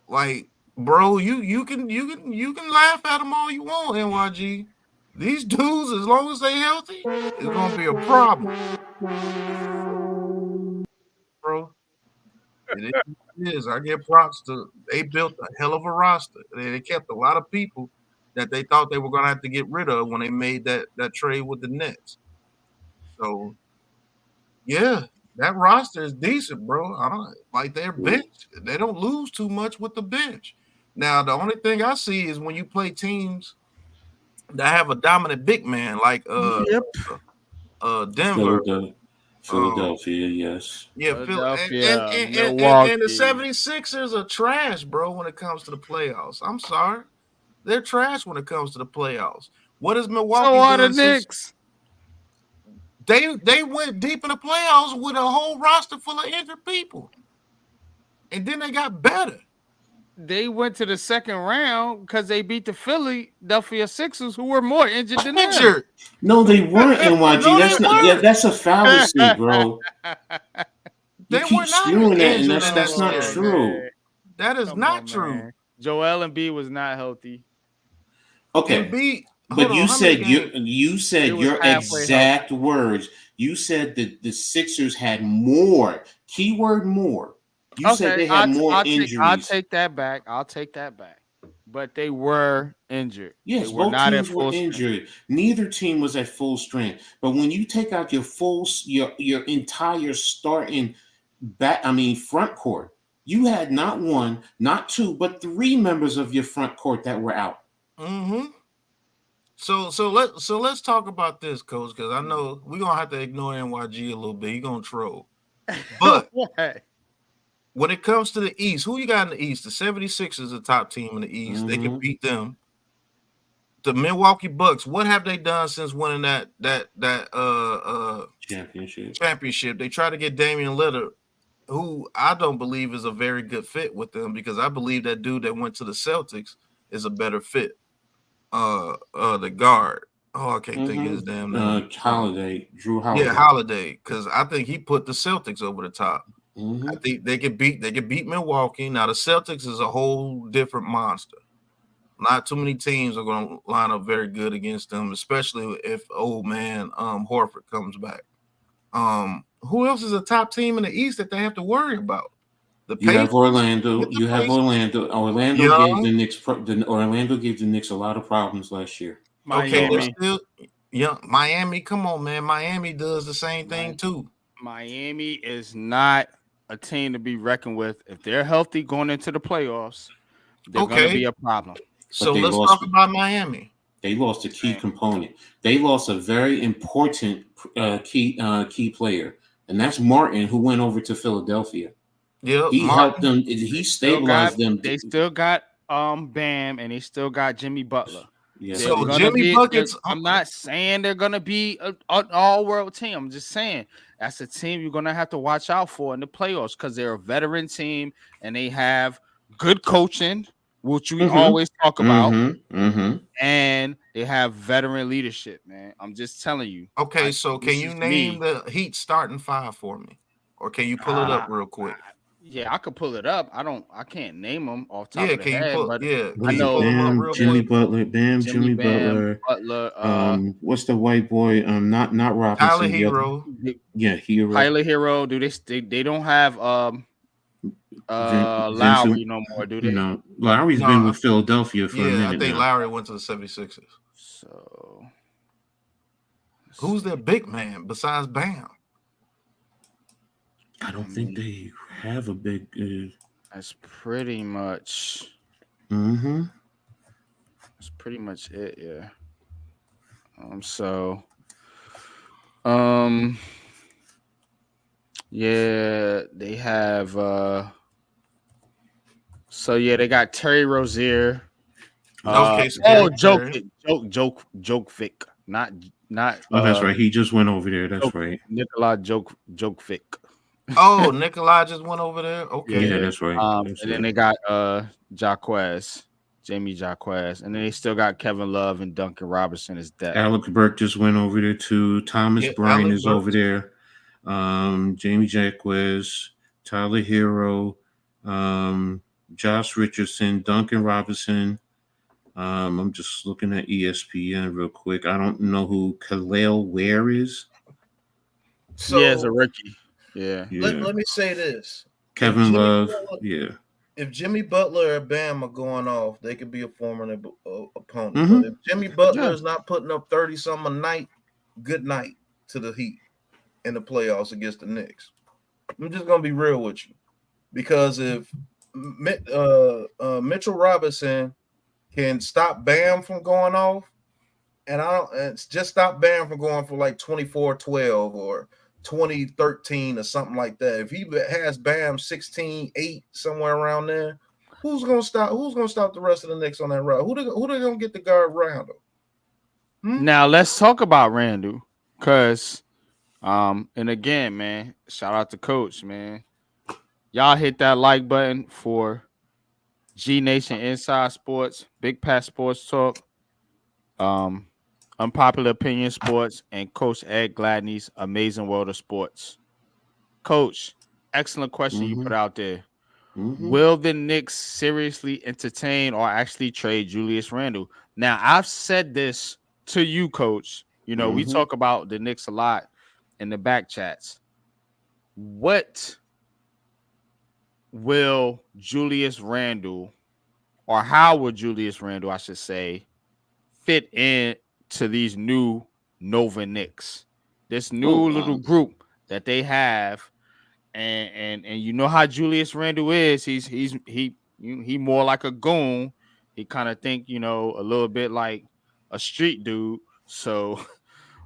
Like, bro, you can laugh at them all you want, NYG. These dudes, as long as they healthy, it's gonna be a problem, bro. It is. I give props to. They built a hell of a roster. They kept a lot of people that they thought they were gonna have to get rid of when they made that trade with the Nets. So, yeah, that roster is decent, bro. I don't like their bench. They don't lose too much with the bench. Now, the only thing I see is when you play teams that have a dominant big man, like Denver. Philadelphia, yes. Yeah, Philadelphia, and the 76ers are trash, bro, when it comes to the playoffs. I'm sorry. They're trash when it comes to the playoffs. What is Milwaukee So are the doing Knicks? They went deep in the playoffs with a whole roster full of injured people. And then they got better. They went to the second round because they beat the Philadelphia Sixers, who were more injured than them. No, they weren't, NYG. That's a fallacy, bro. You keep spewing that, and that's not true. That is not true. Man. Joel Embiid was not healthy. Okay. But you said your exact words. You said that the Sixers had more. Keyword more. You said they had more injuries. I'll take that back. But they were injured. Yes, they were both not teams at full were injured. Neither team was at full strength. But when you take out your entire starting front court, you had not one, not two, but three members of your front court that were out. Mm-hmm. So let's talk about this, Coach, because I know we're gonna have to ignore NYG a little bit. He's gonna troll. But when it comes to the East, who you got in the East? The 76ers is the top team in the East. Mm-hmm. They can beat them. The Milwaukee Bucks, what have they done since winning that championship? They try to get Damian Lillard, who I don't believe is a very good fit with them, because I believe that dude that went to the Celtics is a better fit. The guard. Oh, I can't think of his damn name. Holiday, Drew Holiday. Yeah, Holiday, because I think he put the Celtics over the top. Mm-hmm. I think they could beat Milwaukee. Now the Celtics is a whole different monster. Not too many teams are going to line up very good against them, especially if old man Horford comes back. Who else is a top team in the East that they have to worry about? You have Orlando. Orlando gave the Knicks a lot of problems last year. Miami. Okay, Miami. Come on, man. Miami does the same thing too. Miami is not a team to be reckoned with. If they're healthy going into the playoffs, they're going to be a problem. So let's talk about Miami. They lost a key component. They lost a very important key player, and that's Martin, who went over to Philadelphia. Yeah, he helped them. He stabilized them. They still got Bam, and they still got Jimmy Butler. Yeah. So Jimmy Buckets. I'm not saying they're gonna be an all-world team. I'm just saying that's a team you're gonna have to watch out for in the playoffs, because they're a veteran team and they have good coaching, which we always talk about, and they have veteran leadership. Man, I'm just telling you. Okay, so can you name the Heat starting five for me, or can you pull it up real quick? Yeah, I could pull it up. I can't name them off top of the head. I know Jimmy Butler, Jimmy Butler. What's the white boy? Not Robinson. Tyler Hero. Yeah, Hero. Tyler Hero. Do they don't have Lowry no more, do they? No, Lowry's been with Philadelphia for a minute. I think now. Lowry went to the 76ers. So who's their big man besides Bam? I don't think they have a big. That's pretty much. That's pretty much it. Yeah. Yeah, they have. They got Terry Rozier. Jokic, not. Oh, that's right. He just went over there. That's right. Nikola Jokic. Oh, Nikolai just went over there. Okay, yeah, that's right. And then they got Jamie Jaquez, and then they still got Kevin Love and Duncan Robinson as depth. Alec Burke just went over there too. Thomas Bryant is over there. Jamie Jaquez, Tyler Hero, Josh Richardson, Duncan Robinson. I'm just looking at ESPN real quick. I don't know who Khalil Ware is. So, it's a rookie. Yeah. Let me say this. Kevin Love. If Jimmy Butler or Bam are going off, they could be a formidable opponent. But if Jimmy Butler is not putting up 30-something a night, good night to the Heat in the playoffs against the Knicks. I'm just going to be real with you. Because if Mitchell Robinson can stop Bam from going off, and just stop Bam from going for like 24-12 or 20-13 or something like that. If he has Bam 16-8 somewhere around there, who's gonna stop the rest of the Knicks on that route? Who they gonna get the guard Randall? Now let's talk about Randall, because and again, man, shout out to Coach, man. Y'all hit that like button for GNATION Inside Sports, Big Pat Sports Talk, Unpopular Opinion Sports, and Coach Ed Gladney's Amazing World of Sports. Coach, excellent question you put out there. Will the Knicks seriously entertain or actually trade Julius Randle? Now, I've said this to you, Coach. You know, we talk about the Knicks a lot in the back chats. What will Julius Randle, or how will Julius Randle, I should say, fit in to these new Nova Knicks? This new little group that they have, and you know how Julius Randle is. He more like a goon. He kind of think, you know, a little bit like a street dude. So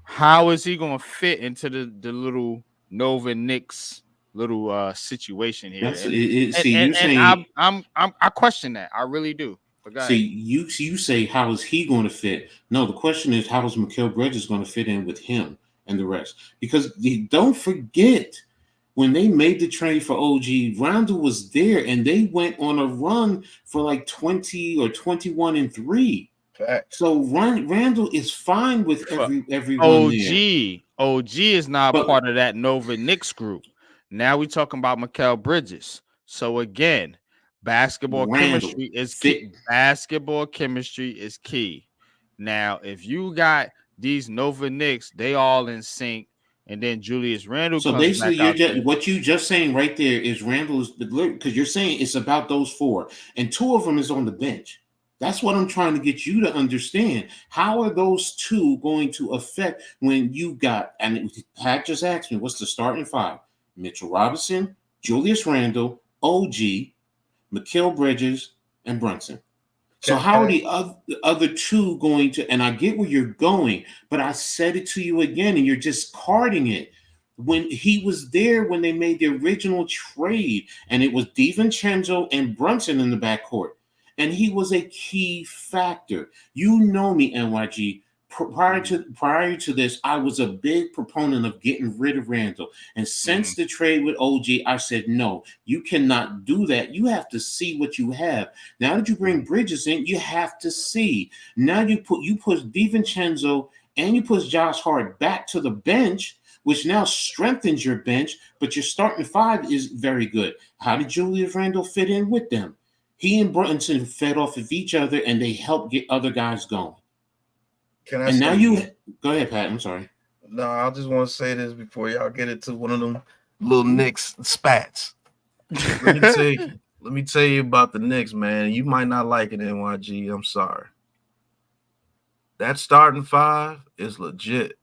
how is he gonna fit into the little Nova Knicks little situation here? That's And see, and, you're and saying. I question that. I really do. But go See, ahead. you say how is he going to fit? No, the question is how is Mikal Bridges going to fit in with him and the rest? Because don't forget when they made the trade for OG, Randall was there and they went on a run for like 20 or 21-3. So Randall is fine with everyone there. OG is not But part of that Nova Knicks group. Now we're talking about Mikal Bridges. So again, basketball Randall chemistry is key. fit. Basketball chemistry is key. Now, if you got these Nova Knicks, they all in sync, and then Julius Randle So comes back basically, out there. what you just saying right there is Randall's, because you're saying it's about those four, and two of them is on the bench. That's what I'm trying to get you to understand. How are those two going to affect when you got, and Pat just asked me, what's the starting five? Mitchell Robinson, Julius Randle, OG, Mikal Bridges, and Brunson. So how are the other two going to, and I get where you're going, but I said it to you again, and you're just carding it. When he was there when they made the original trade, and it was DiVincenzo and Brunson in the backcourt, and he was a key factor. You know me, NYG. Prior to this, I was a big proponent of getting rid of Randall. And since the trade with OG, I said, no, you cannot do that. You have to see what you have. Now that you bring Bridges in, you have to see. Now you put DiVincenzo and you put Josh Hart back to the bench, which now strengthens your bench, but your starting five is very good. How did Julius Randle fit in with them? He and Brunson fed off of each other, and they helped get other guys going. Can I and say, now you go ahead, Pat. I'm sorry. No, I just want to say this before y'all get into one of them little Knicks spats. Let me tell you about the Knicks, man. You might not like it, NYG. I'm sorry. That starting five is legit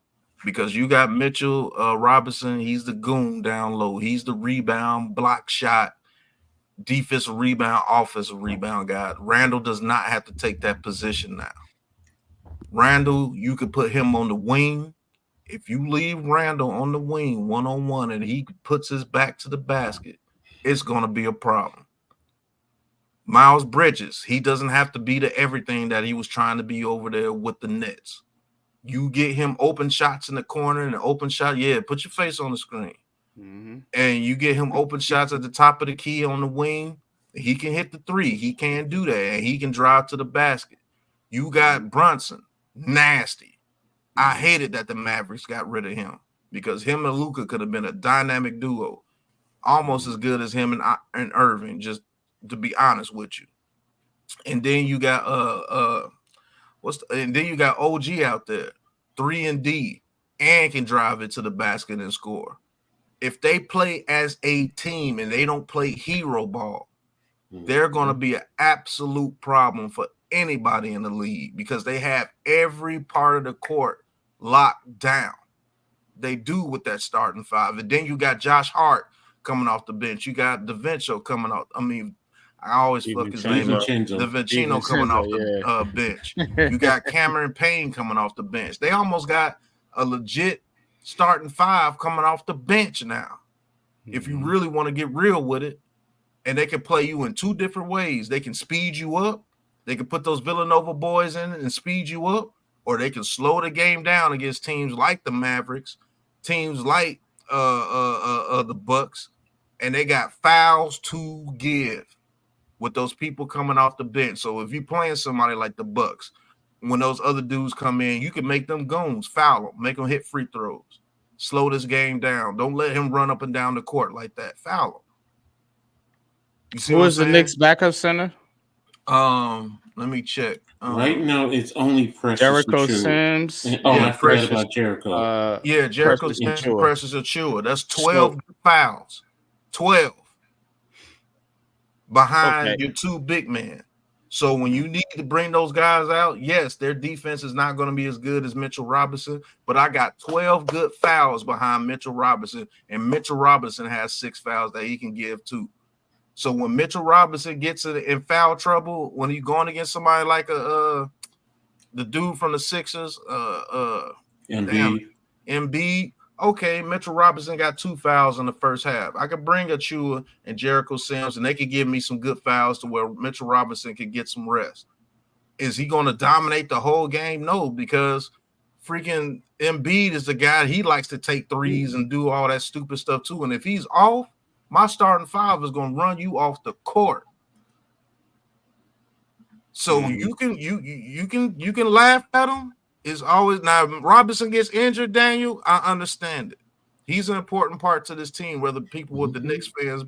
because you got Mitchell Robinson. He's the goon down low. He's the rebound, block shot, defensive rebound, offensive rebound guy. Randall does not have to take that position now. Randall, you could put him on the wing. If you leave Randall on the wing one-on-one and he puts his back to the basket, it's going to be a problem. Miles Bridges, he doesn't have to be the everything that he was trying to be over there with the Nets. You get him open shots in the corner and an open shot. Yeah, put your face on the screen. And you get him open shots at the top of the key on the wing. He can hit the three. He can do that. And he can drive to the basket. You got Brunson. Nasty. I hated that the Mavericks got rid of him because him and Luka could have been a dynamic duo, almost as good as him and Irving, just to be honest with you. And then you got then you got OG out there, 3-and-D, and can drive it to the basket and score. If they play as a team and they don't play hero ball, they're going to be an absolute problem for anybody in the league because they have every part of the court locked down. They do with that starting five. And then you got Josh Hart coming off the bench. You got DiVincenzo coming off. I mean, I always fuck his name up. DiVincenzo coming off the bench. You got Cameron Payne coming off the bench. They almost got a legit starting five coming off the bench now. If you really want to get real with it, and they can play you in two different ways. They can speed you up. They can put those Villanova boys in and speed you up, or they can slow the game down against teams like the Mavericks, teams like the Bucks, and they got fouls to give with those people coming off the bench. So if you're playing somebody like the Bucks, when those other dudes come in, you can make them goons, foul them, make them hit free throws, slow this game down. Don't let him run up and down the court like that. Foul him. You see Who what is I'm the saying? Knicks backup center? Let me check. Right now, it's only Precious Jericho Achiuwa. Sims. I forgot about Jericho. Jericho Precious Sims and Achiuwa. Precious Achiuwa. That's 12 fouls. 12 behind your two big men. So when you need to bring those guys out, yes, their defense is not going to be as good as Mitchell Robinson, but I got 12 good fouls behind Mitchell Robinson, and Mitchell Robinson has 6 fouls that he can give too. So when Mitchell Robinson gets in foul trouble, when he's going against somebody like the dude from the Sixers, Embiid, okay, Mitchell Robinson got 2 fouls in the first half. I could bring Achiuwa and Jericho Sims, and they could give me some good fouls to where Mitchell Robinson could get some rest. Is he going to dominate the whole game? No, because freaking Embiid is the guy. He likes to take threes and do all that stupid stuff too. And if he's off, my starting 5 is going to run you off the court. So you can laugh at him. It's always now Robinson gets injured, Daniel. I understand it. He's an important part to this team, whether people with the Knicks fans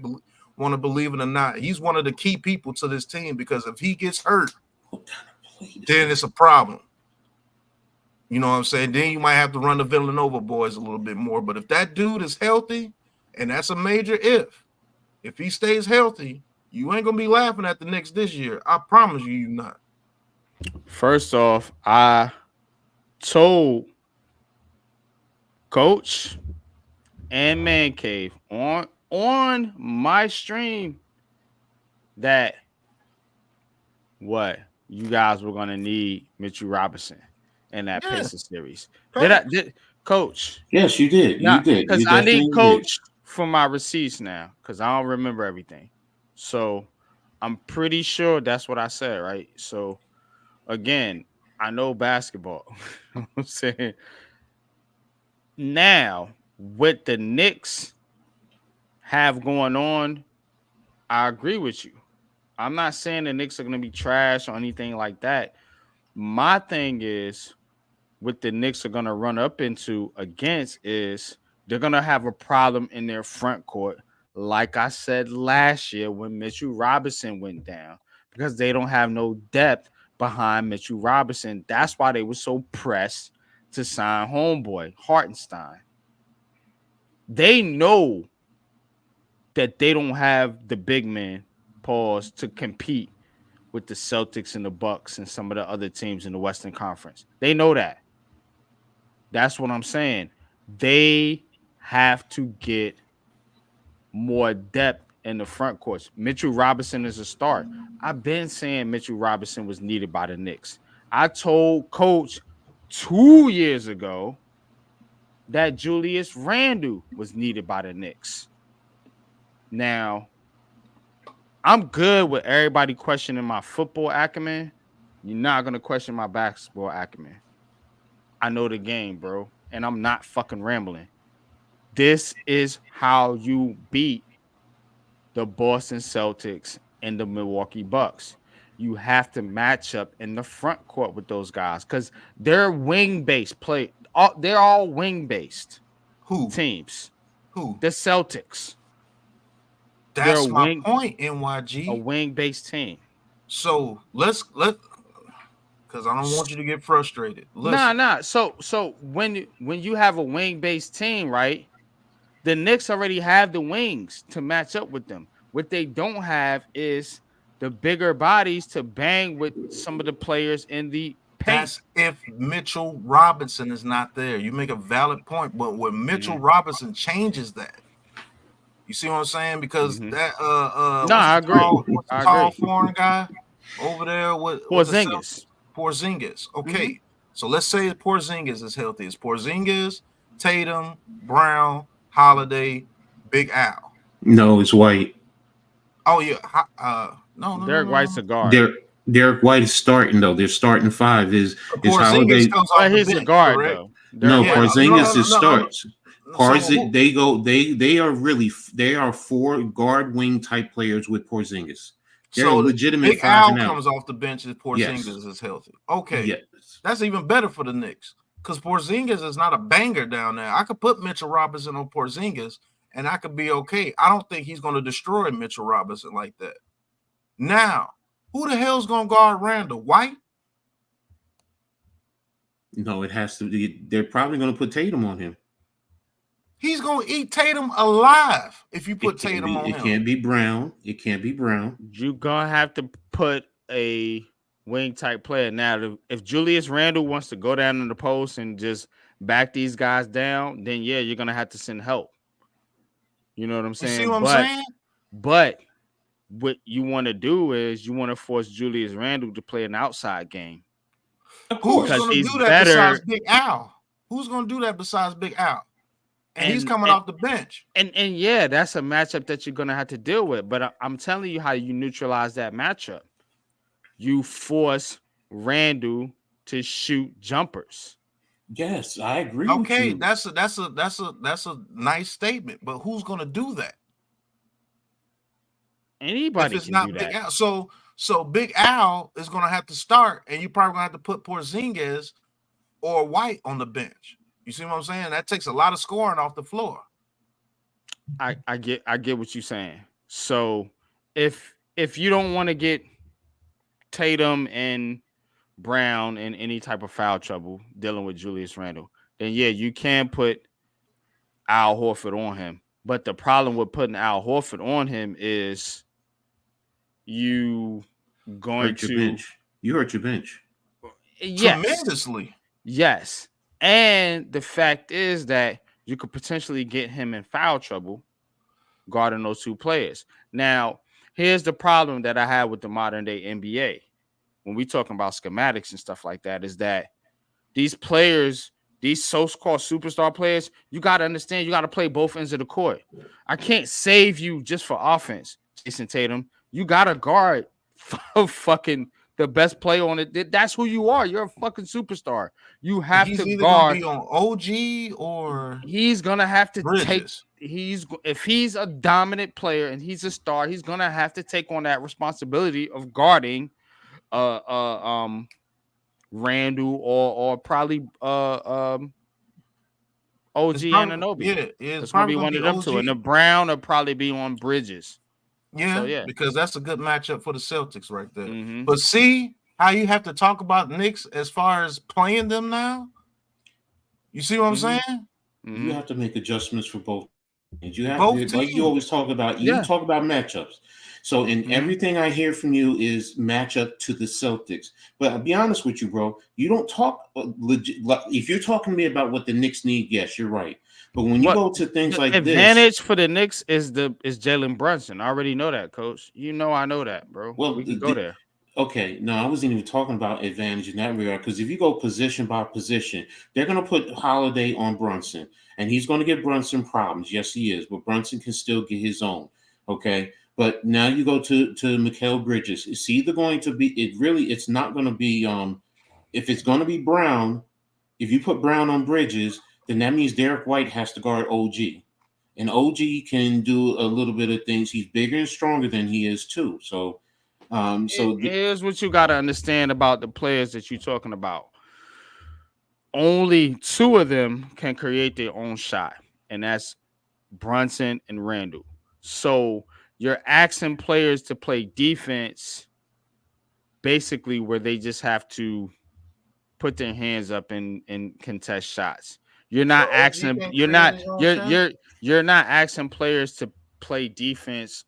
want to believe it or not. He's one of the key people to this team because if he gets hurt, then it's a problem. You know what I'm saying? Then you might have to run the Villanova boys a little bit more. But if that dude is healthy, and that's a major if he stays healthy, you ain't gonna be laughing at the Knicks this year. I promise you, you're not. First off, I told Coach and Man Cave on my stream that you guys were gonna need Mitchell Robinson in that Pacers series. Did Coach? Yes, you did. You did. Because I need Coach for my receipts now because I don't remember everything. So I'm pretty sure that's what I said, right? So again, I know basketball. I'm saying now what the Knicks have going on, I agree with you. I'm not saying the Knicks are going to be trash or anything like that. My thing is what the Knicks are going to run up against is they're going to have a problem in their front court. Like I said last year when Mitchell Robinson went down, because they don't have no depth behind Mitchell Robinson. That's why they were so pressed to sign homeboy Hartenstein. They know that they don't have the big man to compete with the Celtics and the Bucks and some of the other teams in the Western Conference. They know that. That's what I'm saying. They have to get more depth in the front courts. Mitchell Robinson is a start. I've been saying Mitchell Robinson was needed by the Knicks. I told Coach 2 years ago that Julius Randle was needed by the Knicks. Now, I'm good with everybody questioning my football acumen. You're not going to question my basketball acumen. I know the game, bro, and I'm not fucking rambling. This is how you beat the Boston Celtics and the Milwaukee Bucks. You have to match up in the front court with those guys because they're wing-based play. They're all wing-based teams. Who? The Celtics. That's my point, NYG. A wing-based team. So let's because I don't want you to get frustrated. Listen. Nah. So when you have a wing-based team, right? The Knicks already have the wings to match up with them. What they don't have is the bigger bodies to bang with some of the players in the paint. That's if Mitchell Robinson is not there. You make a valid point, but when Mitchell Robinson changes that, you see what I'm saying? Because that I agree. What's the tall foreign guy over there with Porzingis? Okay, so let's say Porzingis is healthy. It's Porzingis, Tatum, Brown, Holiday, Big Al. No, it's White. Oh yeah, no. Derek White's a guard. Derek White is starting though. Their starting 5 is Holiday. He's a guard though. No, Porzingis is starts. They are 4 guard wing type players with Porzingis. They're legitimate. Big Al comes off the bench if Porzingis is healthy. Okay, that's even better for the Knicks because Porzingis is not a banger down there. I could put Mitchell Robinson on Porzingis, and I could be okay. I don't think he's going to destroy Mitchell Robinson like that. Now, who the hell's going to guard Randall? White? No, it has to be. They're probably going to put Tatum on him. He's going to eat Tatum alive if you put Tatum on him. It can't be Brown. It can't be Brown. You're going to have to put a wing type player. Now, if Julius Randle wants to go down in the post and just back these guys down, then yeah, you're going to have to send help. You know what I'm saying? You see what I'm saying? But what you want to do is you want to force Julius Randle to play an outside game. Who's going to do that besides Big Al? Who's going to do that besides Big Al? And he's coming off the bench. And yeah, that's a matchup that you're going to have to deal with. But I'm telling you how you neutralize that matchup. You force Randle to shoot jumpers. Yes, I agree. Okay, with you. that's a nice statement. But who's going to do that? Anybody if it's can not do Big that. Al. So Big Al is going to have to start, and you're probably going to have to put Porzingis or White on the bench. You see what I'm saying? That takes a lot of scoring off the floor. I get what you're saying. So if you don't want to get Tatum and Brown in any type of foul trouble dealing with Julius Randle, then yeah, you can put Al Horford on him. But the problem with putting Al Horford on him is you going hurt your bench. You hurt your bench. Yes. Tremendously. Yes. And the fact is that you could potentially get him in foul trouble guarding those two players. Now, here's the problem that I have with the modern day NBA. When we talking about schematics and stuff like that, is that these players, these so-called superstar players, you got to understand, you got to play both ends of the court. I can't save you just for offense, Jason Tatum. You got to guard fucking the best player on it. That's who you are. You're a fucking superstar. You have to guard. He's either going to be on OG or he's going to have to Bridges. If he's a dominant player and he's a star, he's going to have to take on that responsibility of guarding Randall or probably OG Anunoby. Yeah, it's going to be one of them OG. two. And the Brown will probably be on Bridges. Yeah, because that's a good matchup for the Celtics right there. Mm-hmm. But see how you have to talk about Knicks as far as playing them now? You see what I'm saying? Mm-hmm. You have to make adjustments for both. And you have both to, like you always talk about, you talk about matchups. So in everything I hear from you is matchup to the Celtics. But I'll be honest with you, bro. You don't talk legit. If you're talking to me about what the Knicks need, yes, you're right. But when you go to things like advantage for the Knicks is Jalen Brunson. I already know that, Coach. You know I know that, bro. Well, we can go there. Okay, no, I wasn't even talking about advantage in that regard, because if you go position by position, they're going to put Holiday on Brunson, and he's going to give Brunson problems. Yes, he is, but Brunson can still get his own. Okay, but now you go to Mikal Bridges. It's either going to be it's not going to be if it's going to be Brown. If you put Brown on Bridges, then that means Derek White has to guard OG. And OG can do a little bit of things. He's bigger and stronger than he is too. So here's what you got to understand about the players that you're talking about. Only two of them can create their own shot, and that's Brunson and Randall. So you're asking players to play defense basically where they just have to put their hands up and contest shots. You're not asking you're not asking players to play defense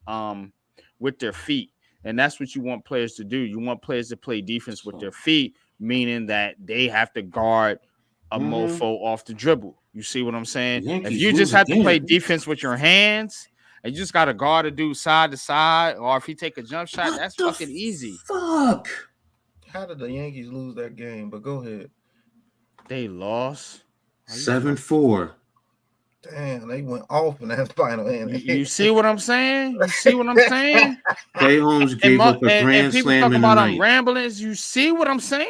with their feet. And that's what you want players to do. You want players to play defense with their feet, meaning that they have to guard a mofo off the dribble. You see what I'm saying? If you just have to play defense with your hands and you just got to guard a dude side to side, or if he take a jump shot, that's fucking easy. Fuck. How did the Yankees lose that game? But go ahead. They lost 7-4. Damn, they went off in that final inning. You see what I'm saying? You see what I'm saying? Clay Holmes gave up a grand slam in the night. Ramblings. You see what I'm saying?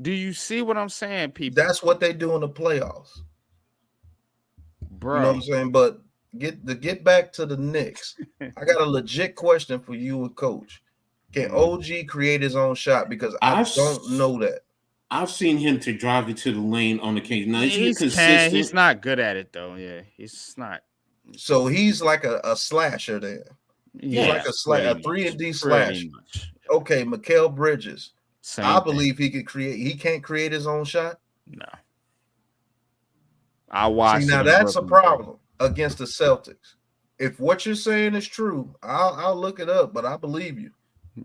Do you see what I'm saying, people? That's what they do in the playoffs, bro. You know what I'm saying? But get back to the Knicks. I got a legit question for you and Coach. Can OG create his own shot? Because I don't know that. I've seen him to drive it to the lane on occasion. Now, is he He's consistent? He's not good at it though. Yeah, he's not. So he's like a slasher then. Yeah, He's like a 3-and-D slasher. Much. Okay, Mikal Bridges. Same believe he could create. He can't create his own shot. No. I watched. See, now that's a problem against the Celtics. If what you're saying is true, I'll look it up, but I believe you.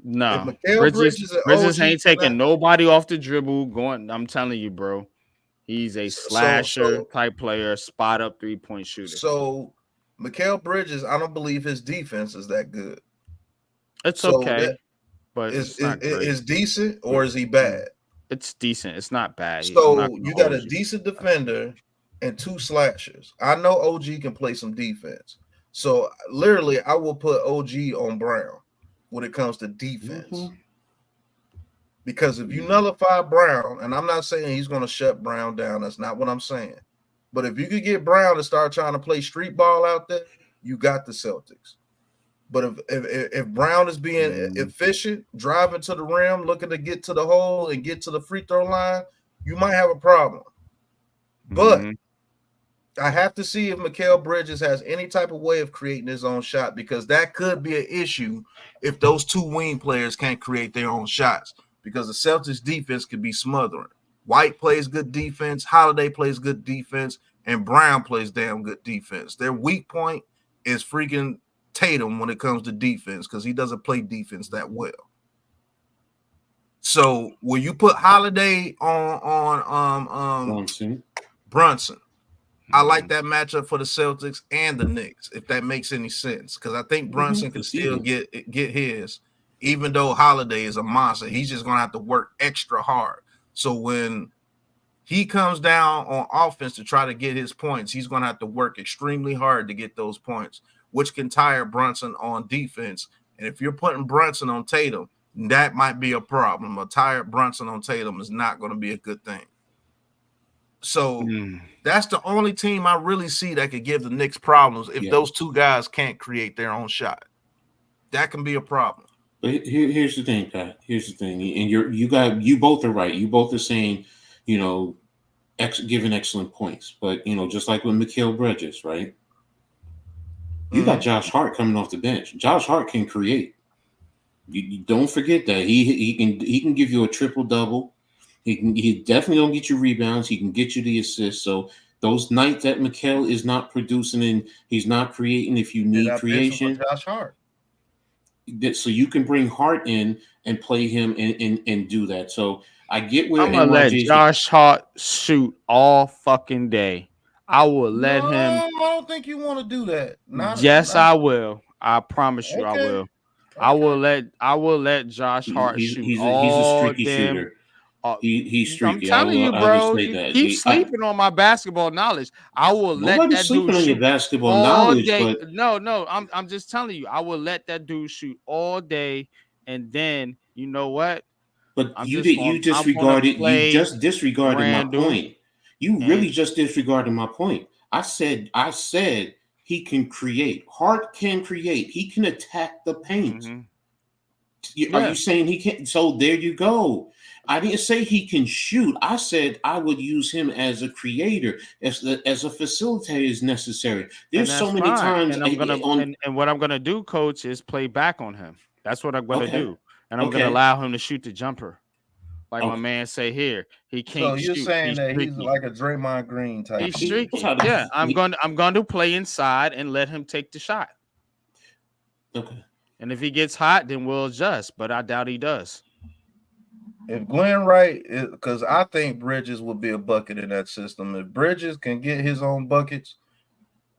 No, Bridges ain't taking nobody off the dribble. I'm telling you, bro. He's a slasher type player, spot up 3-point shooter. So, Mikal Bridges, I don't believe his defense is that good. It's okay, but is decent or is he bad? It's decent. It's not bad. So you got a decent defender and 2 slashers. I know OG can play some defense. So literally, I will put OG on Brown when it comes to defense. Because if you nullify Brown, and I'm not saying he's going to shut Brown down. That's not what I'm saying. But if you could get Brown to start trying to play street ball out there, you got the Celtics. But if Brown is being efficient, driving to the rim, looking to get to the hole and get to the free throw line, you might have a problem. But I have to see if Mikal Bridges has any type of way of creating his own shot, because that could be an issue if those 2 wing players can't create their own shots, because the Celtics defense could be smothering. White plays good defense, Holiday plays good defense, and Brown plays damn good defense. Their weak point is freaking Tatum when it comes to defense, because he doesn't play defense that well. So will you put Holiday on Brunson? I like that matchup for the Celtics and the Knicks, if that makes any sense, because I think Brunson can still get his, even though Holiday is a monster. He's just going to have to work extra hard. So when he comes down on offense to try to get his points, he's going to have to work extremely hard to get those points, which can tire Brunson on defense. And if you're putting Brunson on Tatum, that might be a problem. A tired Brunson on Tatum is not going to be a good thing. So that's the only team I really see that could give the Knicks problems if those 2 guys can't create their own shot. That can be a problem. But here's the thing, Pat. Here's the thing, and you both are right. You both are saying, giving excellent points. But just like with Mikal Bridges, right? You got Josh Hart coming off the bench. Josh Hart can create. You don't forget that he can give you a triple double. He definitely don't get you rebounds. He can get you the assists. So those nights that Mikal is not producing and he's not creating, if you need creation, Josh Hart. So you can bring Hart in and play him and do that. So I get where I'm gonna let Josh Hart shoot all fucking day. I will let him. I don't think you want to do that. I will. I promise you, I will. Okay. I will let Josh Hart shoot. He's a streaky shooter. He's streaky. I'm telling you, bro. He's sleeping on my basketball knowledge. I will let that dude sleeping on your basketball knowledge. But no. I'm just telling you. I will let that dude shoot all day, and then you know what? But you just disregarded my point. You really just disregarded my point. I said he can create. Hart can create. He can attack the paint. Are you saying he can't? So there you go. I didn't say he can shoot. I said I would use him as a creator, as a facilitator is necessary. There's so many times. And what I'm gonna do, Coach, is play back on him. That's what I'm gonna do, and I'm gonna allow him to shoot the jumper. Like my man say here, he can't. So you're saying that he's like a Draymond Green type. He's streaky. Yeah, I'm going to play inside and let him take the shot. Okay. And if he gets hot, then we'll adjust. But I doubt he does. If Glenn Wright, because I think Bridges will be a bucket in that system. If Bridges can get his own buckets,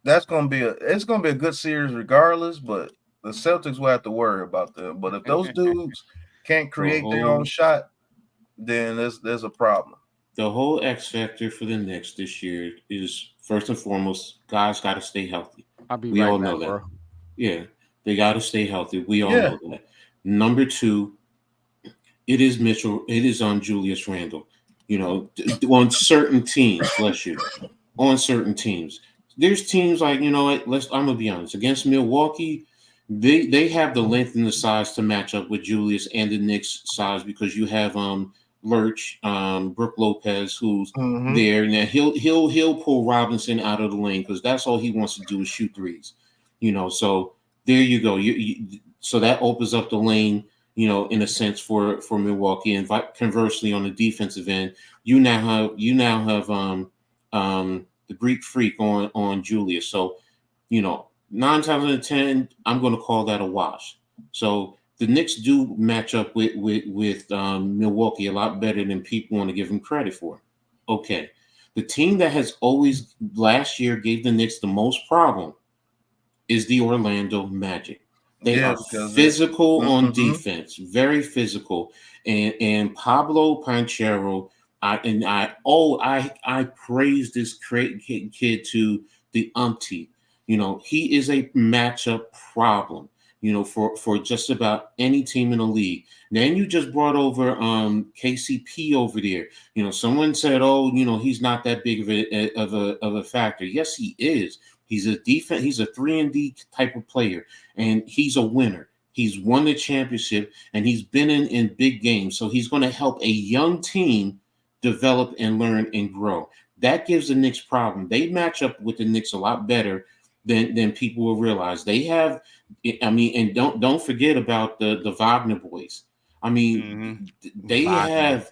it's gonna be a good series regardless. But the Celtics will have to worry about them. But if those dudes can't create their own shot, then there's a problem. The whole X factor for the Knicks this year is first and foremost, guys got to stay healthy. We all know that. Bro. Yeah, they got to stay healthy. We all know that. Number 2, it is Mitchell. It is on Julius Randle. On certain teams, bless you. On certain teams, there's teams like I'm gonna be honest. Against Milwaukee, they have the length and the size to match up with Julius and the Knicks size, because you have Lurch, Brooke Lopez, who's there. Now he'll pull Robinson out of the lane because that's all he wants to do is shoot threes. So there you go. So that opens up the lane, in a sense for Milwaukee. And conversely, on the defensive end, you now have the Greek Freak on Julius. So 9 times out of 10, I'm going to call that a wash. So the Knicks do match up with Milwaukee a lot better than people want to give them credit for. Okay, the team that has always last year gave the Knicks the most problem is the Orlando Magic. They are physical on defense, very physical, and Pablo Panchero. I praise this kid to the umpty. He is a matchup problem. For just about any team in the league. Then you just brought over KCP over there. Someone said, "Oh, he's not that big of a factor." Yes, he is. He's a defense. He's a 3-and-D type of player, and he's a winner. He's won the championship, and he's been in big games. So he's going to help a young team develop and learn and grow. That gives the Knicks problem. They match up with the Knicks a lot better than people will realize. They have, and don't forget about the Wagner boys. They have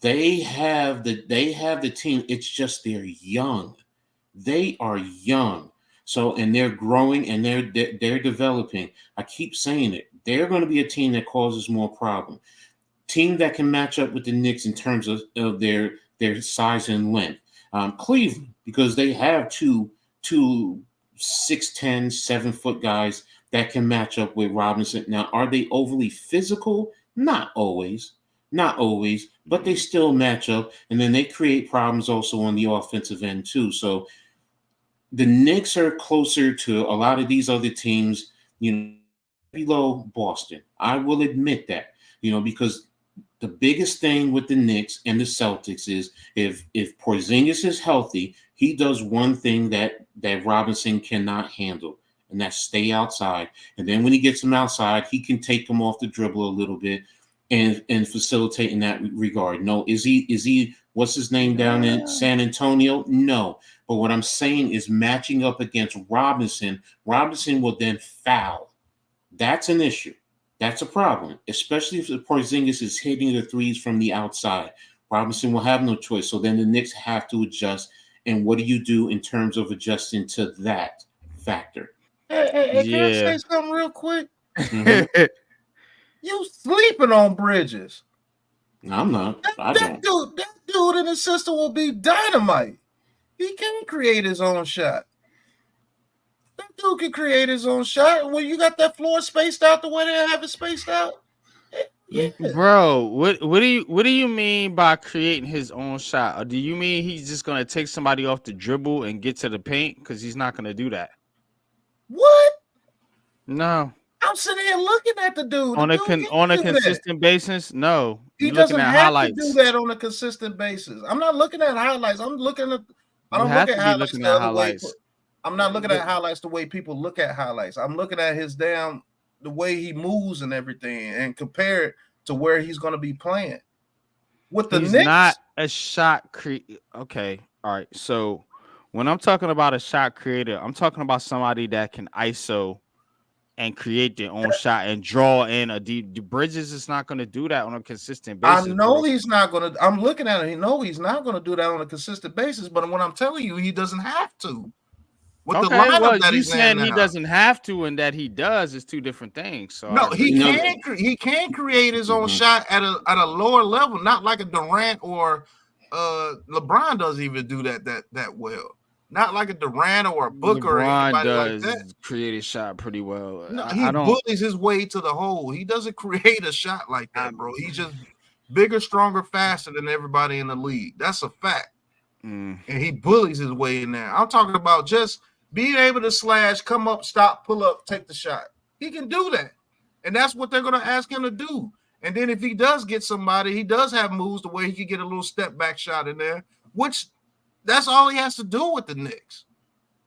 the team. It's just they're young. They are young. So, and they're growing and they're developing. I keep saying it. They're going to be a team that causes more problem. Team that can match up with the Knicks in terms of their size and length. Cleveland, because they have two 6'10", 7-foot guys that can match up with Robinson. Now, are they overly physical? Not always, but they still match up, and then they create problems also on the offensive end too. So the Knicks are closer to a lot of these other teams, below Boston. I will admit that, because the biggest thing with the Knicks and the Celtics is if Porzingis is healthy, he does one thing that Robinson cannot handle, and that's stay outside. And then when he gets him outside, he can take him off the dribble a little bit and facilitate in that regard. No, is he what's his name down in San Antonio? No. But what I'm saying is matching up against Robinson will then foul. That's an issue. That's a problem, especially if the Porzingis is hitting the threes from the outside. Robinson will have no choice. So then the Knicks have to adjust. And what do you do in terms of adjusting to that factor? Hey, can I say something real quick? You sleeping on Bridges. No, I'm not. That dude in the system will be dynamite. He can create his own shot. That dude can create his own shot. When you got that floor spaced out the way they have it spaced out. Yeah. Bro, what do you mean by creating his own shot? Or do you mean he's just gonna take somebody off the dribble and get to the paint? Because he's not gonna do that. What? No. I'm sitting here looking at the dude. On a consistent basis? No. He doesn't have to do that on a consistent basis. I'm not looking at highlights. I don't look at highlights the other way. I'm not looking at highlights the way people look at highlights. I'm looking at the way he moves and everything, and compare it to where he's going to be playing. With the Knicks, not a shot creator. Okay, all right. So when I'm talking about a shot creator, I'm talking about somebody that can ISO and create their own shot and draw in a deep. Bridges is not going to do that on a consistent basis. I know he's not going to. I'm looking at it. He's not going to do that on a consistent basis. But when I'm telling you, he doesn't have to. With the lineup that he's saying he doesn't have to, and that he does is two different things. So no, he can create his own shot at a lower level, not like a Durant or LeBron doesn't even do that well. Not like a Durant or a Booker or anybody like that. Create a shot pretty well. No, he bullies his way to the hole. He doesn't create a shot like that, bro. He's just bigger, stronger, faster than everybody in the league. That's a fact. And he bullies his way in there. I'm talking about just being able to slash, come up, stop, pull up, take the shot. He can do that. And that's what they're going to ask him to do. And then if he does get somebody, he does have moves the way he can get a little step back shot in there, which that's all he has to do with the Knicks.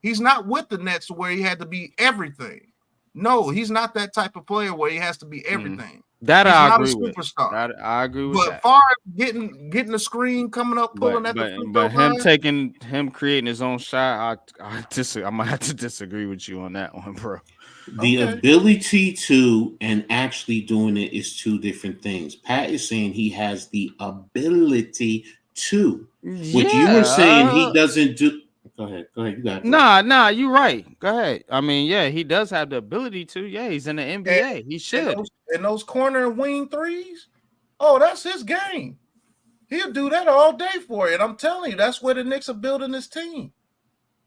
He's not with the Nets where he had to be everything. No, he's not that type of player where he has to be everything. That He's I not a agree with. superstar. That I agree with But that. far as getting the screen, coming up, pulling at the free throw line, him creating his own shot, I'm gonna have to disagree with you on that one, bro. The ability to and actually doing it is two different things. Pat is saying he has the ability to. What you were saying he doesn't do. Go ahead. You got it. Nah, you're right. Go ahead. I mean, yeah, he does have the ability to. Yeah, he's in the NBA. He should. And those corner and wing threes, oh, that's his game. He'll do that all day for you. And I'm telling you, that's where the Knicks are building this team.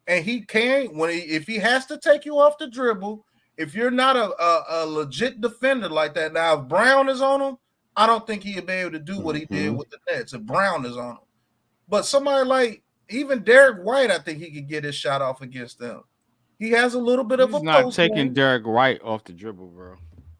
And he can, if he has to take you off the dribble, if you're not a legit defender like that. Now, if Brown is on him, I don't think he'll be able to do what he did with the Nets if Brown is on him. But somebody like even Derek White, I think he could get his shot off against them. He has a little bit of a not taking Derek White off the dribble, bro.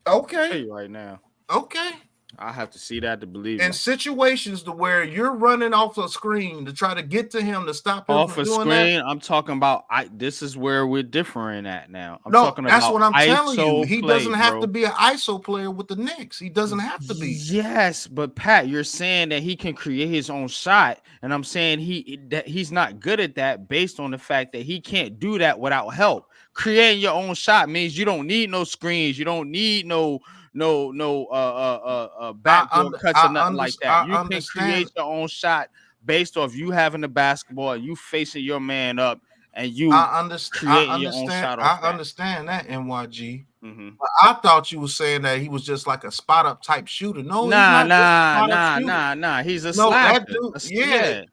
Okay. I'll tell you right now. Okay. I have to see that to believe in situations to where you're running off a screen to try to get to him to stop him off from a doing screen. that. I'm talking about. This is where we're differing at now. I'm No, talking that's about what I'm telling you. He play, doesn't have bro. to be an ISO player with the Knicks. He doesn't have to be. Yes, but Pat, you're saying that he can create his own shot, and I'm saying he's not good at that based on the fact that he can't do that without help. Creating your own shot means you don't need no screens. You don't need no backdoor cuts or nothing like that. You can create your own shot based off you having the basketball and you facing your man up and you creating your own shot off I understand that, NYG. Mm-hmm. But I thought you were saying that he was just like a spot up type shooter. No, nah. He's a slasher. That dude,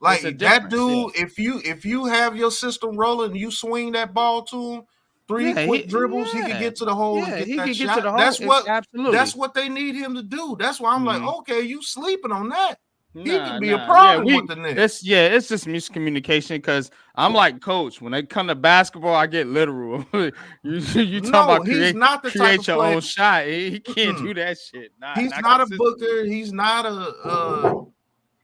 like that dude. Yeah. If you have your system rolling, and you swing that ball to him. Quick dribbles, he can get to the hole and get that shot. That's what they need him to do. That's why I'm like, okay, you sleeping on that. He could be a problem with the Knicks. It's just miscommunication because I'm like, coach, when they come to basketball, I get literal. you talking about create your own shot. He can't do that shit. He's not a Booker. He's not a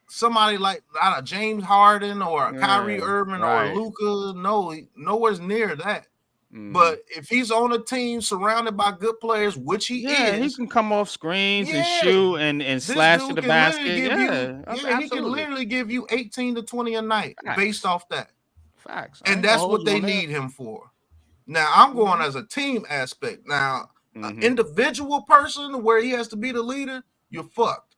somebody like not a James Harden or a Kyrie Irving or a Luka. No, nowhere's near that. But if he's on a team surrounded by good players, which he is, he can come off screens and shoot and slash to the basket. He can literally give you 18 to 20 a night based off that. Facts. And that's what they need him for. Now, I'm going as a team aspect. Now, an individual person where he has to be the leader, you're fucked.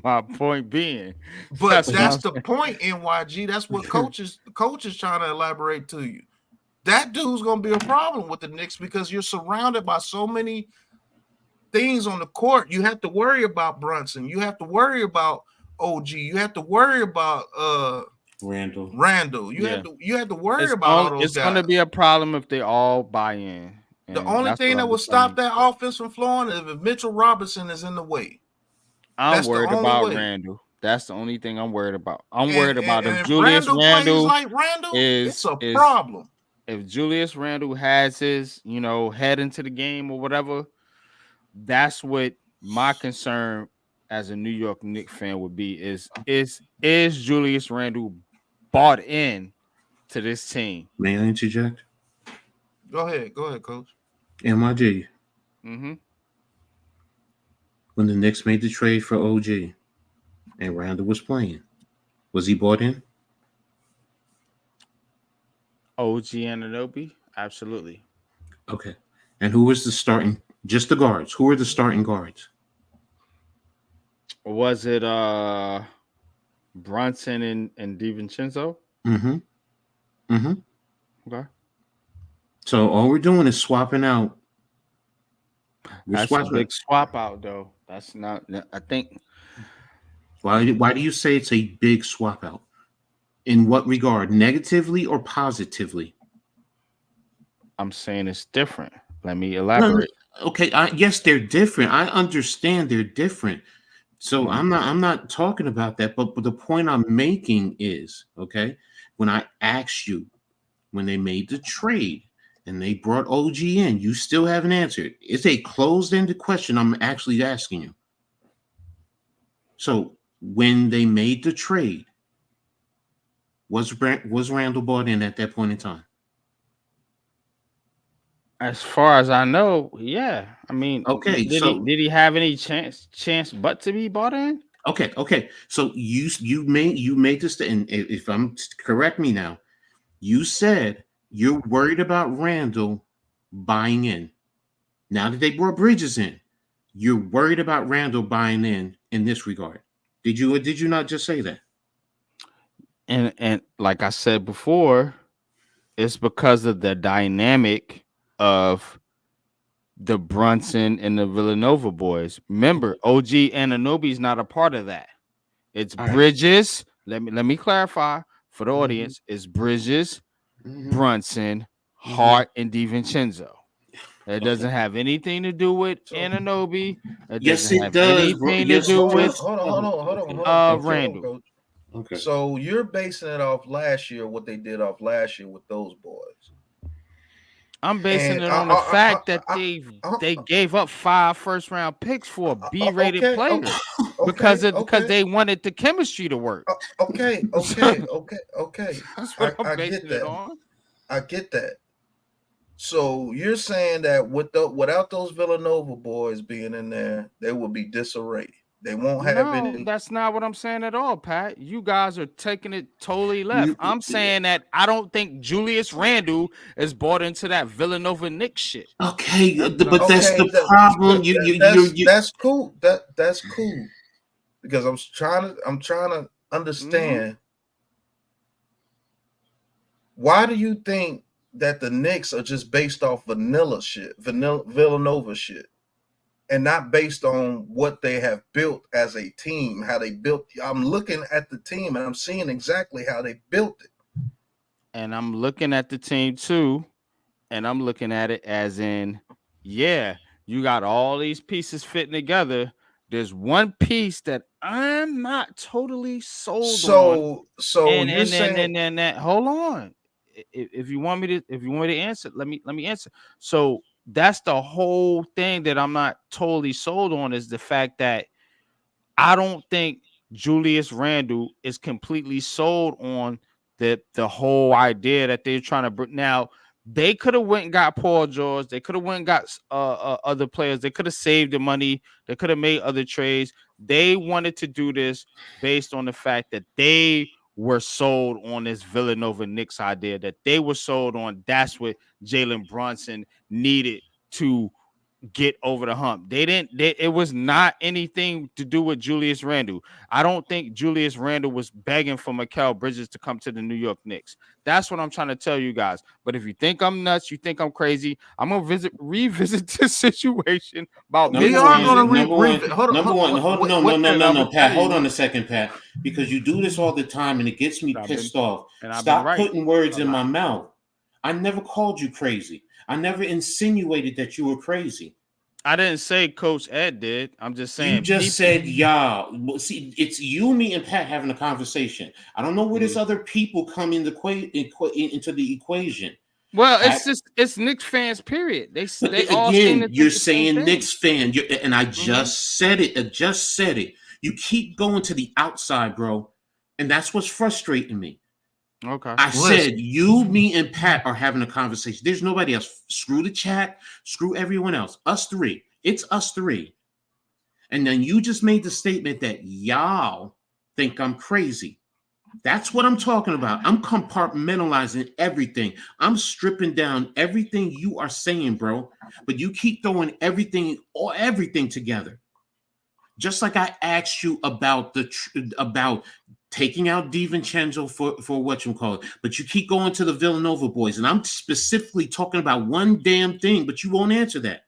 My point being. But that's the point, NYG. That's what the coach is trying to elaborate to you. That dude's going to be a problem with the Knicks because you're surrounded by so many things on the court. You have to worry about Brunson. You have to worry about OG. You have to worry about Randall. You have to worry about all those guys. It's going to be a problem if they all buy in. The only thing that will stop that offense from flowing is if Mitchell Robinson is in the way. I'm worried about Randall. That's the only thing I'm worried about. I'm worried about if Julius Randle it's a problem. If Julius Randle has his, head into the game or whatever, that's what my concern as a New York Knicks fan would be is Julius Randle bought in to this team? May I interject? Go ahead, Coach. MIG. Mm-hmm. When the Knicks made the trade for OG and Randle was playing, was he bought in? OG Anunoby? Absolutely. Okay. And who was the starting? Just the guards. Who were the starting guards? Was it Brunson and DiVincenzo? Mm-hmm. Mm-hmm. Okay. So all we're doing is swapping out. That's a big swap out, though. That's not. I think. Why do you say it's a big swap out? In what regard? Negatively or positively? I'm saying it's different. Let me elaborate. Okay. Yes, they're different. I understand they're different. So I'm not talking about that. But the point I'm making is, okay, when I asked you when they made the trade and they brought OG in, you still haven't answered. It's a closed-ended question I'm actually asking you. So when they made the trade, was Randle bought in at that point in time? As far as I know, yeah. I mean, Okay, did he have any chance but to be bought in? Okay. So you made this, and if I'm correct me now, you said you're worried about Randall buying in. Now that they brought Bridges in, you're worried about Randall buying in this regard. Did you or did you not just say that? And like I said before, it's because of the dynamic of the Brunson and the Villanova boys. Remember, OG Anunoby's not a part of that. It's Bridges. Let me clarify for the audience. It's Bridges, Brunson, Hart, and DiVincenzo. It doesn't have anything to do with Anunoby. It Yes, doesn't it have does. anything Yes, to do it with does. Hold on. Randall. Coach. Okay. So you're basing it off last year, what they did off last year with those boys. I'm basing it on the fact that they gave up 5 first-round picks for a B-rated player because they wanted the chemistry to work. Okay. That's what I'm basing it on. I get that. So you're saying that without those Villanova boys being in there, they will be disarray. They won't have any. That's not what I'm saying at all, Pat. You guys are taking it totally left. I'm saying that I don't think Julius Randle is bought into that Villanova Knicks shit. Okay, but that's the problem. That's cool. That's cool. Because I'm trying to understand why do you think that the Knicks are just based off Villanova shit, and not based on what they have built as a team, how they built. I'm looking at the team and I'm seeing exactly how they built it. And I'm looking at the team too, and I'm looking at it as in, yeah, you got all these pieces fitting together. There's one piece that I'm not totally sold on. So you're saying that hold on. If you want me to answer, let me answer. So that's the whole thing that I'm not totally sold on, is the fact that I don't think Julius Randle is completely sold on the whole idea that they're trying to bring. Now, they could have went and got Paul George. They could have went and got other players. They could have saved the money. They could have made other trades. They wanted to do this based on the fact that they were sold on this Villanova Knicks idea, that they were sold on. That's what Jalen Brunson needed to get over the hump. It was not anything to do with Julius Randle. I don't think Julius Randle was begging for Mikal Bridges to come to the New York Knicks. That's what I'm trying to tell you guys. But if you think I'm nuts, you think I'm crazy, I'm gonna revisit this situation about we are going to revisit. No, Pat. Hold on a second, Pat, because you do this all the time and it gets me pissed off. Stop putting words in my mouth. I never called you crazy. I never insinuated that you were crazy. I didn't say Coach Ed did. I'm just saying. You just said y'all. See, it's you, me, and Pat having a conversation. I don't know where this other people come into the equation. Well, Pat, it's Knicks fans, period. They all again, you're saying Knicks fan, and I just said it. You keep going to the outside, bro, and that's what's frustrating me. Okay. I said you, me, and Pat are having a conversation. There's nobody else. Screw the chat. Screw everyone else. Us three. It's us three. And then you just made the statement that y'all think I'm crazy. That's what I'm talking about. I'm compartmentalizing everything. I'm stripping down everything you are saying, bro. But you keep throwing everything together. Just like I asked you about about taking out DiVincenzo for what you call it, but you keep going to the Villanova boys, and I'm specifically talking about one damn thing, but you won't answer that.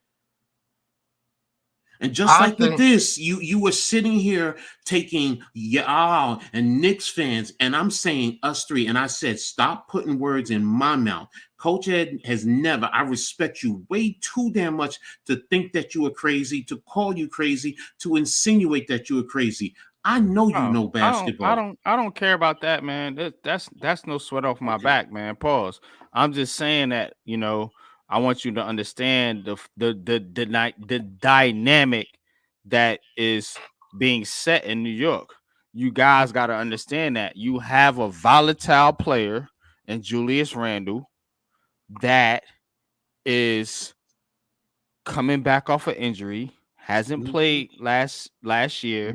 And just with this, you were sitting here taking y'all and Knicks fans, and I'm saying us three, and I said, stop putting words in my mouth. Coach Ed has never, I respect you way too damn much to think that you are crazy, to call you crazy, to insinuate that you are crazy. I know you know basketball. I don't care about that, man. That's no sweat off my back, man. Pause. I'm just saying that, I want you to understand the dynamic that is being set in New York. You guys got to understand that you have a volatile player in Julius Randle that is coming back off an injury, hasn't played last year,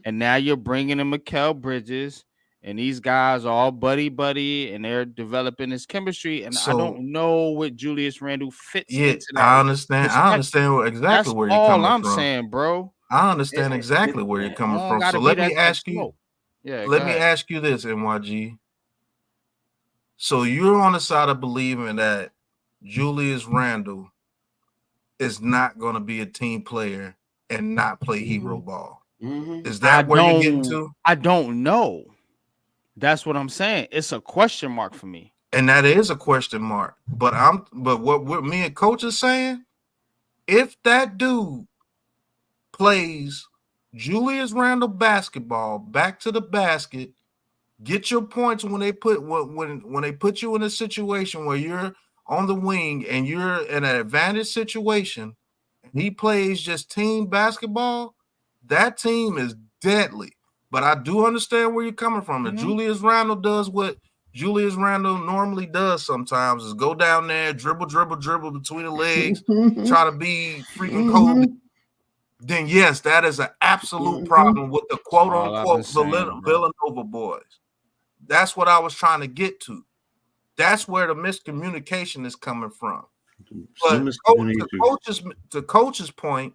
and now you're bringing in Mikal Bridges, and these guys are all buddy, and they're developing this chemistry. And I don't know what Julius Randle fits into that. I understand. I understand exactly where you're coming from. That's all I'm saying, bro. I understand exactly where you're coming from. So let me ask you. Let me ask you this, NYG. So you're on the side of believing that Julius Randle is not going to be a team player and not play hero ball. Is that where you're getting to? I don't know. That's what I'm saying. It's a question mark for me. And that is a question mark. But what me and coach is saying, if that dude plays Julius Randle basketball back to the basket, get your points when they put when they put you in a situation where you're on the wing and you're in an advantage situation, and he plays just team basketball, that team is deadly. But I do understand where you're coming from. If Julius Randle does what Julius Randle normally does sometimes, is go down there, dribble between the legs, try to be freaking Kobe, then yes, that is an absolute problem with the quote-unquote Villanova boys. That's what I was trying to get to. That's where the miscommunication is coming from. But to coach's point,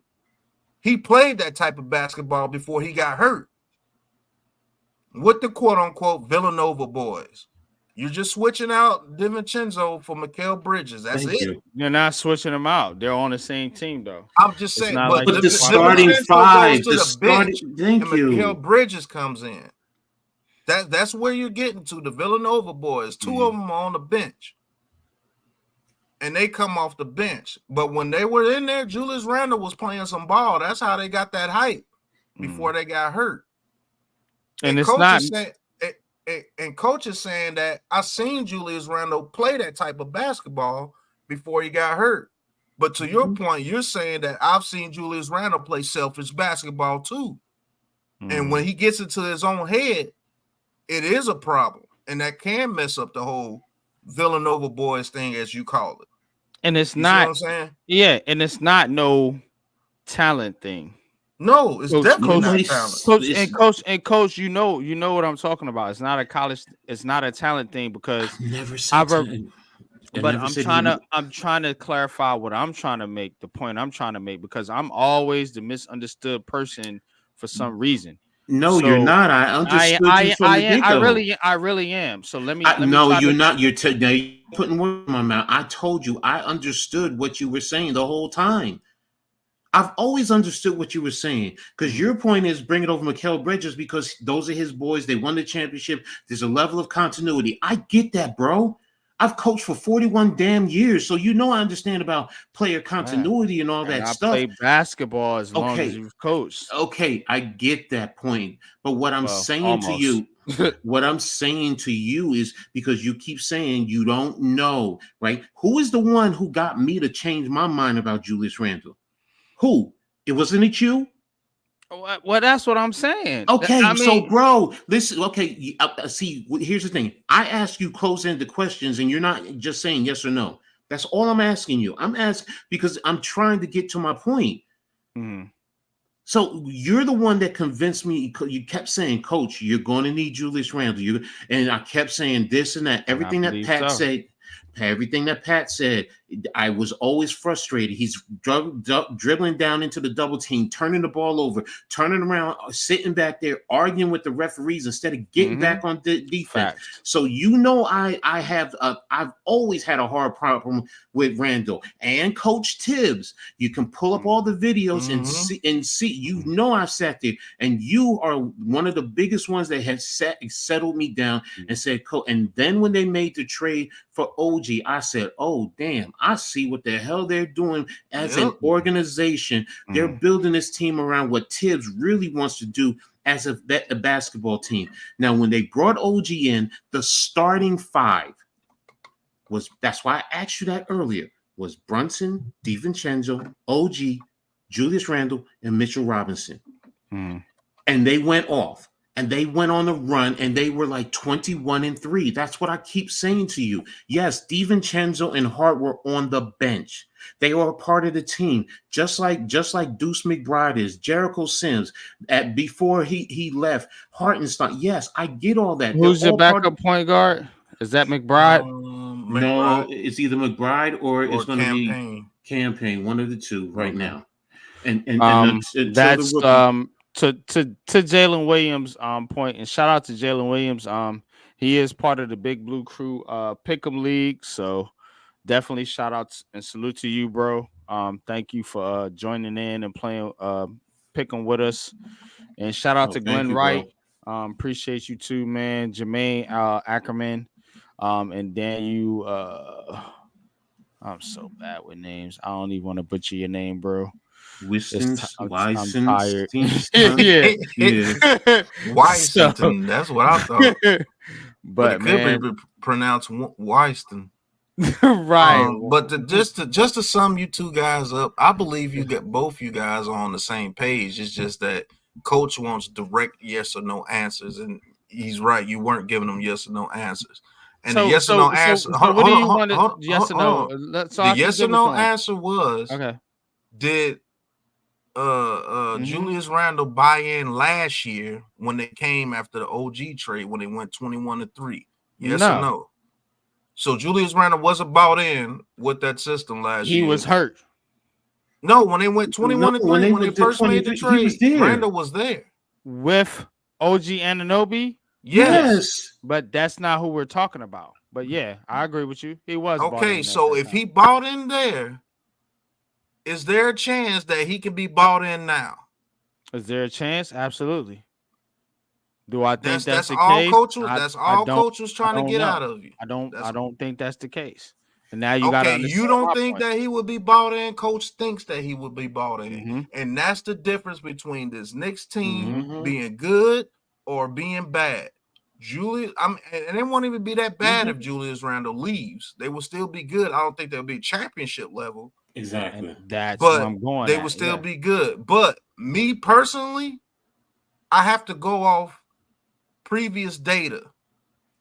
he played that type of basketball before he got hurt with the quote-unquote Villanova boys. You're just switching out DiVincenzo for Mikal Bridges. That's it. You're not switching them out. They're on the same team, though. I'm just saying. But the starting five, Mikal Bridges comes in. That's where you're getting to. The Villanova boys, two of them are on the bench, and they come off the bench. But when they were in there, Julius Randle was playing some ball. That's how they got that hype before they got hurt. And it's not. And coach is saying that I seen Julius Randle play that type of basketball before he got hurt. But to your point, you're saying that I've seen Julius Randle play selfish basketball too. And when he gets into his own head, it is a problem. And that can mess up the whole Villanova boys thing, as you call it. And it's you not. See what I'm saying? Yeah, and it's not no talent thing. No, it's definitely not talent. Coach, you know what I'm talking about. It's not a college. It's not a talent thing because I've never said but I'm trying to clarify what I'm trying to make. The point I'm trying to make, because I'm always the misunderstood person for some reason. No, you're not. I understood you from the get-go. I really am. So let me. No, you're not. You're putting words in my mouth. I told you I understood what you were saying the whole time. I've always understood what you were saying, because your point is bring it over Mikal Bridges because those are his boys. They won the championship. There's a level of continuity. I get that, bro. I've coached for 41 damn years, so I understand about player continuity and all that stuff. I played basketball as long as you've coached. Okay, I get that point. But what I'm saying to you is because you keep saying you don't know, right? Who is the one who got me to change my mind about Julius Randle? Who? Wasn't it you? Well, that's what I'm saying. Okay, so bro, listen. Okay, see, here's the thing. I ask you close-ended questions, and you're not just saying yes or no. That's all I'm asking you. I'm asking because I'm trying to get to my point. So you're the one that convinced me. You kept saying, "Coach, you're going to need Julius Randle." And I kept saying this and that. Everything that Pat said. Everything that Pat said, I was always frustrated. He's dribbling down into the double team, turning the ball over, turning around, sitting back there, arguing with the referees instead of getting back on the defense. So I've always had a hard problem with Randle and Coach Tibbs. You can pull up all the videos and see. I've sat there, and you are one of the biggest ones that have settled me down and said, and then when they made the trade for OG, I said, oh, damn, I see what the hell they're doing as an organization. They're building this team around what Tibbs really wants to do as a basketball team. Now, when they brought OG in, the starting five that's why I asked you that earlier, was Brunson, DiVincenzo, OG, Julius Randle, and Mitchell Robinson. And they went off. and they went on a run and they were like 21-3. That's what I keep saying to you. Yes, DiVincenzo and Hart were on the bench. They were a part of the team, just like Deuce McBride is, Jericho Sims before he left, Hartenstein. Yes, I get all that. Who's your backup point guard? Is that McBride? No, it's either McBride or it's going to be Campaign, one of the two right now. And that's to Jalen Williams point, and shout out to Jalen Williams. He is part of the Big Blue Crew Pick'em League, so definitely shout out and salute to you, bro. Thank you for joining in and playing Pick'em with us, and shout out to Glenn Wright. Appreciate you too, man. Jermaine Ackerman, and Dan, you I'm so bad with names. I don't even want to butcher your name, bro. I'm tired. Wyston. That's what I thought. But it could be pronounced Wyston. Right. But just to sum you two guys up, I believe you get both you guys on the same page. It's just that Coach wants direct yes or no answers, and he's right. You weren't giving them yes or no ansers. And the yes or no answer. What do you want? Yes or no? The yes or no answer was okay. Did Julius Randle buy in last year when they came after the OG trade when they went 21-3? Yes or no? So Julius Randle wasn't bought in with that system last year. He was hurt. No, when they went 21-3, when they first made the trade, Randle was there with OG Anunoby. Yes, but that's not who we're talking about. But yeah, I agree with you. He was okay. So if he bought in there, is there a chance that he can be bought in now? Is there a chance? Absolutely. Do I think that's the all case? Coaches, that's all coaches trying to get out of you. I don't think that's the case. And now you got to understand. You don't think that he would be bought in? Coach thinks that he would be bought in, and that's the difference between this Knicks team being good or being bad. And they won't even be that bad if Julius Randle leaves. They will still be good. I don't think they'll be championship level. Exactly. And that's what I'm going. They will still be good. But me personally, I have to go off previous data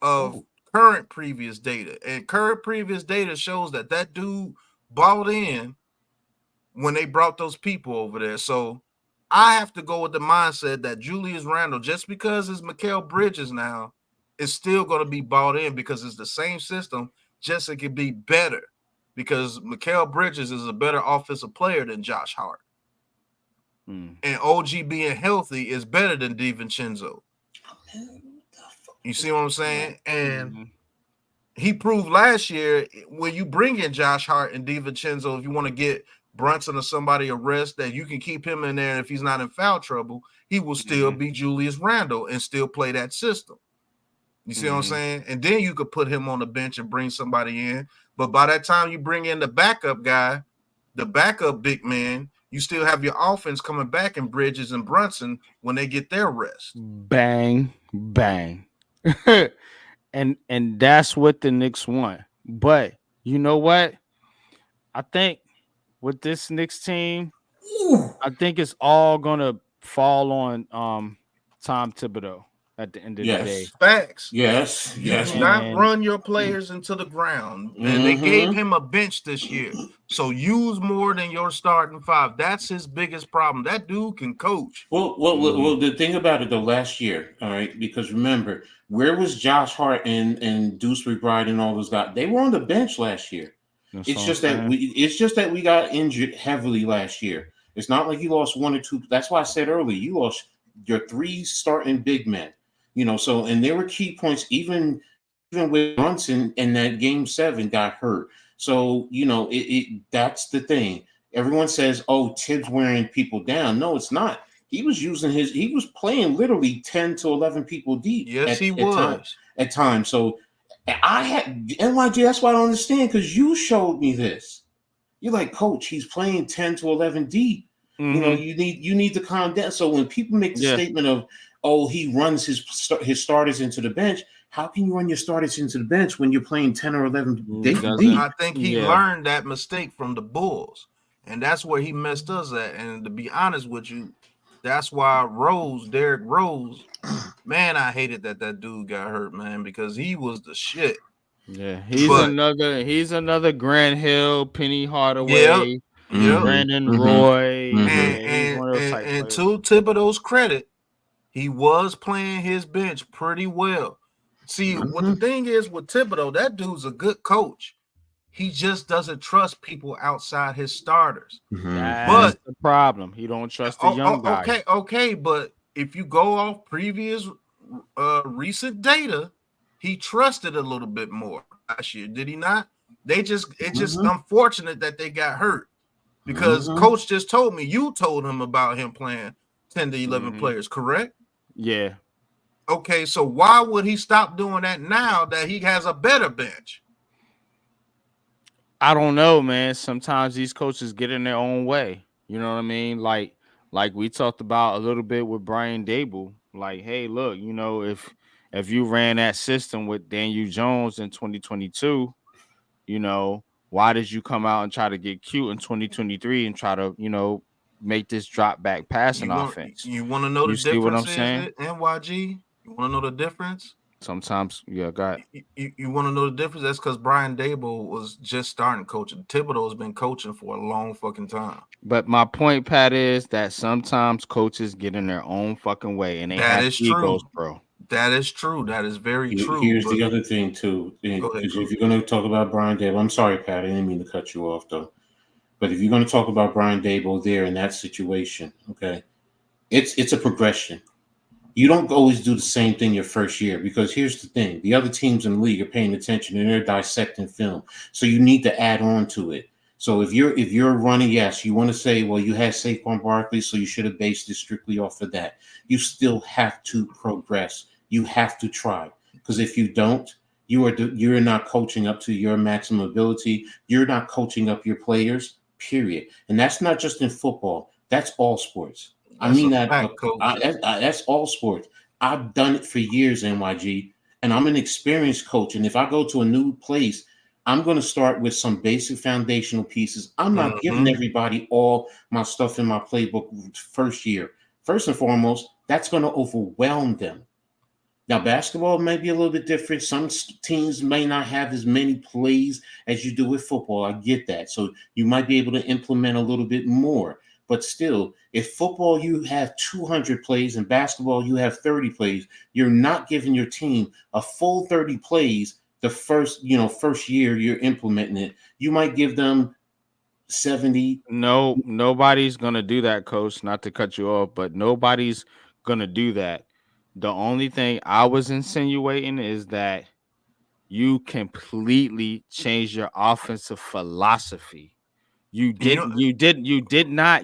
of current previous data. And current previous data shows that dude bought in when they brought those people over there. So I have to go with the mindset that Julius Randle, just because it's Mikal Bridges now, is still going to be bought in because it's the same system, just it could be better because Mikal Bridges is a better offensive player than Josh Hart. And OG being healthy is better than DiVincenzo. You see what I'm saying? And he proved last year when you bring in Josh Hart and DiVincenzo, if you want to get Brunson or somebody a rest, that you can keep him in there. And if he's not in foul trouble, he will still be Julius Randle and still play that system. You see what I'm saying? And then you could put him on the bench and bring somebody in. But by that time you bring in the backup guy, the backup big man, you still have your offense coming back in Bridges and Brunson when they get their rest. Bang, bang. and that's what the Knicks want. But you know what? I think with this Knicks team, I think it's all gonna fall on Tom Thibodeau at the end of the day. Facts. Yes. Do not run your players into the ground. And they gave him a bench this year. So use more than your starting five. That's his biggest problem. That dude can coach. Well, the thing about it though, last year, all right, because remember, where was Josh Hart and Deuce McBride and all those guys? They were on the bench last year. It's just that we got injured heavily last year. It's not like you lost one or two. That's why I said earlier, you lost your three starting big men. So and there were key points, even with Brunson in that game 7 got hurt. So, that's the thing. Everyone says, oh, Tibbs wearing people down. No, it's not. He was he was playing literally 10 to 11 people deep. Yes, he was. At times. So I had NYG, that's why I don't understand, because you showed me this. You're like, Coach, he's playing 10 to 11 deep. You need to calm down. So when people make the statement of, oh, he runs his starters into the bench, how can you run your starters into the bench when you're playing 10 or 11 deep? I think he learned that mistake from the Bulls, and that's where he messed us at. And to be honest with you, That's why Derrick Rose, man, I hated that dude got hurt, man, because he was the shit. Yeah, he's another Grant Hill, Penny Hardaway, Brandon Roy. He's one of those type and players. to Thibodeau's credit, he was playing his bench pretty well. See, what the thing is with Thibodeau, that dude's a good coach. He just doesn't trust people outside his starters. That's the problem. He don't trust the young guys. Okay, but if you go off previous recent data, he trusted a little bit more last year, did he not? It's just unfortunate that they got hurt because coach just told me you told him about him playing 10 to 11 players, correct? Yeah. Okay, so why would he stop doing that now that he has a better bench? I don't know, man. Sometimes these coaches get in their own way. You know what I mean? Like we talked about a little bit with Brian Dable. Like, hey, look, you know, if you ran that system with Daniel Jones in 2022, you know, why did you come out and try to get cute in 2023 and try to, you know, make this drop back passing offense? You want to know the difference? See what I'm saying? NYG? You want to know the difference? Sometimes, yeah, got you want to know the difference? That's because Brian Dable was just starting coaching. Thibodeau has been coaching for a long fucking time. But my point, Pat, is that sometimes coaches get in their own fucking way, and they have egos, bro. That is true. That is very true. Here's the other thing too. If you're going to talk about Brian Dable, I'm sorry, Pat, I didn't mean to cut you off though. But if you're going to talk about Brian Dable there in that situation, okay, it's a progression. You don't always do the same thing your first year because here's the thing: the other teams in the league are paying attention and they're dissecting film. So you need to add on to it. So if you're running, yes, you want to say, well, you had Saquon Barkley, so you should have based it strictly off of that. You still have to progress. You have to try because if you don't, you're not coaching up to your maximum ability. You're not coaching up your players. Period. And that's not just in football. That's all sports. I mean that's all sports. I've done it for years, NYG, and I'm an experienced coach. And if I go to a new place, I'm going to start with some basic foundational pieces. I'm not giving everybody all my stuff in my playbook first year. First and foremost, that's going to overwhelm them. Now, basketball may be a little bit different. Some teams may not have as many plays as you do with football. I get that. So you might be able to implement a little bit more. But still, if football you have 200 plays and basketball you have 30 plays, you're not giving your team a full 30 plays the first year you're implementing it. You might give them 70. No, nobody's gonna do that, Coach. Not to cut you off, but nobody's gonna do that. The only thing I was insinuating is that you completely change your offensive philosophy. You did not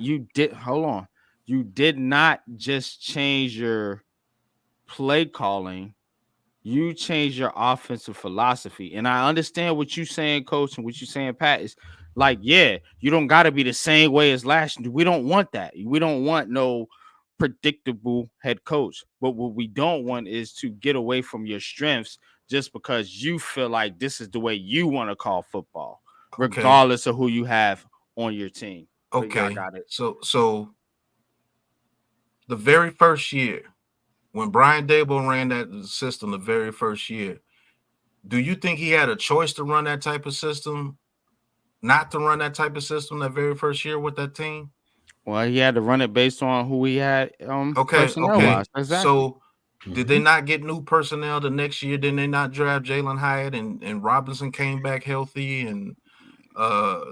just change your play calling. You change your offensive philosophy. And I understand what you're saying, Coach, and what you're saying, Pat, is like, yeah, you don't got to be the same way as last year. We don't want that. We don't want no predictable head coach. But what we don't want is to get away from your strengths just because you feel like this is the way you want to call football, regardless of who you have on your team. Okay, I got it. So the very first year, when Brian Dable ran that system the very first year, do you think he had a choice to run that type of system, not to run that type of system that very first year with that team? Well, he had to run it based on who he had. Okay. Exactly. So did they not get new personnel the next year? Didn't they not draft Jalen Hyatt and Robinson came back healthy and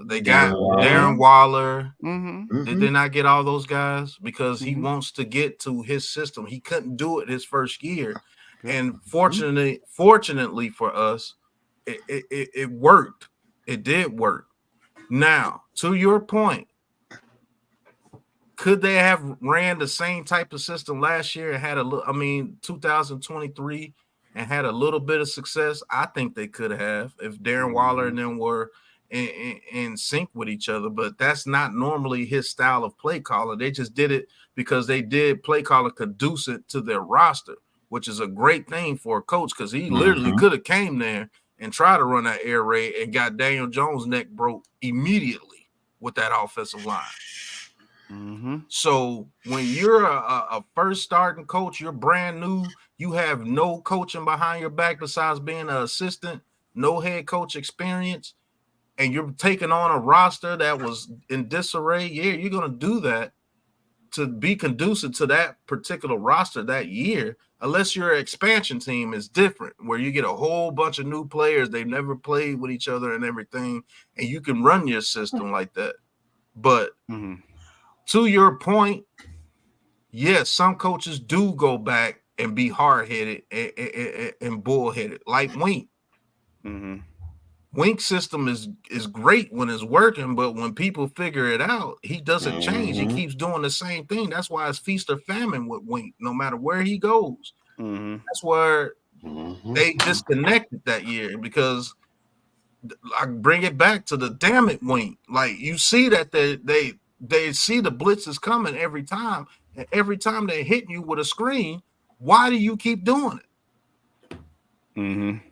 they got Darren Waller. Did they not get all those guys? Because he wants to get to his system. He couldn't do it his first year. And fortunately for us, it worked. It did work. Now, to your point, could they have ran the same type of system last year and had 2023 and had a little bit of success? I think they could have if Darren Waller and them were in sync with each other, but that's not normally his style of play caller. They just did it because they did play caller conducive to their roster, which is a great thing for a coach because he literally could have came there and tried to run that air raid and got Daniel Jones' neck broke immediately with that offensive line. Mm-hmm. So when you're a first starting coach, you're brand new, you have no coaching behind your back besides being an assistant, no head coach experience, and you're taking on a roster that was in disarray. Yeah, you're going to do that to be conducive to that particular roster that year, unless your expansion team is different, where you get a whole bunch of new players, they've never played with each other and everything, and you can run your system like that. But to your point, yes, some coaches do go back and be hard-headed and bullheaded, like Wink. Mm-hmm. Wink's system is great when it's working, but when people figure it out, he doesn't change. He keeps doing the same thing. That's why it's feast or famine with Wink, no matter where he goes. That's where they disconnected that year, because I bring it back to the damn it Wink. Like, you see that they see the blitzes coming every time, and every time they're hitting you with a screen. Why do you keep doing it?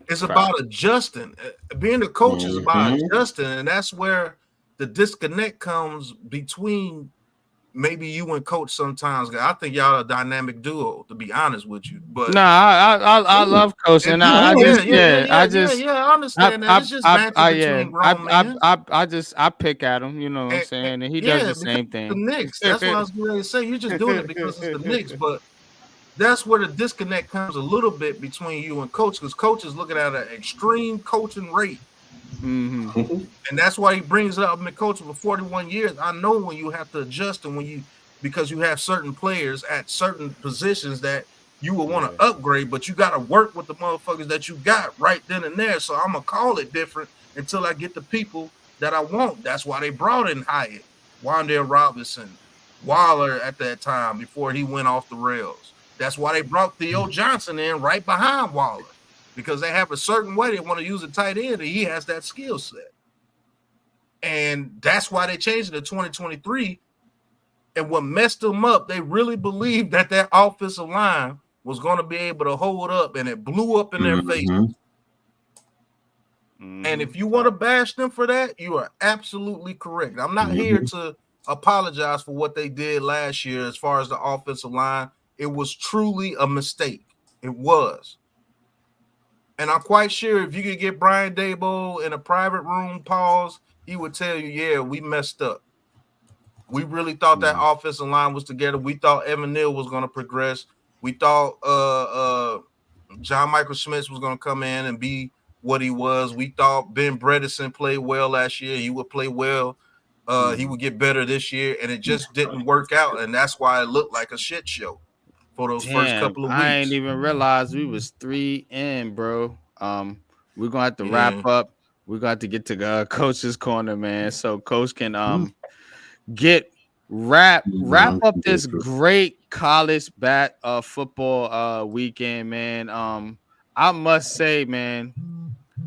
It's about adjusting. Being a coach is about adjusting, and that's where the disconnect comes between maybe you and coach sometimes. I think y'all a dynamic duo, to be honest with you. But I love coaching. I understand that. It's just matches between grown men. I pick at him, you know what I'm saying, and he does the same thing. The Knicks. That's what I was going to say. You're just doing it because it's the Knicks, but that's where the disconnect comes a little bit between you and coach, because coach is looking at an extreme coaching rate. And that's why he brings it up. I've been coaching for 41 years. I know when you have to adjust, and because you have certain players at certain positions that you will want to upgrade, but you got to work with the motherfuckers that you got right then and there. So I'm going to call it different until I get the people that I want. That's why they brought in Hyatt, Wandale Robinson, Waller at that time before he went off the rails. That's why they brought Theo Johnson in right behind Waller, because they have a certain way they want to use a tight end, and he has that skill set. And that's why they changed it to 2023. And what messed them up, they really believed that offensive line was going to be able to hold up, and it blew up in their faces. And if you want to bash them for that, you are absolutely correct. I'm not here to apologize for what they did last year as far as the offensive line. It was truly a mistake. It was. And I'm quite sure if you could get Brian Daboll in a private room, pause, he would tell you, yeah, we messed up. We really thought that offensive line was together. We thought Evan Neal was going to progress. We thought John Michael Schmitz was going to come in and be what he was. We thought Ben Bredesen played well last year. He would play well. He would get better this year, and it just didn't work out. And that's why it looked like a shit show for those first couple of weeks. I ain't even realized we was 3 in, bro. We're gonna have to wrap up. We're gonna have to get to Coach's Corner, man, so Coach can wrap up this great college football weekend, man. I must say, man,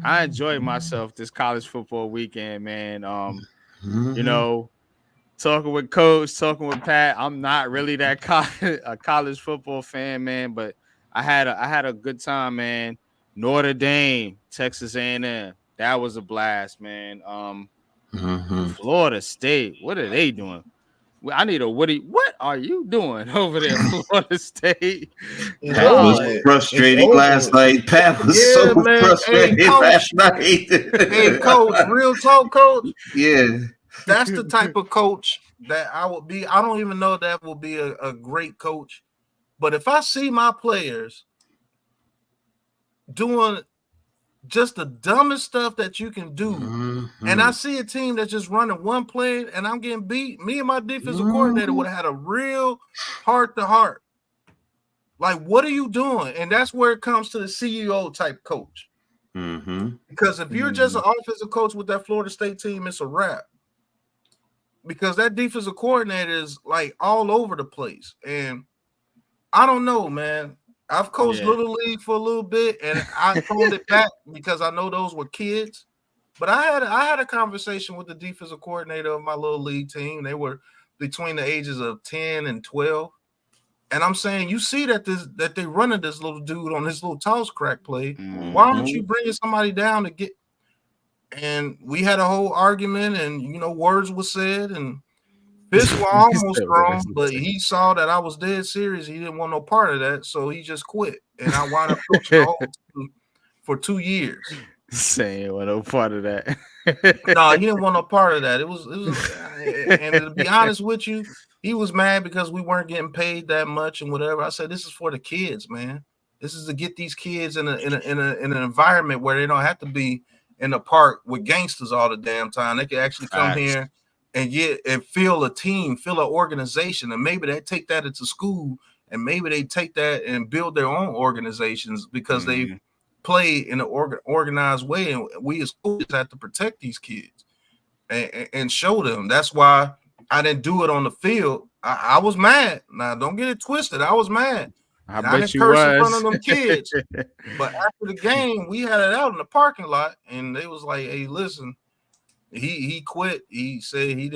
I enjoyed myself this college football weekend, man. You know, talking with Coach, talking with Pat. I'm not really that a college football fan, man, but I had a good time, man. Notre Dame, Texas A&M, that was a blast, man. Florida State, what are they doing? I need a Woody. What are you doing over there, Florida State? Pat was frustrated last night. Pat was so frustrated last night. Hey, Coach, real talk, Coach. Yeah. That's the type of coach that I would be. I don't even know if that will be a great coach. But if I see my players doing just the dumbest stuff that you can do, and I see a team that's just running one play and I'm getting beat, me and my defensive coordinator would have had a real heart-to-heart. Like, what are you doing? And that's where it comes to the CEO type coach. Because if you're just an offensive coach with that Florida State team, it's a wrap. Because that defensive coordinator is like all over the place. And I don't know, man. I've coached Little League for a little bit, and I toned it back because I know those were kids. But I had a conversation with the defensive coordinator of my Little League team. They were between the ages of 10 and 12. And I'm saying, you see that they running this little dude on this little toss crack play. Why aren't you bringing somebody down to get? And we had a whole argument, and words were said, and Fists were almost thrown, but he saw that I was dead serious. He didn't want no part of that, so he just quit. And I wound up coaching the whole team for 2 years. Saying what no part of that. No, he didn't want no part of that. It was, and to be honest with you, he was mad because we weren't getting paid that much and whatever. I said, this is for the kids, man. This is to get these kids in an environment where they don't have to be in the park with gangsters all the damn time. They can actually come here and get and feel a team, feel an organization, and maybe they take that into school, and maybe they take that and build their own organizations because they play in an organized way, and we as coaches have to protect these kids and show them. That's why I didn't do it on the field. I was mad. Now, don't get it twisted. I was mad. I didn't curse in front of them kids. But after the game, we had it out in the parking lot, and they was like, "Hey, listen, he quit. He said he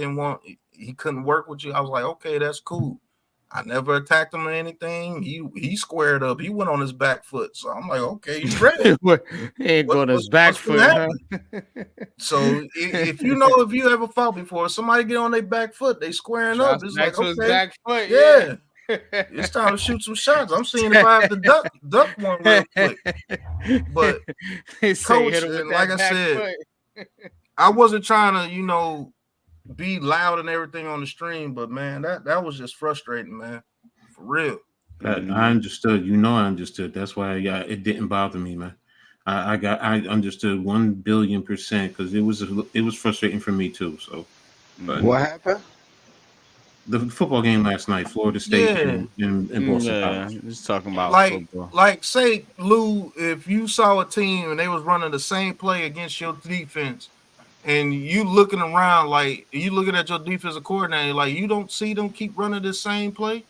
couldn't work with you." I was like, "Okay, that's cool." I never attacked him or anything. He squared up. He went on his back foot. So I'm like, okay, you ready? He ain't going on his back foot. Huh? So if you ever fought before, somebody get on their back foot, they squaring up. It's like, okay, back foot, yeah. It's time to shoot some shots. I'm seeing if I have to duck one real quick. But coach, like I said, I wasn't trying to, be loud and everything on the stream, but man, that was just frustrating, man, for real. I understood. I understood. That's why it didn't bother me, man. I understood 1,000,000,000% because it was frustrating for me too. So, but what happened? The football game last night, Florida State and Boston College. Just talking about football. Like, say, Lou, if you saw a team and they was running the same play against your defense, and you looking around like you looking at your defensive coordinator, like you don't see them keep running the same play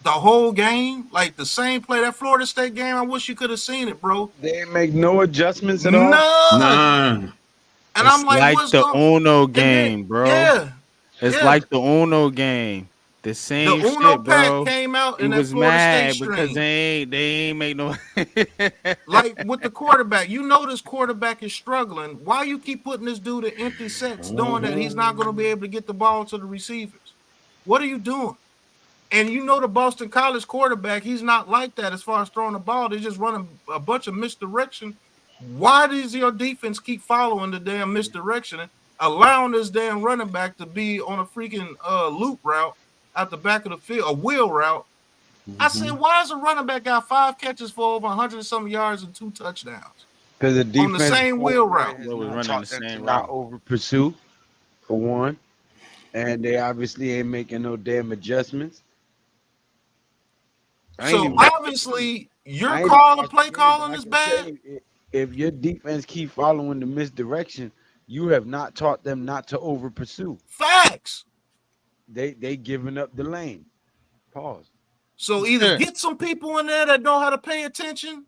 the whole game, like the same play. That Florida State game, I wish you could have seen it, bro. They didn't make no adjustments at all. None. And it's I'm like what's the Uno game, bro. Yeah, it's like the Uno game. The same the Uno shit, bro. Pack came out He and was mad because they ain't make no. Like with the quarterback, this quarterback is struggling. Why you keep putting this dude in empty sets, knowing that he's not going to be able to get the ball to the receivers? What are you doing? And the Boston College quarterback, he's not like that as far as throwing the ball. They're just running a bunch of misdirection. Why does your defense keep following the damn misdirection, allowing this damn running back to be on a freaking loop route at the back of the field, a wheel route? I said, why is a running back got 5 catches for over 100-something yards and 2 touchdowns? Because the defense on the same wheel route. Was running the same not route. Over pursue, for one, and they obviously ain't making no damn adjustments. So obviously, your play calling is bad. If your defense keep following the misdirection, you have not taught them not to over pursue. Facts. They giving up the lane. Pause. So either get some people in there that know how to pay attention,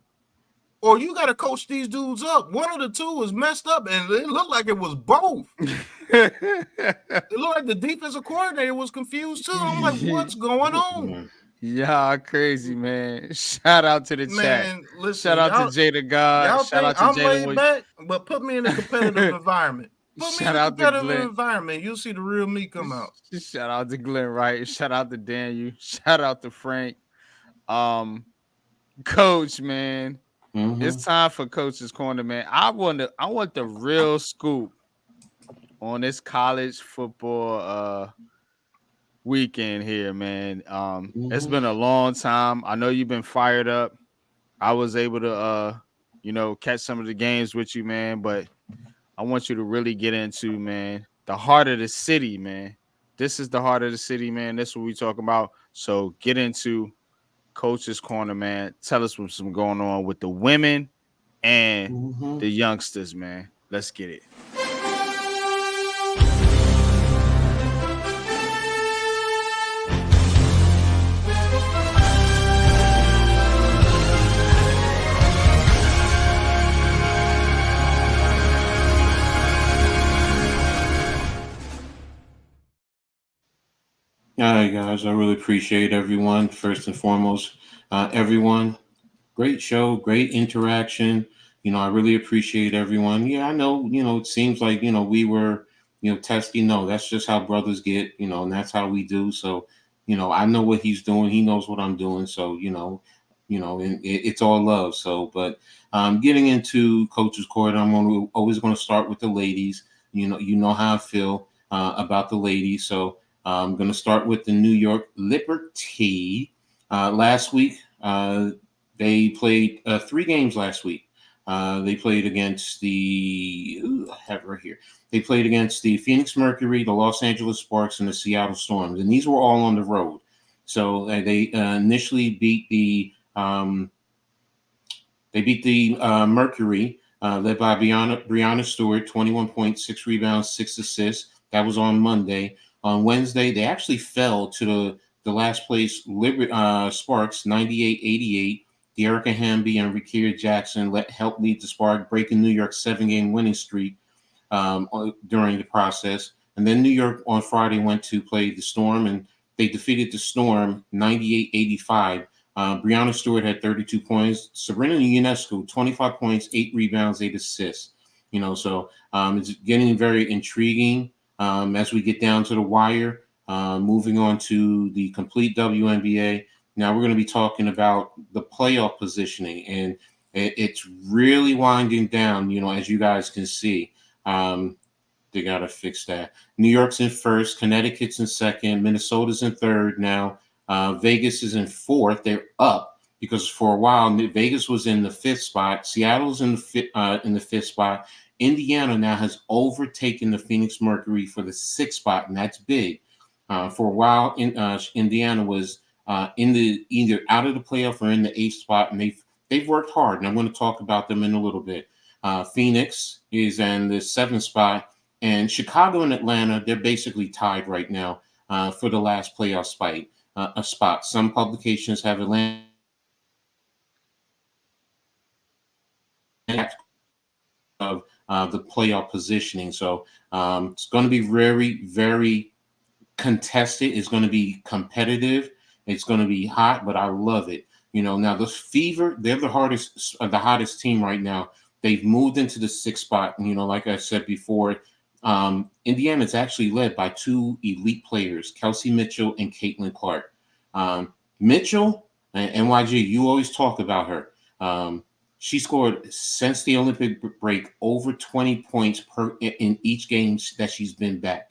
or you got to coach these dudes up. One of the two is messed up, and it looked like it was both. It looked like the defensive coordinator was confused too. I'm like, what's going on? Y'all crazy, man. Shout out to the chat. Listen, shout out to Jada God. Shout out to I'm Jada laid back, but put me in a competitive environment. Put me in a competitive environment. You'll see the real me come out. Shout out to Glenn Wright. Shout out to Daniel. Shout out to Frank. Coach, man. It's time for Coach's Corner, man. I want the real scoop on this college football weekend here, man. It's been a long time. I know you've been fired up. I was able to catch some of the games with you, man, but I want you to really get into, man, the heart of the city, man. This is the heart of the city, man. That's what we talk about. So get into Coach's Corner, man. Tell us what's going on with the women and the youngsters, man. Let's get it. All right, guys. I really appreciate everyone. First and foremost, everyone. Great show, great interaction. I really appreciate everyone. Yeah, I know. It seems like we were Testy, no, that's just how brothers get, and that's how we do. So, I know what he's doing. He knows what I'm doing. So, and it's all love. So, but getting into Coach's Court, I'm always going to start with the ladies. You know how I feel about the ladies. So I'm going to start with the New York Liberty. Last week, they played 3 games last week. They played against I have it right here. They played against the Phoenix Mercury, the Los Angeles Sparks, and the Seattle Storms, and these were all on the road. So they initially beat the Mercury, led by Brianna Stewart, 21 points, 6 rebounds, 6 assists. That was on Monday. On Wednesday, they actually fell to the last place Sparks, 98-88. De'Erica Hamby and Rickea Jackson helped lead the Spark, breaking New York's 7-game winning streak during the process. And then New York on Friday went to play the Storm, and they defeated the Storm 98-85. Brianna Stewart had 32 points. Sabrina Ionescu, 25 points, 8 rebounds, 8 assists. So it's getting very intriguing as we get down to the wire. Moving on to the complete WNBA. Now we're going to be talking about the playoff positioning, and it's really winding down, as you guys can see. They got to fix that. New York's in first, Connecticut's in second, Minnesota's in third now. Vegas is in fourth. They're up because for a while Vegas was in the 5th spot. Seattle's in the 5th spot. Indiana now has overtaken the Phoenix Mercury for the 6th spot, and that's big. For a while, Indiana was either out of the playoff or in the 8th spot, and they've worked hard, and I'm going to talk about them in a little bit. Phoenix is in the 7th spot, and Chicago and Atlanta, they're basically tied right now for the last playoff spot. Some publications have Atlanta of the playoff positioning. So it's going to be very, very contested. It's going to be competitive. It's going to be hot, but I love it. Now the Fever, they're the hottest team right now. They've moved into the 6th spot. And, like I said before, Indiana is actually led by 2 elite players, Kelsey Mitchell and Caitlin Clark. Mitchell, and NYG, you always talk about her. She scored since the Olympic break over 20 points in each game that she's been back.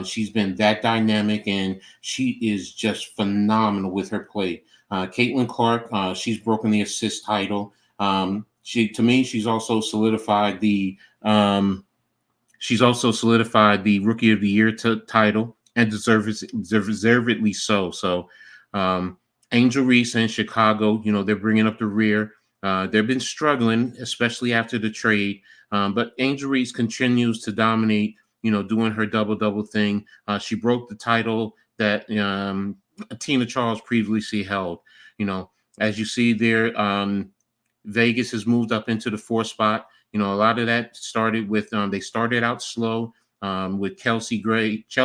She's been that dynamic, and she is just phenomenal with her play. Caitlin Clark, she's broken the assist title. She's also solidified the Rookie of the Year title, and deservedly so. So, Angel Reese in Chicago, they're bringing up the rear. They've been struggling, especially after the trade. But Angel Reese continues to dominate, doing her double-double thing. She broke the title that Tina Charles previously held. As you see there, Vegas has moved up into the 4th spot. A lot of that started with they started out slow with Chelsea Gray. She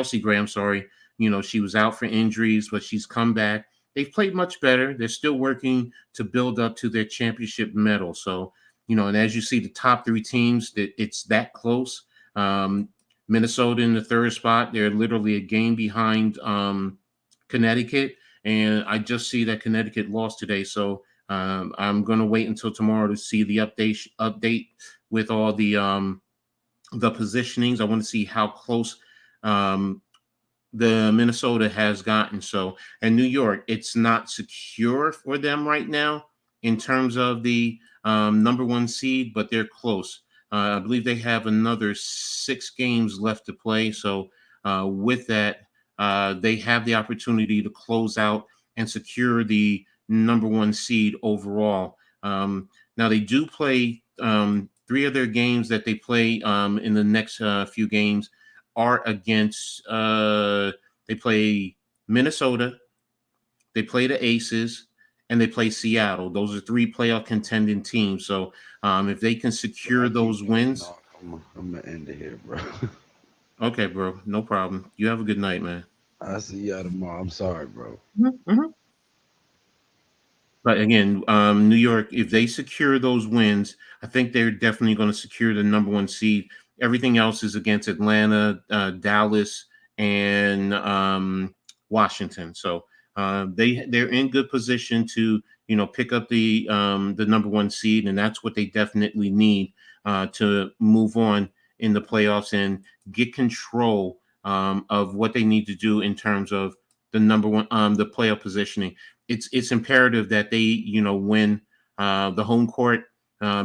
was out for injuries, but she's come back. They've played much better. They're still working to build up to their championship medal. So, and as you see, the top 3 teams, it's that close. Minnesota in the 3rd spot. They're literally a game behind Connecticut. And I just see that Connecticut lost today. So I'm going to wait until tomorrow to see the update with all the positionings. I want to see how close the Minnesota has gotten. So, and New York, it's not secure for them right now in terms of the number 1 seed, but they're close. I believe they have another 6 games left to play. So with that, they have the opportunity to close out and secure the number 1 seed overall. Now they do play 3 of their games that they play in the next few games are against they play Minnesota, they play the Aces, and they play Seattle. Those are 3 playoff contending teams. So if they can secure those wins, I'm gonna end it here, bro. Okay, bro, no problem. You have a good night, man. I'll see y'all tomorrow. I'm sorry, bro. Mm-hmm. But again, New York, if they secure those wins, I think they're definitely going to secure the number 1 seed. everything else is against Atlanta, Dallas, and Washington. So they're in good position to pick up the number one seed, and that's what they definitely need to move on in the playoffs and get control of what they need to do in terms of the number one the playoff positioning. It's imperative that they win the home court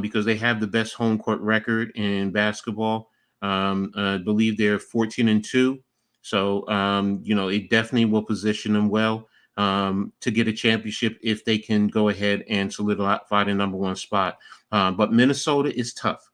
because they have the best home court record in basketball. I believe they're 14-2. So, it definitely will position them well to get a championship if they can go ahead and solidify the number one spot. But Minnesota is tough.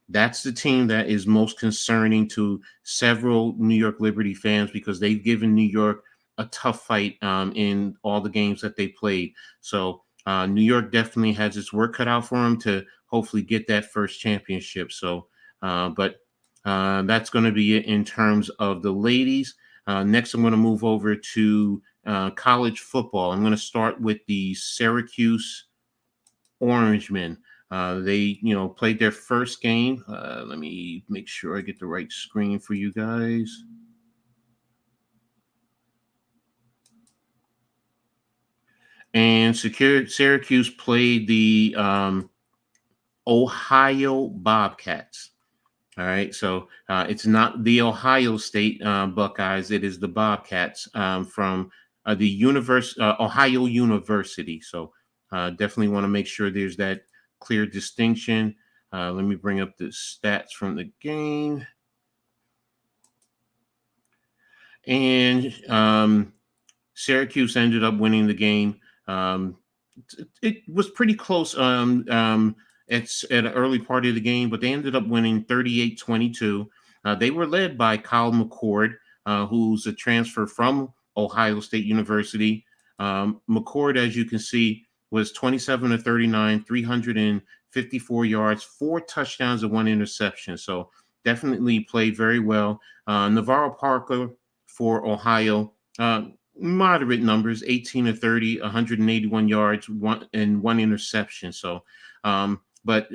That's the team that is most concerning to several New York Liberty fans because they've given New York a tough fight in all the games that they played. So New York definitely has its work cut out for them to hopefully get that first championship. So, but that's going to be it in terms of the ladies. Next, I'm going to move over to college football. I'm going to start with the Syracuse Orangemen. They, played their first game. Let me make sure I get the right screen for you guys. And Syracuse played the Ohio Bobcats. All right, so it's not the Ohio State Buckeyes. It is the Bobcats from the Ohio University. So definitely want to make sure there's that clear distinction. Let me bring up the stats from the game. And Syracuse ended up winning the game. It was pretty close at an early part of the game, but they ended up winning 38-22. They were led by Kyle McCord, who's a transfer from Ohio State University. McCord, as you can see, was 27-39, 354 yards, 4 touchdowns, and 1 interception. So definitely played very well. Navarro Parker for Ohio, moderate numbers, 18-30, 181 yards, 1 interception. So, but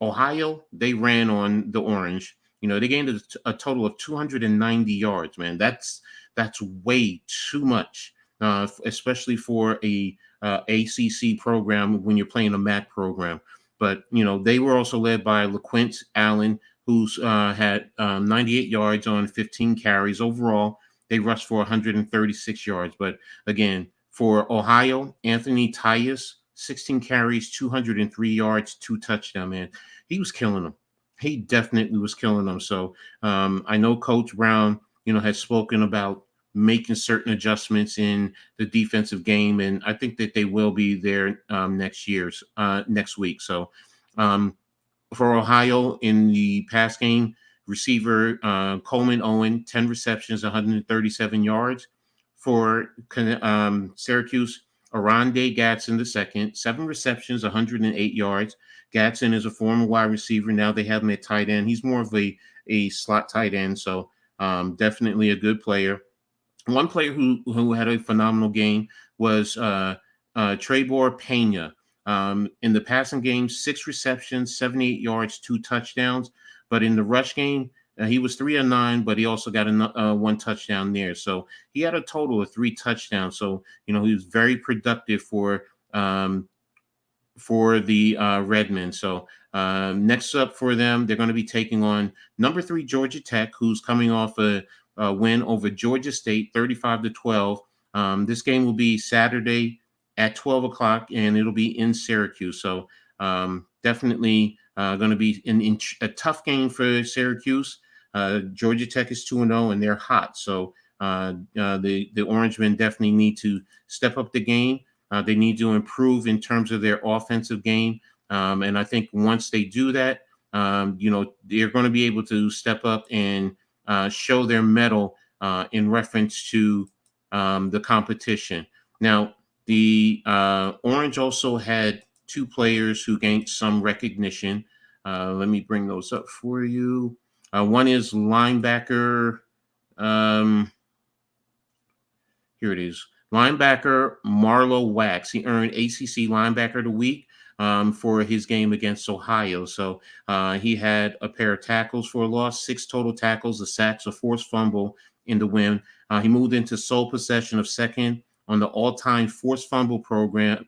Ohio, they ran on the Orange. They gained a total of 290 yards, man. That's way too much, especially for a ACC program when you're playing a MAC program. But, they were also led by LaQuint Allen, who's had 98 yards on 15 carries. Overall, they rushed for 136 yards. But again, for Ohio, Anthony Tyus, 16 carries, 203 yards, 2 touchdowns, man. He was killing them. He definitely was killing them. So I know Coach Brown, has spoken about making certain adjustments in the defensive game, and I think that they will be there next week. So for Ohio in the pass game, receiver Coleman Owen, 10 receptions, 137 yards. For Syracuse, Arande Gatson II, 7 receptions, 108 yards. Gatson is a former wide receiver. Now they have him at tight end. He's more of a slot tight end, so definitely a good player. One player who had a phenomenal game was Trebor Pena. In the passing game, 6 receptions, 78 yards, 2 touchdowns. But in the rush game, he was 3-9, but he also got 1 touchdown there. So he had a total of 3 touchdowns. So, he was very productive for the Redmen. So next up for them, they're going to be taking on number 3 Georgia Tech, who's coming off a win over Georgia State, 35-12. This game will be Saturday at 12 o'clock, and it'll be in Syracuse. So definitely going to be a tough game for Syracuse. Georgia Tech is 2-0, and they're hot. So the Orangemen definitely need to step up the game. They need to improve in terms of their offensive game. And I think once they do that, they're going to be able to step up and show their mettle in reference to the competition. Now, the Orange also had 2 players who gained some recognition. Let me bring those up for you. One is linebacker. Here it is. Linebacker Marlo Wax. He earned ACC Linebacker of the Week for his game against Ohio. So he had a pair of tackles for a loss, 6 total tackles, a sack, a forced fumble in the win. He moved into sole possession of second on the all-time forced fumble program,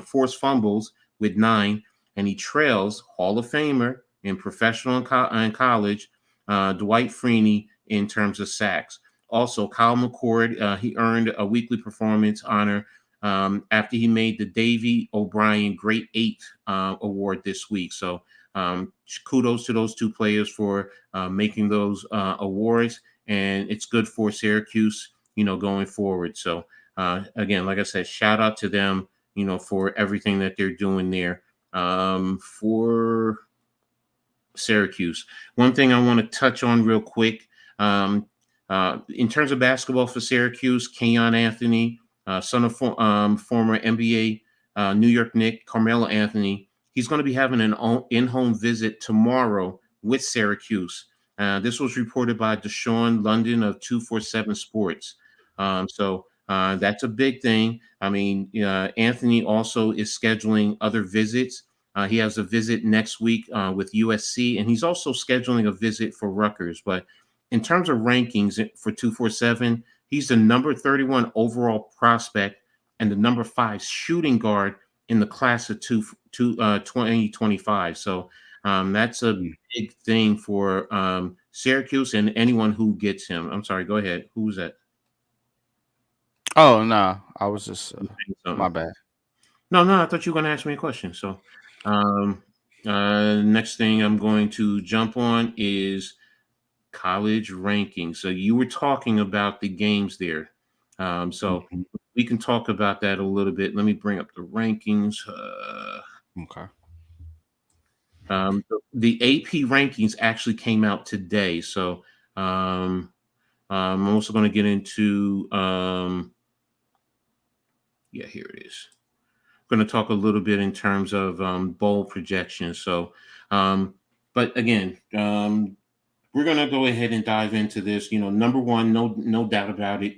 forced fumbles with 9, and he trails Hall of Famer in professional and college, Dwight Freeney, in terms of sacks. Also, Kyle McCord, he earned a weekly performance honor after he made the Davey O'Brien Great 8 award this week. So kudos to those 2 players for making those awards, and it's good for Syracuse, going forward. So again, like I said, shout out to them, for everything that they're doing there for Syracuse. One thing I want to touch on real quick, in terms of basketball for Syracuse, Kenyon Anthony, son of former NBA New York Knick Carmelo Anthony, he's going to be having an in-home visit tomorrow with Syracuse. This was reported by Deshaun London of 247 Sports. So that's a big thing. I mean, Anthony also is scheduling other visits. He has a visit next week with USC, and he's also scheduling a visit for Rutgers. But in terms of rankings for 247, he's the number 31 overall prospect and the number 5 shooting guard in the class of 2025. So that's a big thing for Syracuse and anyone who gets him. I'm sorry, go ahead. Who was that? Oh, no, I was just my bad. No, I thought you were going to ask me a question. So next thing I'm going to jump on is college rankings. So you were talking about the games there. So we can talk about that a little bit. Let me bring up the rankings. Okay. The AP rankings actually came out today. So I'm also going to get into, here it is. I'm going to talk a little bit in terms of bowl projections. So, but again, we're going to go ahead and dive into this. Number one, no doubt about it.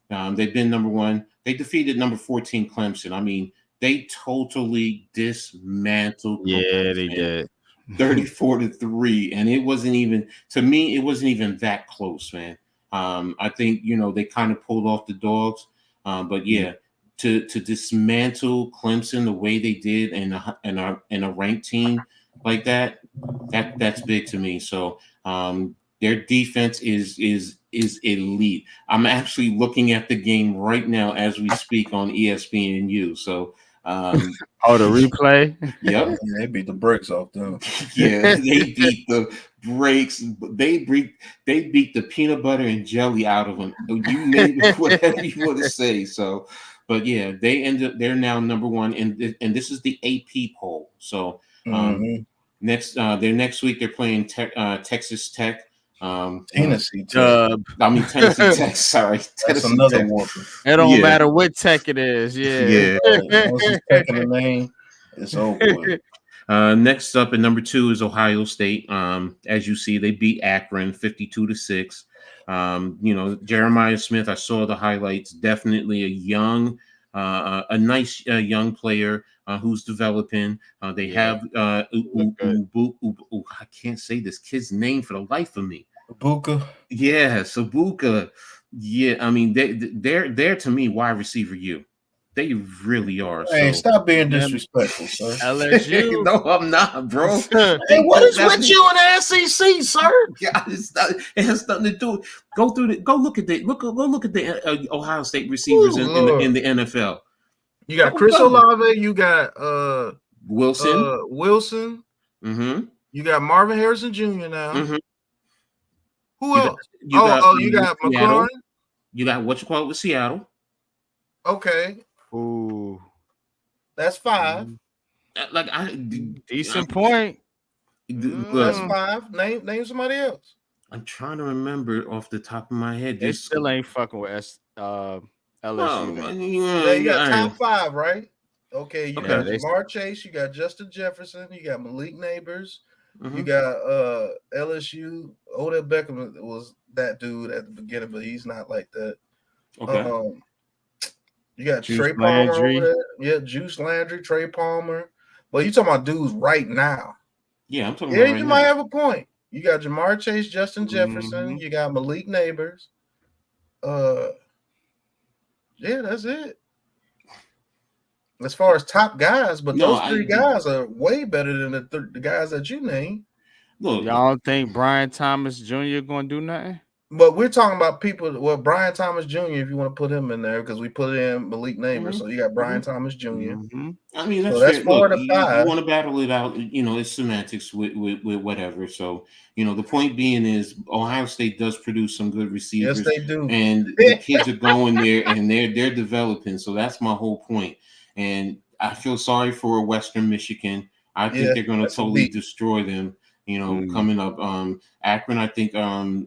They've been number one. They defeated number 14 Clemson. I mean, they totally dismantled. Yeah, they did. 34-3, and it wasn't even, to me, it wasn't even that close, man. I think they kind of pulled off the dogs, but yeah, to dismantle Clemson the way they did in a ranked team like that's big to me. So their defense is elite. I'm actually looking at the game right now as we speak on ESPNU. So the replay. Yep. They beat the brakes off them. Yeah, they beat the brakes. They beat the peanut butter and jelly out of them. You name it, whatever you want to say. So, but yeah, they're now number one, and this is the AP poll. So next week they're playing Texas Tech. Tennessee Tech. Tennessee Tech. Sorry, that's another one. It don't matter what Tech it is. Yeah. Once it's Tech in the name, it's over. Next up at number 2 is Ohio State. As you see, they beat Akron 52-6. Jeremiah Smith, I saw the highlights. Definitely a nice young player who's developing. They have I can't say this kid's name for the life of me. Ibuka. Yeah, Sabuka. Yeah, I mean they're to me wide receiver U. They really are. Hey, stop being disrespectful, sir. LSU. No, I'm not, bro. Hey, what is with you in the SEC, sir? God, it has nothing to do. Go look at the Ohio State receivers in the NFL. You got Chris Olave. You got Wilson. Wilson. Mm-hmm. You got Marvin Harrison Jr. now. Mm-hmm. Who else? You got McLaurin. You got what you call it with Seattle. Okay. Ooh, that's 5. Decent point. That's 5. Name somebody else. I'm trying to remember off the top of my head. They still ain't fucking with LSU. You got top 5, right? Okay, you got Jamar Chase, you got Justin Jefferson, you got Malik Neighbors, you got LSU. Odell Beckham was that dude at the beginning, but he's not like that. Okay. You got Juice Trey Palmer over there. Yeah, Juice Landry, Trey Palmer. Well, you talking about dudes right now. Yeah, I'm talking about right you now. might have a point. You got Jamar Chase, Justin Jefferson. You got Malik Neighbors. Yeah, that's it. As far as top guys, but those three guys are way better than the guys that you named. Look, y'all don't think Brian Thomas Jr. going to do nothing? But we're talking about people. Well, Brian Thomas Jr., if you want to put him in there, because we put in Malik Neighbors. So you got Brian Thomas Jr. I mean, that's, so that's 4 to 5. You want to battle it out, it's semantics with whatever. So, the point being is Ohio State does produce some good receivers. Yes, they do. And the kids are going there and they're developing. So that's my whole point. And I feel sorry for Western Michigan. I think they're going to totally destroy them. Coming up, Akron, I think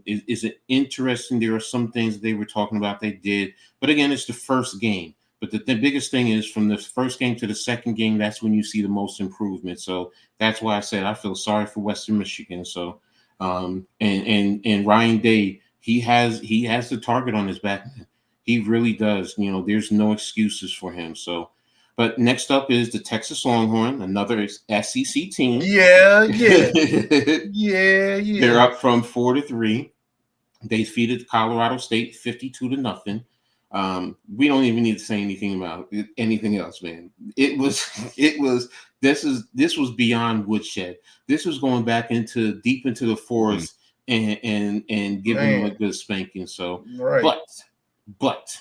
is it interesting. There are some things they were talking about they did, but again, it's the first game. But the biggest thing is from the first game to the second game, that's when you see the most improvement. So that's why I said I feel sorry for Western Michigan. So and Ryan Day, he has the target on his back. He really does. There's no excuses for him. So. But next up is the Texas Longhorn, another SEC team. Yeah. They're up from 4-3. They defeated Colorado State 52-0. We don't even need to say anything about anything else, man. This was beyond woodshed. This was going back deep into the forest and giving them a good spanking. So, but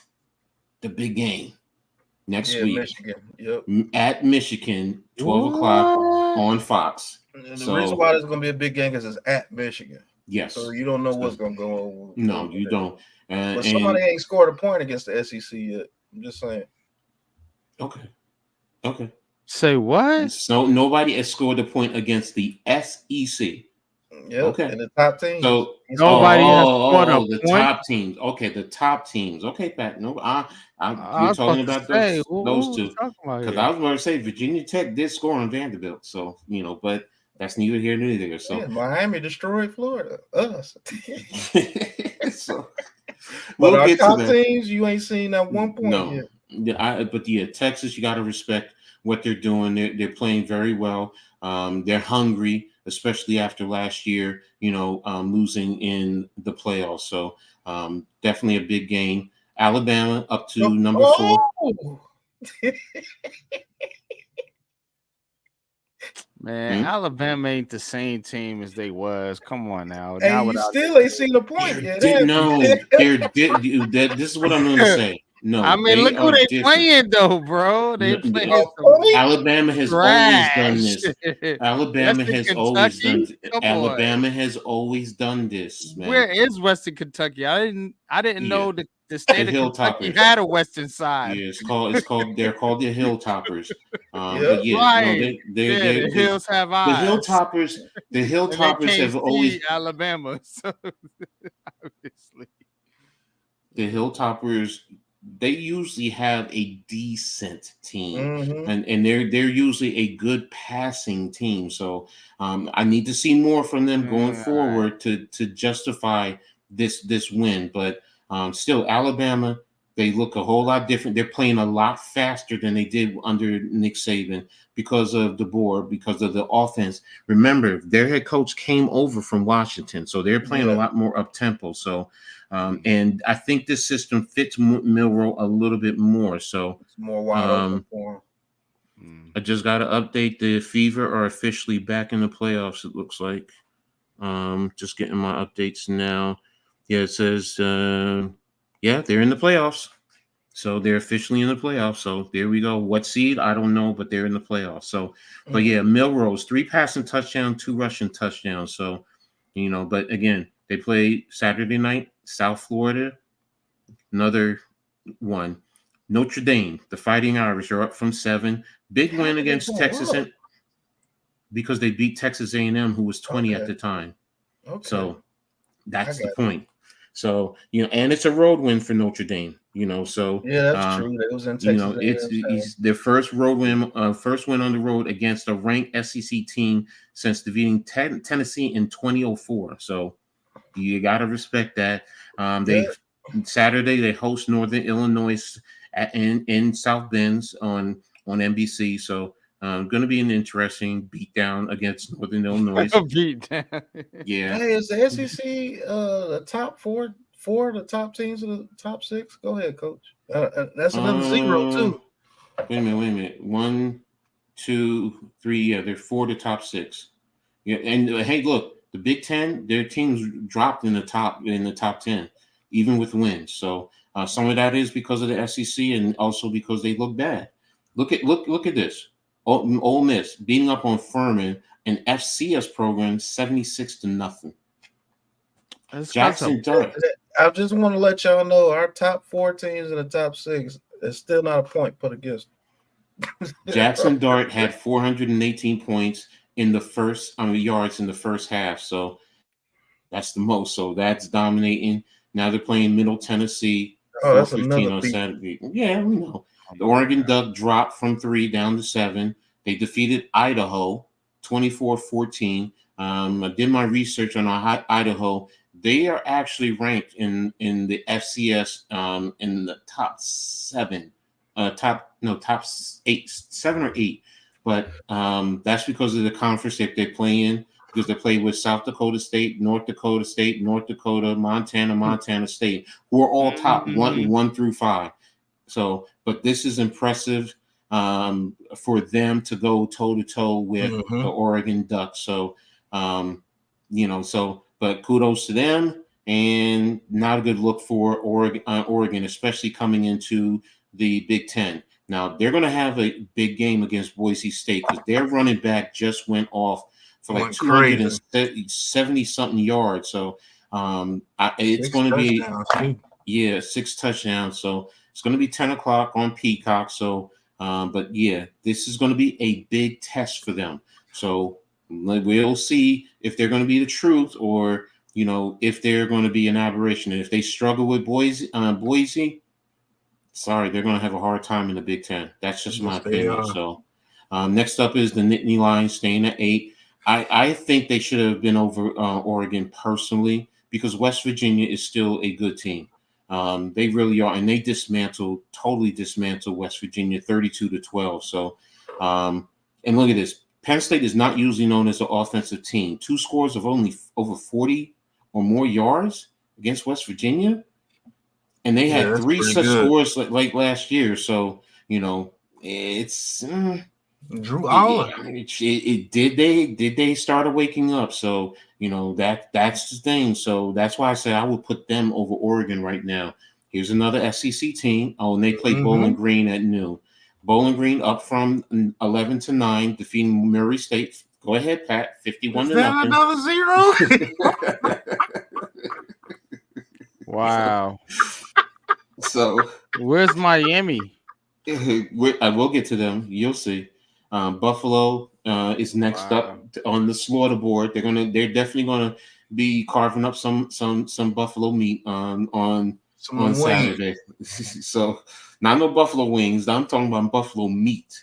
the big game. Next week Michigan. At Michigan, 12 o'clock on Fox. And the reason why there's going to be a big game is it's at Michigan. Yes. So you don't know what's going to go on. No, you don't. But somebody ain't scored a point against the SEC yet. I'm just saying. Okay. Say what? So nobody has scored a point against the SEC. Yeah. Okay. And the top teams. So nobody has scored a point. The top teams. Okay, the top teams. Okay, Pat. No, you're talking about those two. Because I was going to say Virginia Tech did score on Vanderbilt. So but that's neither here nor there. So Miami destroyed Florida. Us. So but our top teams, you ain't seen that 1 point yet. But Texas, you got to respect what they're doing. They're playing very well. They're hungry, especially after last year, losing in the playoffs. So definitely a big game. Alabama up to number 4. Man, Alabama ain't the same team as they was. Come on now. And you still ain't seen a point yet. This is what I'm going to say. No, I mean, look who they playing though, bro. They playing Alabama has always done this. Alabama has always done this, man. Where is Western Kentucky? I didn't know the state of Kentucky had a western side. Yeah, they're called the Hilltoppers. The hills have eyes. The Hilltoppers have always Alabama. So obviously, the Hilltoppers. They usually have a decent team, and they're usually a good passing team. So I need to see more from them going forward to justify this win. But still, Alabama, they look a whole lot different. They're playing a lot faster than they did under Nick Saban because of the board, because of the offense. Remember, their head coach came over from Washington, so they're playing a lot more up-tempo. So, and I think this system fits Milroe a little bit more. So it's more wide open for him. I just got to update. The Fever are officially back in the playoffs, it looks like. Just getting my updates now. Yeah, it says, they're in the playoffs. So they're officially in the playoffs. So there we go. What seed? I don't know, but they're in the playoffs. So, but yeah, Milroe's 3 passing touchdowns, 2 rushing touchdowns. So, but again, they play Saturday night, South Florida, another one. Notre Dame, the Fighting Irish, are up from 7. Big win against Texas because they beat Texas A&M, who was 20 at the time. Okay. So that's the point. So, and it's a road win for Notre Dame, so. Yeah, that's true. It was in Texas. It's their first road win, first win on the road against a ranked SEC team since defeating Tennessee in 2004. So you got to respect that. Saturday, they host Northern Illinois in South Bend on NBC. So going to be an interesting beatdown against Northern Illinois. Beatdown. Yeah. Hey, is the SEC the top four of the top teams of the top six? Go ahead, Coach. That's another zero too. Wait a minute. 1, 2, 3. Yeah, they're 4 to top 6. Yeah, and hey, look, the Big Ten, their teams dropped in the top 10, even with wins. So some of that is because of the SEC, and also because they look bad. Look at this. Ole Miss beating up on Furman, an FCS program, 76-0. Jackson Dart. I just want to let y'all know our top 4 teams in the top 6 is still not a point put against them. Jackson Dart had 418 points in the first yards in the first half. So that's the most. So that's dominating. Now they're playing Middle Tennessee. Oh, that's 4:15 on beat. Saturday. Yeah, we know. The Oregon Duck dropped from 3 down to 7. They defeated Idaho 24-14. I did my research on Idaho. They are actually ranked in the FCS in the top 7. Top 8, 7 or 8. But that's because of the conference that they play in, because they play with South Dakota State, North Dakota State, North Dakota, Montana State, who are all top 1 through 5. So, but this is impressive for them to go toe to toe with the Oregon Ducks. So, but kudos to them, and not a good look for Oregon, especially coming into the Big Ten. Now they're going to have a big game against Boise State because their running back just went off for like 270 something yards. So it's going to be 6 touchdowns. So it's going to be 10 o'clock on Peacock. So, but yeah, this is going to be a big test for them. So we'll see if they're going to be the truth, or if they're going to be an aberration. And if they struggle with Boise, sorry, they're going to have a hard time in the Big Ten. That's just my opinion. So next up is the Nittany Lions staying at 8. I think they should have been over Oregon personally, because West Virginia is still a good team. They really are, and they totally dismantled West Virginia 32-12. So, and look at this. Penn State is not usually known as an offensive team. 2 scores of only over 40 or more yards against West Virginia. And they had 3 such scores like last year. So, it's Drew Aller. Did they start waking up? So, that's the thing. So that's why I said I would put them over Oregon right now. Here's another SEC team. Oh, and they play Bowling Green at noon. Bowling Green up from 11-9, defeating Murray State. Go ahead, Pat. 51-0. Another zero. Wow. So where's Miami? I will get to them. You'll see. Buffalo is next up on the slaughter board. They're definitely gonna be carving up some buffalo meat on Saturday. So not no buffalo wings. I'm talking about buffalo meat.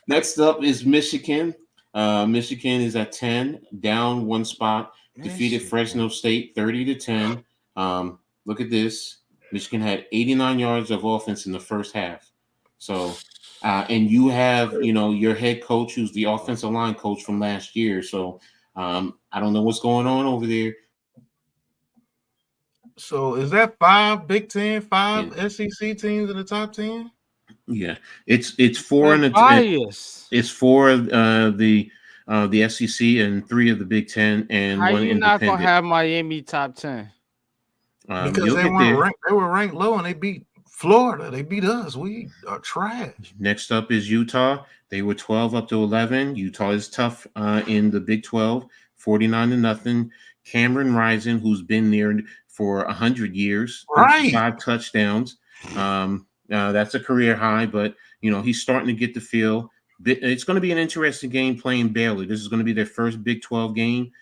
Next up is Michigan. Michigan is at 10, down 1 spot. Defeated Fresno State 30-10. Look at this. Michigan had 89 yards of offense in the first half. So, and you have, your head coach who's the offensive line coach from last year. So, I don't know what's going on over there. So, is that 5 Big Ten, 5 SEC teams in the top 10? Yeah, it's 4 in the it's 4 of the SEC and 3 of the Big Ten and How 1 you independent. not gonna have Miami top 10? Because they were ranked low and they beat Florida. They beat us. We are trash. Next up is Utah. They were 12 up to 11. Utah is tough in the Big 12, 49-0. Cameron Rising, who's been there for 100 years, 5 touchdowns. That's a career high, but he's starting to get the feel. It's going to be an interesting game playing Baylor. This is going to be their first Big 12 game.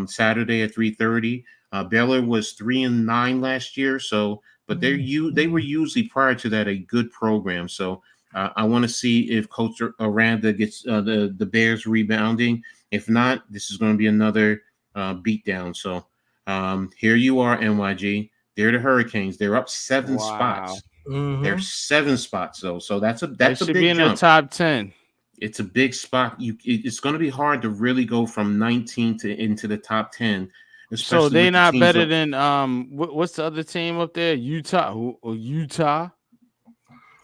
Saturday at 3:30. Baylor was 3-9 last year, so but they were usually prior to that a good program. So I want to see if Coach Aranda gets the Bears rebounding. If not, this is going to be another beatdown. So here you are, NYG. They're the Hurricanes. They're up 7 spots. Mm-hmm. They're 7 spots though, so that's a They should big be in jump. the top 10. It's a big spot. It's going to be hard to really go from 19 to into the top 10. So they not better than what's the other team up there? Utah. Utah.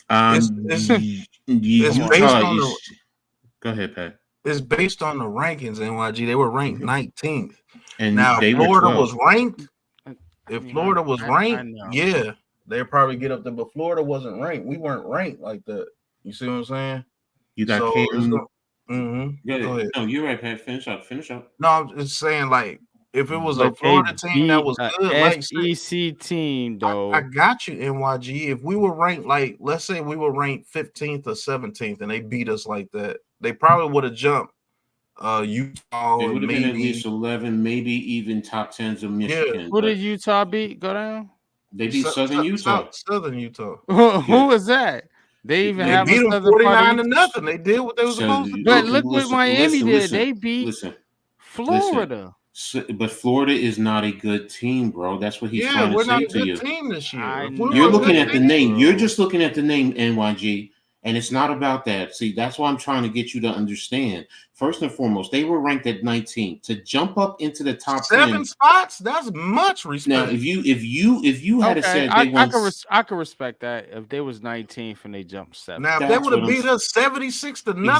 It's based on the. Go ahead, Pat. It's based on the rankings. NYG. They were ranked 19th, and now Florida was ranked. If Florida was I ranked, yeah, they'd probably get up there. But Florida wasn't ranked. We weren't ranked like that. You see what I'm saying? You got Cam. Go ahead. No, you're right, Pat. Finish up. No, I'm just saying, like, if it was a Florida team that was good, like SEC team, though. I got you, NYG. If we were ranked, like, let's say we were ranked 15th or 17th, and they beat us like that, they probably would have jumped Utah. It would have been at least 11, maybe even top 10s of Michigan. Yeah. Who did Utah beat? Go down. They beat Southern Utah. Southern Utah. Who was that? They even have beat them 49-0. They did what they were supposed to do. But look what Miami did. They beat Florida. Florida. But Florida is not a good team, bro. That's what he's trying to say to you. We're not a good team this year. You're looking at the name. You're just looking at the name NYG, and it's not about that. See, that's why I'm trying to get you to understand. First and foremost, they were ranked at 19. To jump up into the top 7 spots, that's much respect. Now, if you had said I could respect that if they was 19th and they jumped 7. Now, if they would have beat us 76-0 or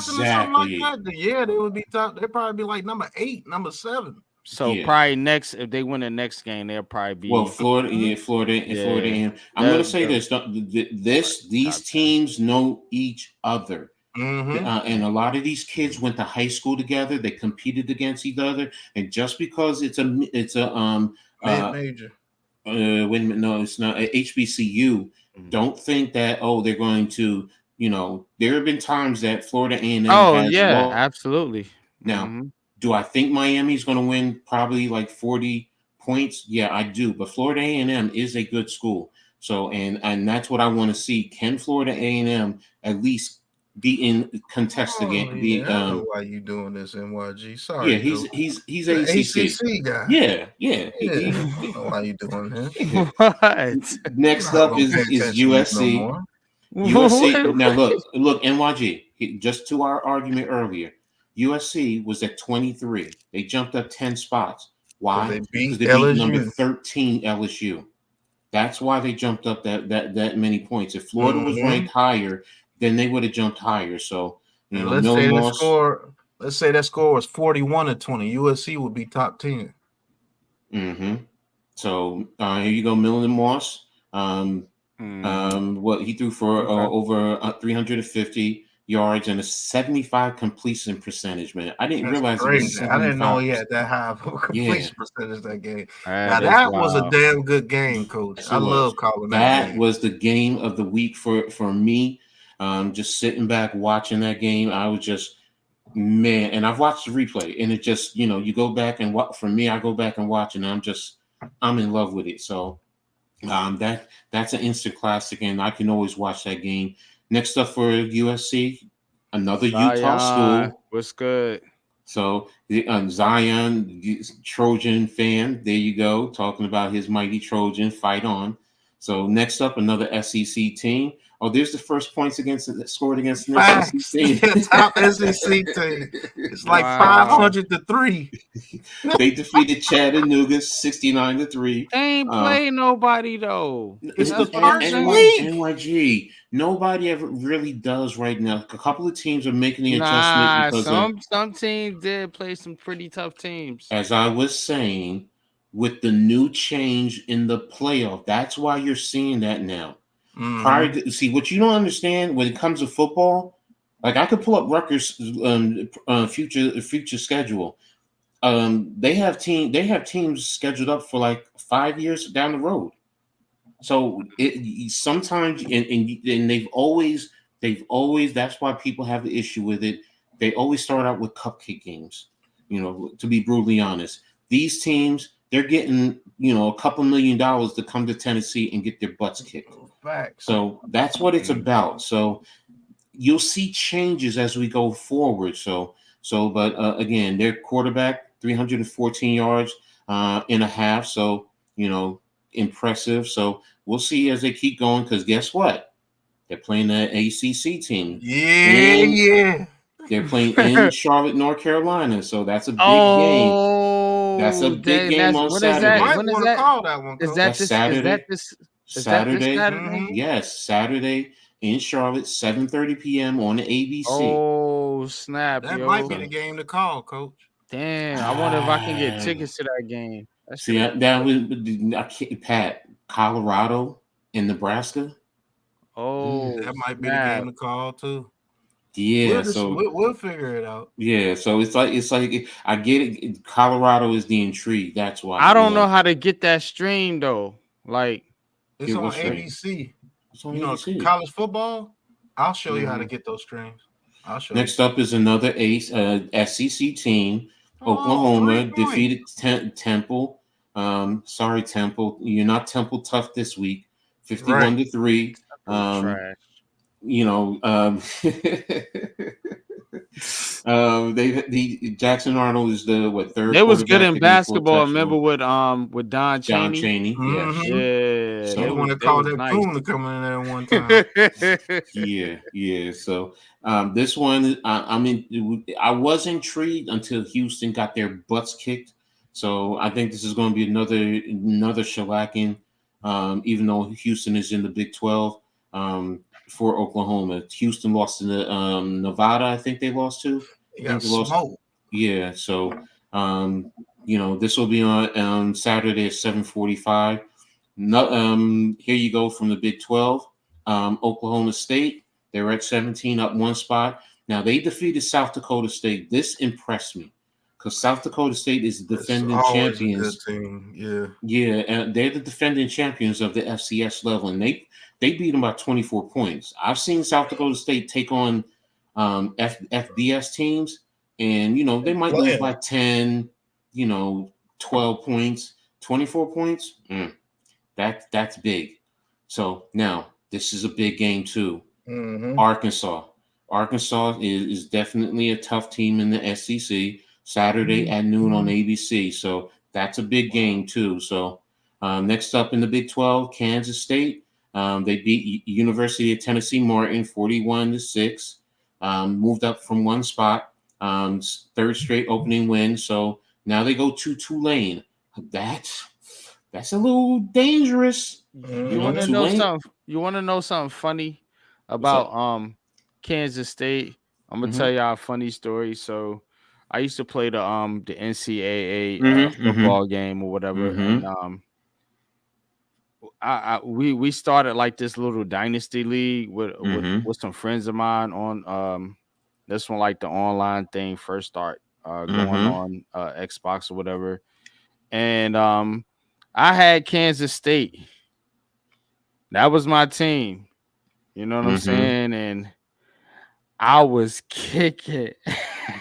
something like that, yeah, they would be top. They'd probably be like number 8, number 7. So probably next, if they win the next game, they'll probably be Florida. And I'm going to say this: these teams know each other, and a lot of these kids went to high school together. They competed against each other, and just because it's a major. No, it's not a HBCU. Don't think that they're going to. There have been times that Florida A&M. Absolutely. Now. Do I think Miami's going to win probably like 40 points? Yeah, I do. But Florida A&M is a good school. So, and that's what I want to see. Can Florida A&M at least be in contest again? I know why you doing this, NYG? Sorry. Yeah, he's ACC guy. Yeah. I know why you doing this. What? Next up is USC. USC. Now look, NYG. Just to our argument earlier. USC was at 23. They jumped up 10 spots. Why? Because they beat number 13 LSU. That's why they jumped up that many points. If Florida was ranked higher, then they would have jumped higher. So let's say that score was 41-20. USC would be top 10. So here you go, Millen Moss. What he threw for over 350 yards and a 75 completion percentage, man. I didn't realize it was 75. I didn't know he had that high of a completion percentage that game. Now that was a damn good game, Coach. I love calling that. That was the game of the week for me. Just sitting back watching that game, I was just and I've watched the replay, and it just you go back and watch. For me, I go back and watch, and I'm in love with it. So that's an instant classic, and I can always watch that game. Next up for USC, another Utah school. What's good? So Zion, Trojan fan, there you go, talking about his mighty Trojan. Fight on. So next up, another SEC team. Oh, there's the first points scored against the SEC team. Top SEC team. It's like 500-3. They defeated Chattanooga 69-3. They ain't play nobody though. It's the first week. NYG. Nobody ever really does right now. A couple of teams are making the adjustment because some teams did play some pretty tough teams. As I was saying, with the new change in the playoff, that's why you're seeing that now. Prior to see what you don't understand when it comes to football, like I could pull up Rutgers' future schedule. They have teams scheduled up for like 5 years down the road. So sometimes and they've always that's why people have the issue with it. They always start out with cupcake games. To be brutally honest, these teams they're getting a couple $1 million to come to Tennessee and get their butts kicked. So that's what it's about. So you'll see changes as we go forward. But their quarterback 314 yards in a half. So impressive. So we'll see as they keep going. Because guess what? They're playing the ACC team. Yeah. They're playing in Charlotte, North Carolina. So that's a big game. That's a big game on Saturday. You might want to call that one, Coach. That's Saturday. Saturday. Mm-hmm. Yes, Saturday in Charlotte, 7:30 p.m. on the ABC. Oh, snap. That might be the game to call, Coach. Damn. I wonder if I can get tickets to that game. See, that was Pat, Colorado and Nebraska. Oh, that might be the game to call too. Yeah, we'll figure it out. Yeah, so it's like I get it. Colorado is the intrigue. That's why I don't know how to get that stream though. Like it's on ABC. It's on ABC. College football. I'll show you how to get those streams. I'll show Next up is another SEC team. Oklahoma defeated Temple. Sorry, Temple. You're not Temple tough this week. 51-3. Trash. Jackson Arnold is the third. It was good in basketball. Remember with Don Chaney? John Chaney, yeah. So they want to call that Boone to come in there one time. yeah. So this one, I was intrigued until Houston got their butts kicked. So I think this is going to be another shellacking. Even though Houston is in the Big 12. For Oklahoma, Houston lost to Nevada. I think they lost to. Yeah. So, this will be on Saturday at 7:45. Here you go from the Big 12. Oklahoma State. They're at 17, up one spot. Now they defeated South Dakota State. This impressed me because South Dakota State is the defending champions. Yeah, and they're the defending champions of the FCS level, and they beat them by 24 points. I've seen South Dakota State take on FBS teams, and they might lose by 10, 12 points, 24 points. That's big. So now this is a big game too. Mm-hmm. Arkansas is definitely a tough team in the SEC. Saturday at noon on ABC. So that's a big game too. So next up in the Big 12, Kansas State. They beat University of Tennessee Martin 41-6. Moved up from one spot. Third straight opening win. So now they go to Tulane. That's a little dangerous. You want to know something? You want to know something funny about Kansas State? I'm gonna tell y'all a funny story. So I used to play the NCAA football game or whatever, and we started like this little dynasty league with some friends of mine on this one, like the online thing first start going on Xbox or whatever, and I had Kansas State. That was my team. You know what I'm saying? And I was kicking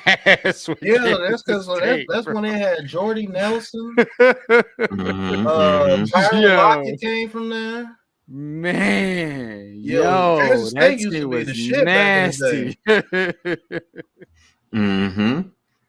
ass. That's because that's when they had Jordy Nelson. Byron Lockett came from there. Man, that team was nasty.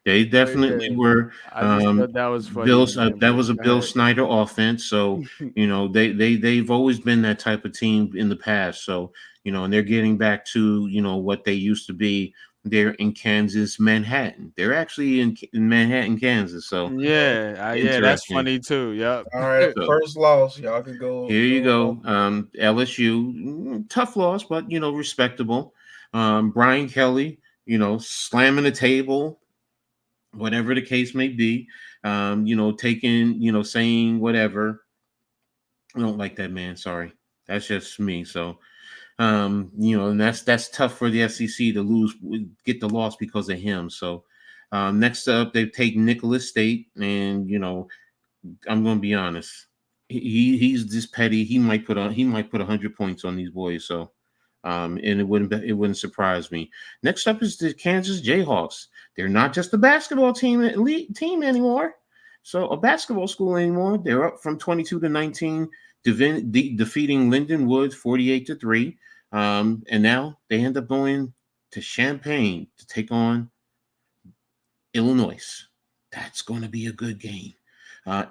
They definitely were. I just thought that was funny. That was a Bill Snyder offense. So they've always been that type of team in the past. So and they're getting back to what they used to be. They're in Kansas, Manhattan. They're actually in Manhattan, Kansas. So that's funny too. Yep. All right, first loss. Y'all can go. Here you go. LSU, tough loss, but respectable. Brian Kelly, slamming the table, whatever the case may be. Taking, saying whatever. I don't like that man. Sorry, that's just me. So. And that's tough for the SEC to get the loss because of him. So next up, they take Nicholas State, and I'm going to be honest, he's just petty. He might put 100 points on these boys. So and it wouldn't surprise me. Next up is the Kansas Jayhawks. They're not just a basketball elite team anymore. So a basketball school anymore. They're up from 22-19. Defeating Lindenwood 48-3, and now they end up going to Champaign to take on Illinois. That's going to be a good game.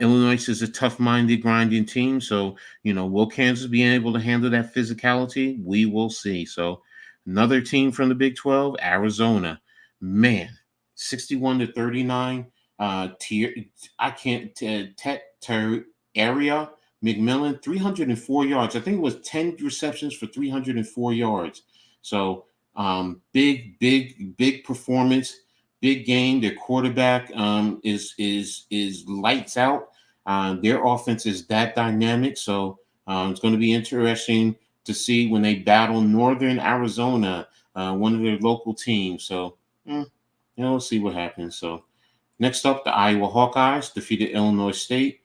Illinois is a tough-minded, grinding team. So, will Kansas be able to handle that physicality? We will see. So, another team from the Big 12, Arizona. Man, 61-39. I can't area McMillan, 304 yards. I think it was 10 receptions for 304 yards. So, big performance. Big game. Their quarterback is lights out. Their offense is that dynamic. So it's going to be interesting to see when they battle Northern Arizona, one of their local teams. So we'll see what happens. So next up, the Iowa Hawkeyes defeated Illinois State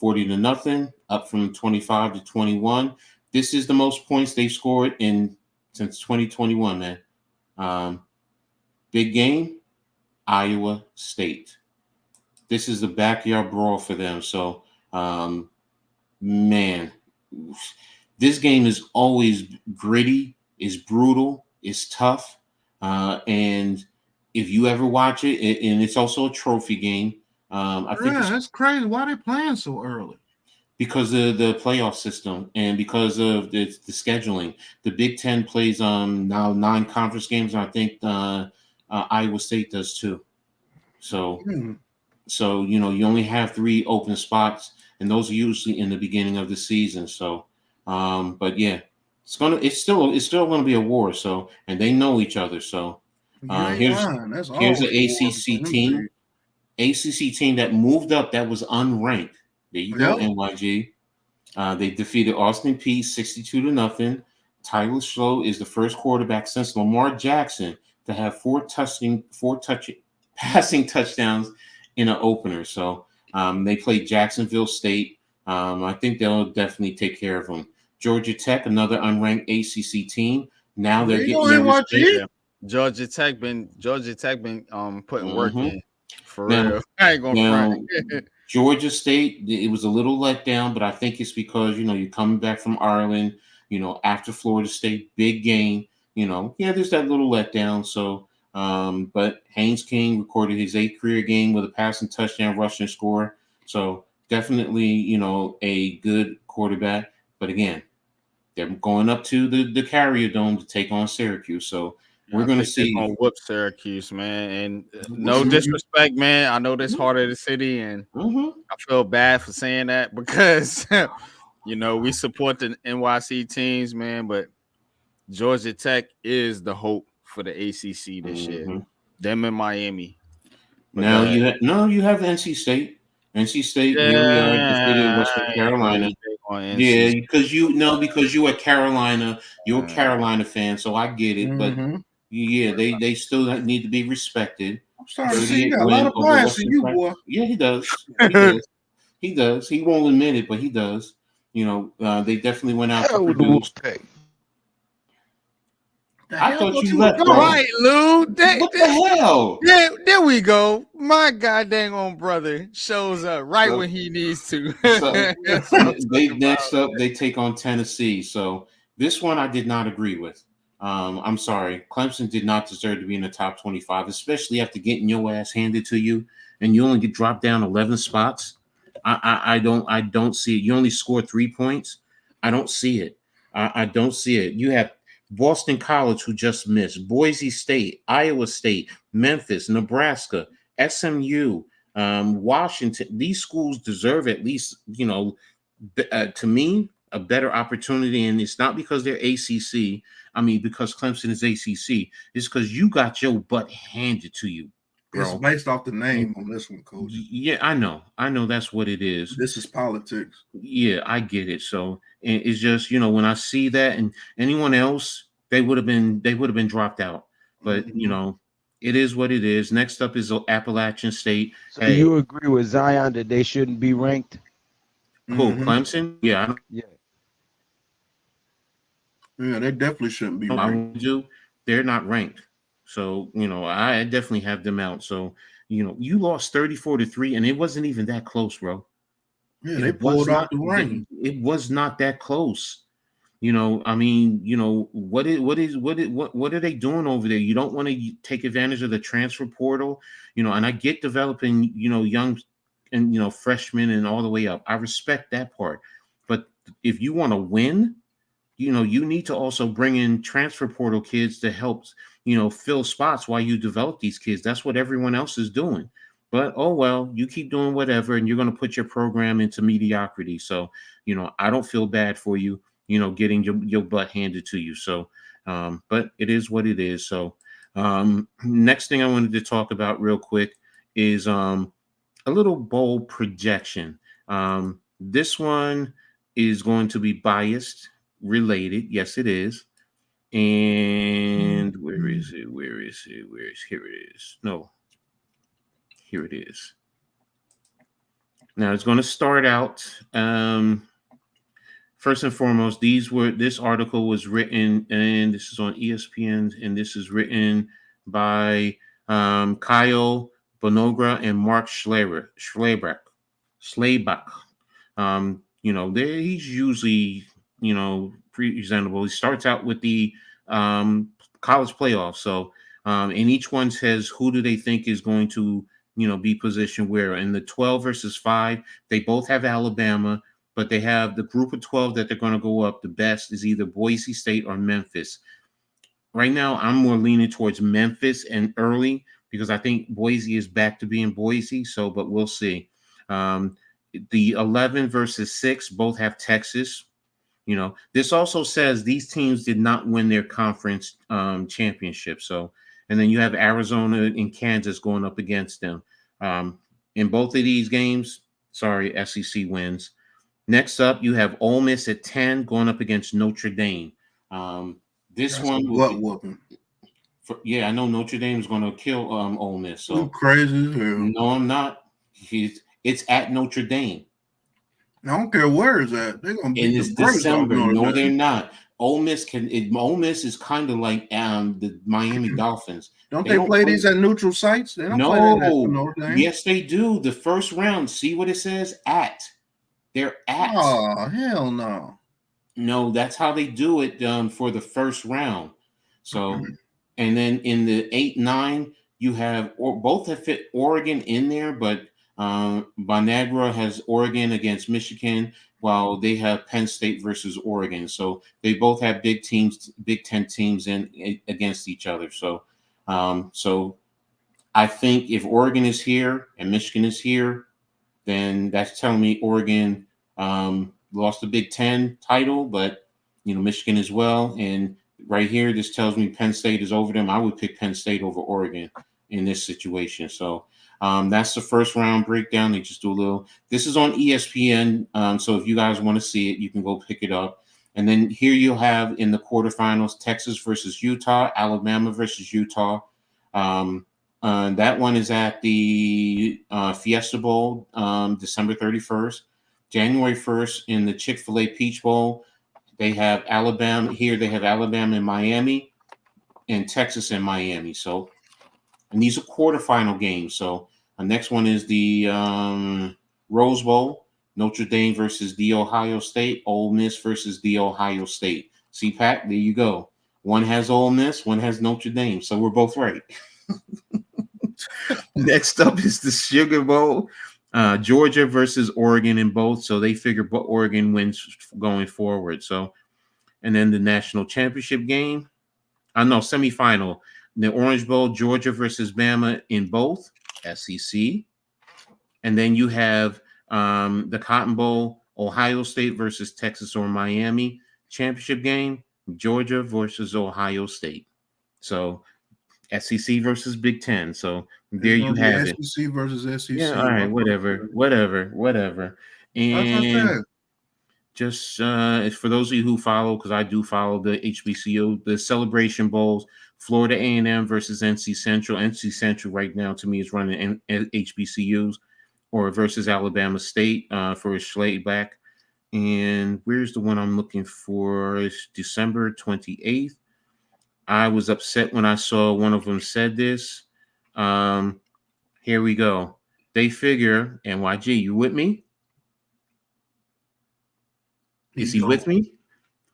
40-0, up from 25-21. This is the most points they've scored since 2021, man. Big game. Iowa State. This is the backyard brawl for them. So, man, this game is always gritty, is brutal, is tough. And if you ever watch it, and it's also a trophy game. I think that's crazy. Why are they playing so early? Because of the playoff system and because of the scheduling. The Big Ten plays now 9 conference games, and I think Iowa State does too. So, you only have 3 open spots, and those are usually in the beginning of the season. So, but yeah, it's still gonna be a war. So, and they know each other. So, here's the ACC team that moved up that was unranked. There you go, NYG. They defeated Austin Peay 62-0. Tyler Slow is the first quarterback since Lamar Jackson to have 4 passing touchdowns in an opener. So they played Jacksonville State. I think they'll definitely take care of them. Georgia Tech, another unranked ACC team. Now they're getting Georgia Tech been putting work in for real. I ain't gonna front. Georgia State, it was a little let down, but I think it's because you're coming back from Ireland. After Florida State, big game. There's that little letdown. So. But Haynes King recorded his 8th career game with a passing touchdown, rushing score. So definitely, a good quarterback. But again, they're going up to the Carrier Dome to take on Syracuse. So we're going to see. They're going to whoop Syracuse, man. And no disrespect, man. I know this heart of the city, and I feel bad for saying that because, we support the NYC teams, man. But Georgia Tech is the hope for the ACC this year. Them in Miami. But now you have NC State. NC State, here we are defeated Western Carolina. Yeah, because you are Carolina, you're a Carolina fan, so I get it. But yeah, they still need to be respected. I'm starting to see you got a lot of bias in you, boy. Yeah, he does. He does. He won't admit it, but he does. They definitely went out to produce. I thought you left. All right, Lou. What the hell? There we go. My goddamn own brother shows up right when he needs to. Next up, they take on Tennessee. So this one I did not agree with. I'm sorry. Clemson did not deserve to be in the top 25, especially after getting your ass handed to you, and you only get dropped down 11 spots. I don't see it. You only scored 3 points. I don't see it. I don't see it. You have Boston College, who just missed, Boise State, Iowa State, Memphis, Nebraska, SMU, Washington. These schools deserve at least, to me, a better opportunity. And it's not because they're ACC. I mean, because Clemson is ACC. It's because you got your butt handed to you. Bro. It's based off the name on this one, Coach. Yeah, I know that's what it is. This is politics. Yeah, I get it. So it's just, when I see that, and anyone else, they would have been dropped out. But it is what it is. Next up is Appalachian State. So do you agree with Zion that they shouldn't be ranked? Who, Clemson? Yeah. Yeah, they definitely shouldn't be ranked. They're not ranked. So, I definitely have them out. So, you lost 34-3, and it wasn't even that close, bro. Yeah, they pulled out the ring. It was not that close. I mean, what are they doing over there? You don't want to take advantage of the transfer portal, and I get developing, young and freshmen and all the way up. I respect that part. But if you want to win, you need to also bring in transfer portal kids to help, fill spots while you develop these kids. That's what everyone else is doing. But, oh, well, you keep doing whatever, and you're going to put your program into mediocrity. So, I don't feel bad for you, getting your butt handed to you. So, but it is what it is. So, next thing I wanted to talk about real quick is a little bowl projection. This one is going to be biased related. Yes, it is. And where is it? Here it is. No, here it is. Now it's going to start out. First and foremost, this article was written, and this is on ESPN, and this is written by Kyle Bonogra and Mark Schlabach. He's usually, presentable. He starts out with the college playoffs. So, and each one says who do they think is going to, be positioned where. In the 12 versus 5, they both have Alabama, but they have the group of 12 that they're going to go up. The best is either Boise State or Memphis. Right now, I'm more leaning towards Memphis and early because I think Boise is back to being Boise. So, but we'll see. The 11 versus 6 both have Texas. This also says these teams did not win their conference championship. So, and then you have Arizona and Kansas going up against them. In both of these games, SEC wins. Next up, you have Ole Miss at 10 going up against Notre Dame. This one will whooping. I know Notre Dame is going to kill Ole Miss. So you crazy as hell. No, I'm not. It's at Notre Dame. I don't care where it's at. They're going to be in December. No, they're not. Ole Miss is kind of like the Miami Dolphins. Don't they play these at neutral sites? They don't play that at Notre Dame. Yes, they do. The first round. See what it says? At. They're at. Oh, hell no. No, that's how they do it for the first round. So, and then in the 8-9, you have both have fit Oregon in there, but Bonagra has Oregon against Michigan, while they have Penn State versus Oregon. So they both have Big Ten teams in against each other. So, so I think if Oregon is here and Michigan is here, then that's telling me Oregon lost the Big Ten title, but Michigan as well. And right here, this tells me Penn State is over them. I would pick Penn State over Oregon in this situation. So that's the first round breakdown. They just do a little. This is on ESPN. So if you guys want to see it, you can go pick it up. And then here you'll have in the quarterfinals, Texas versus Utah, Alabama versus Utah. That one is at the Fiesta Bowl, December 31st. January 1st in the Chick-fil-A Peach Bowl, they have Alabama. Here they have Alabama and Miami and Texas and Miami. So, and these are quarterfinal games. So the next one is the Rose Bowl, Notre Dame versus the Ohio State, Ole Miss versus the Ohio State. See, Pat, there you go. One has Ole Miss, one has Notre Dame. So we're both right. Next up is the Sugar Bowl, Georgia versus Oregon in both. So they figure Oregon wins going forward. So, and then the national championship game, semifinal, the Orange Bowl, Georgia versus Bama in both, SEC. And then you have the Cotton Bowl, Ohio State versus Texas or Miami championship game, Georgia versus Ohio State. So SEC versus Big Ten. So there you have it. SEC versus SEC. Yeah, all right, whatever. And just for those of you who follow, because I do follow the HBCU, the Celebration Bowls, Florida A&M versus NC Central. NC Central right now to me is running HBCUs, or versus Alabama State for a Schlabach. And where's the one I'm looking for? It's December 28th. I was upset when I saw one of them said this. Here we go. They figure, NYG, you with me? Is he with me?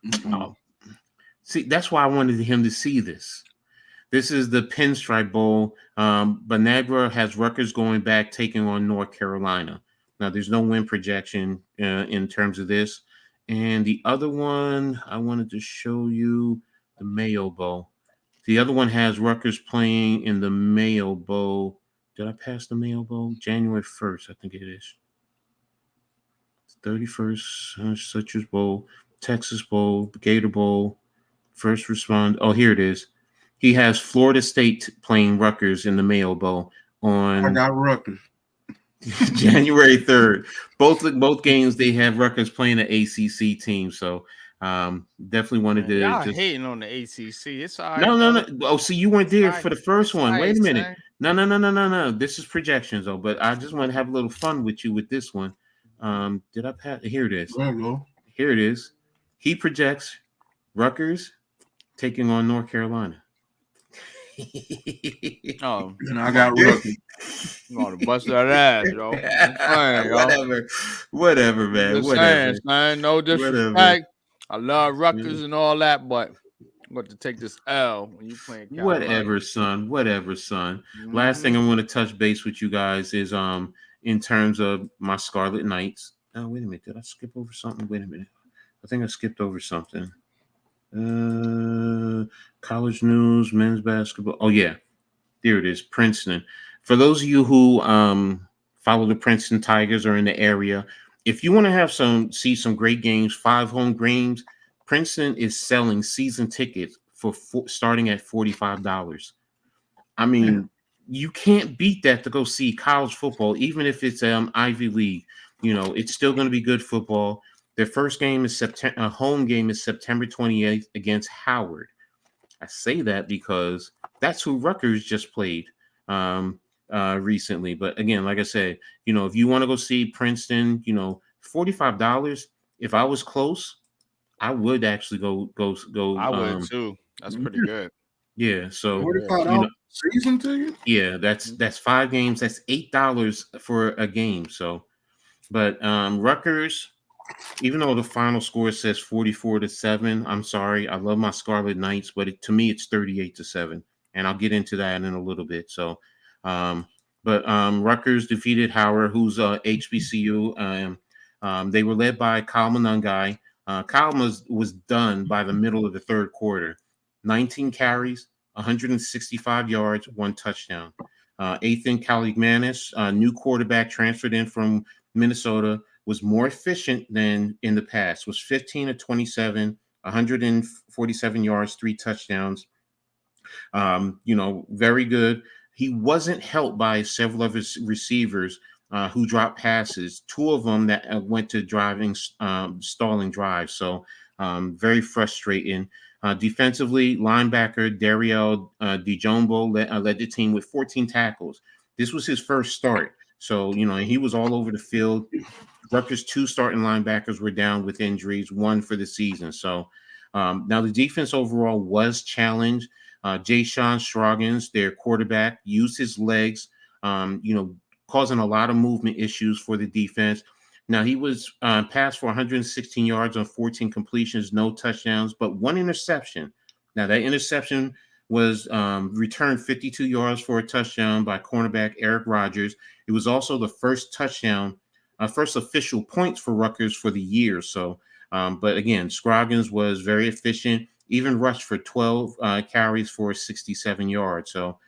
Mm-hmm. Oh. See, that's why I wanted him to see this. This is the Pinstripe Bowl. Banagra has Rutgers going back, taking on North Carolina. Now, there's no win projection in terms of this. And the other one, I wanted to show you the Mayo Bowl. The other one has Rutgers playing in the Mayo Bowl. Did I pass the Mayo Bowl? January 1st, I think it is. 31st, Citrus Bowl, Texas Bowl, Gator Bowl, First Respond. Oh, here it is. He has Florida State playing Rutgers in the Mayo Bowl on. I got Rutgers. January 3rd. Both games they have Rutgers playing an ACC team. So definitely wanted to. Y'all hating on the ACC. It's all right. No. Oh, see, you weren't there for the first it's one. all Wait a right, minute. No. This is projections though. But I just want to have a little fun with you with this one. Did I pass? Here it is. There you go. Here it is. He projects Rutgers taking on North Carolina. Oh, and I got Rutgers. You want to bust that ass, yo. Whatever, man. Just Whatever. saying, man. No disrespect. Whatever. I love Rutgers and all that, but I'm going to take this L when you playing Carolina. Whatever, son. Mm-hmm. Last thing I want to touch base with you guys is in terms of my Scarlet Knights. Oh, wait a minute. Did I skip over something? Wait a minute. I think I skipped over something. College news, men's basketball. Oh, yeah. There it is. Princeton. For those of you who follow the Princeton Tigers or in the area, if you want to see some great games, 5 home games, Princeton is selling season tickets for starting at $45. I mean, you can't beat that to go see college football, even if it's Ivy League. You know, it's still going to be good football. Their first game is home game is September 28th against Howard. I say that because that's who Rutgers just played recently. But again, like I said, you know, if you want to go see Princeton, you know, $45. If I was close, I would actually go. I would too. That's pretty good. Yeah. So $45 season ticket. Yeah, that's 5 games. That's $8 for a game. So, but Rutgers. Even though the final score says 44-7, I'm sorry. I love my Scarlet Knights, but to me, it's 38-7. And I'll get into that in a little bit. So, but Rutgers defeated Howard, who's HBCU. They were led by Kyle Monangai. Kyle was done by the middle of the third quarter. 19 carries, 165 yards, 1 touchdown. Ethan Kaligmanis, new quarterback transferred in from Minnesota, was more efficient than in the past, was 15 of 27, 147 yards, 3 touchdowns. You know, very good. He wasn't helped by several of his receivers who dropped passes, 2 of them that went to stalling drives. So very frustrating. Defensively, linebacker Dariel DeJombo led the team with 14 tackles. This was his first start. So, you know, he was all over the field. Rutgers' 2 starting linebackers were down with injuries, 1 for the season. So now the defense overall was challenged. Jay-Sean Scroggins, their quarterback, used his legs, you know, causing a lot of movement issues for the defense. Now he was passed for 116 yards on 14 completions, no touchdowns, but 1 interception. Now that interception was returned 52 yards for a touchdown by cornerback Eric Rogers. It was also the first touchdown, first official points for Rutgers for the year. So, but again, Scroggins was very efficient, even rushed for 12 carries for 67 yards. So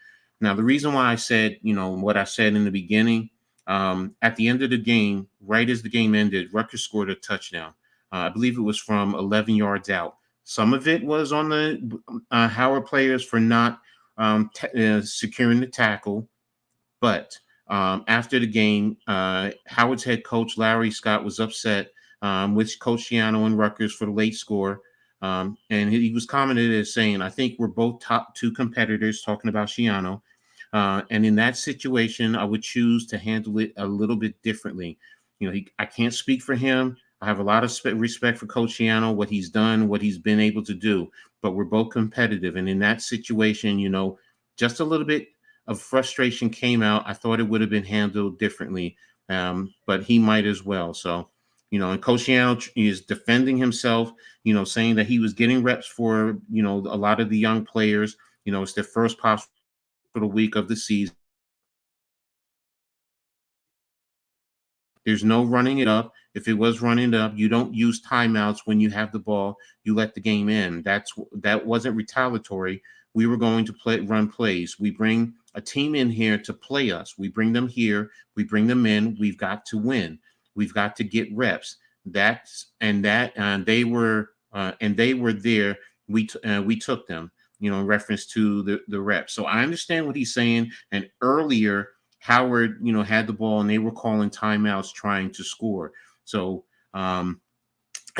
now the reason why I said, you know, what I said in the beginning, at the end of the game, right as the game ended, Rutgers scored a touchdown. I believe it was from 11 yards out. Some of it was on the Howard players for not securing the tackle. But after the game, Howard's head coach, Larry Scott, was upset with Coach Schiano and Rutgers for the late score. And he was commented as saying, I think we're both top 2 competitors, talking about Schiano. And in that situation, I would choose to handle it a little bit differently. You know, I can't speak for him. I have a lot of respect for Coach Schiano, what he's done, what he's been able to do, but we're both competitive. And in that situation, you know, just a little bit of frustration came out. I thought it would have been handled differently, but he might as well. So, you know, and Coach Schiano is defending himself, you know, saying that he was getting reps for, you know, a lot of the young players. It's their first possible week of the season. There's no running it up. If it was running it up, you don't use timeouts when you have the ball. You let the game in. That wasn't retaliatory. We were going to run plays. We bring a team in here to play us. We bring them here. We bring them in. We've got to win. We've got to get reps. They were there. We took them. In reference to the reps. So I understand what he's saying. And earlier, Howard, had the ball and they were calling timeouts trying to score. So I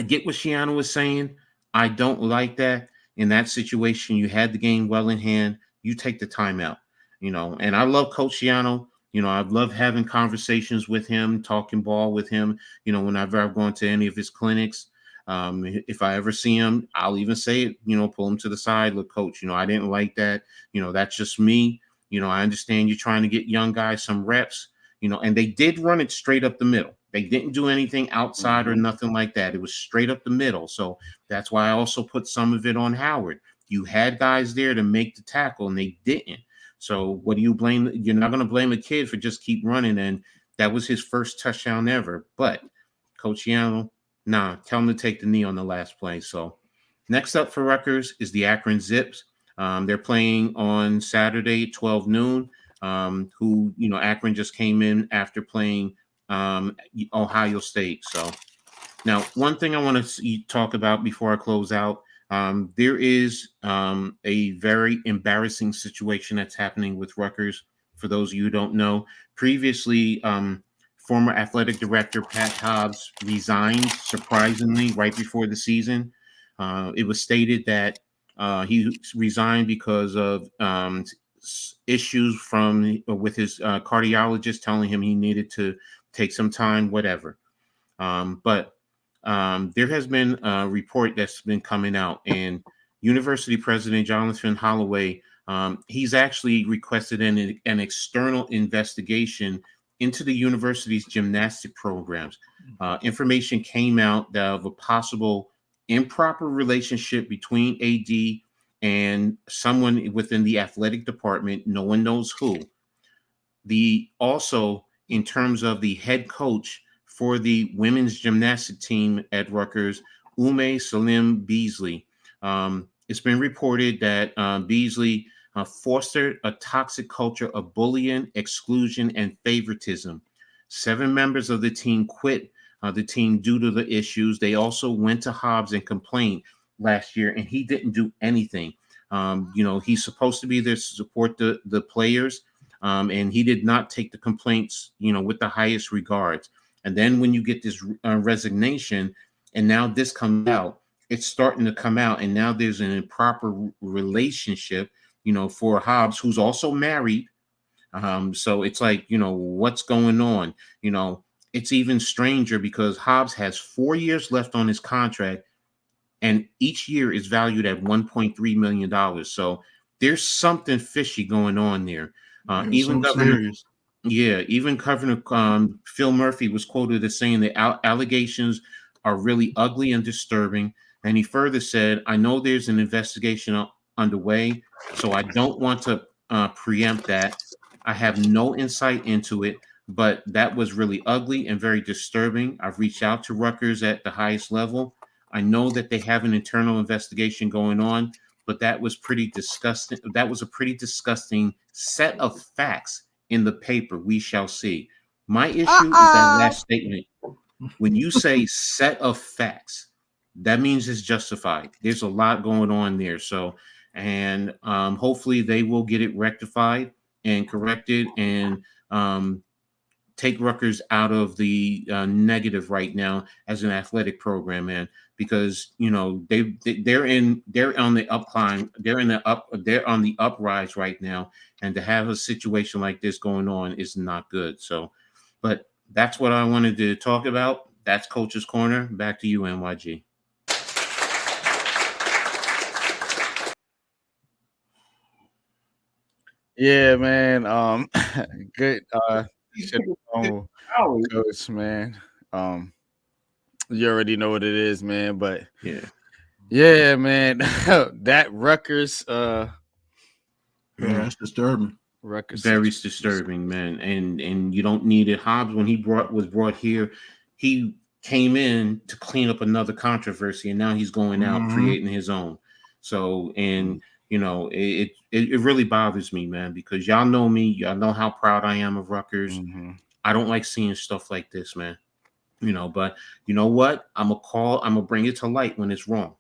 get what Shiano was saying. I don't like that. In that situation, you had the game well in hand. You take the timeout, and I love Coach Shiano. I've loved having conversations with him, talking ball with him, whenever I've gone to any of his clinics. If I ever see him, I'll even say it, pull him to the side. Look, Coach, I didn't like that. That's just me. I understand you're trying to get young guys some reps, and they did run it straight up the middle. They didn't do anything outside or nothing like that. It was straight up the middle. So that's why I also put some of it on Howard. You had guys there to make the tackle, and they didn't. So what do you blame? You're not going to blame a kid for just keep running, and that was his first touchdown ever. But Coach Yano, tell him to take the knee on the last play. So next up for Rutgers is the Akron Zips. They're playing on Saturday, 12 noon. Akron just came in after playing Ohio State. So now one thing I want to talk about before I close out, there is a very embarrassing situation that's happening with Rutgers. For those of you who don't know, previously, former athletic director Pat Hobbs resigned surprisingly right before the season. It was stated that he resigned because of issues with his cardiologist telling him he needed to take some time, whatever. But there has been a report that's been coming out, and University President Jonathan Holloway, he's actually requested an external investigation into the university's gymnastic programs. Information came out of a possible improper relationship between AD and someone within the athletic department. No one knows who. Also, in terms of the head coach for the women's gymnastic team at Rutgers, Ume Salim Beasley, it's been reported that Beasley fostered a toxic culture of bullying, exclusion, and favoritism. 7 members of the team quit the team due to the issues. They also went to Hobbs and complained last year, and he didn't do anything. He's supposed to be there to support the players, and he did not take the complaints, with the highest regards. And then when you get this resignation, and now this comes out, it's starting to come out, and now there's an improper relationship, for Hobbs, who's also married. So it's like, what's going on? It's even stranger because Hobbs has 4 years left on his contract, and each year is valued at $1.3 million. So there's something fishy going on there. Even Governor Phil Murphy was quoted as saying the allegations are really ugly and disturbing. And he further said, I know there's an investigation underway, so I don't want to preempt that. I have no insight into it, but that was really ugly and very disturbing. I've reached out to Rutgers at the highest level. I know that they have an internal investigation going on, but that was pretty disgusting. That was a pretty disgusting set of facts in the paper. We shall see. My issue is that last statement. When you say set of facts, that means it's justified. There's a lot going on there. So, and hopefully they will get it rectified and corrected and take Rutgers out of the negative right now as an athletic program, man. Because they're on the upclimb, they're on the uprise right now, and to have a situation like this going on is not good. So, but that's what I wanted to talk about. That's Coach's Corner. Back to you, NYG. Yeah, man. Good. Coach, man. You already know what it is, man. But yeah, man. That Rutgers Yeah, that's disturbing. Very disturbing, man. And you don't need it. Hobbs, when he was brought here, he came in to clean up another controversy, and now he's going out creating his own. So, and you know, it really bothers me, man, because y'all know me, y'all know how proud I am of Rutgers. I don't like seeing stuff like this, man. You know, but you know what? I'm gonna bring it to light when it's wrong.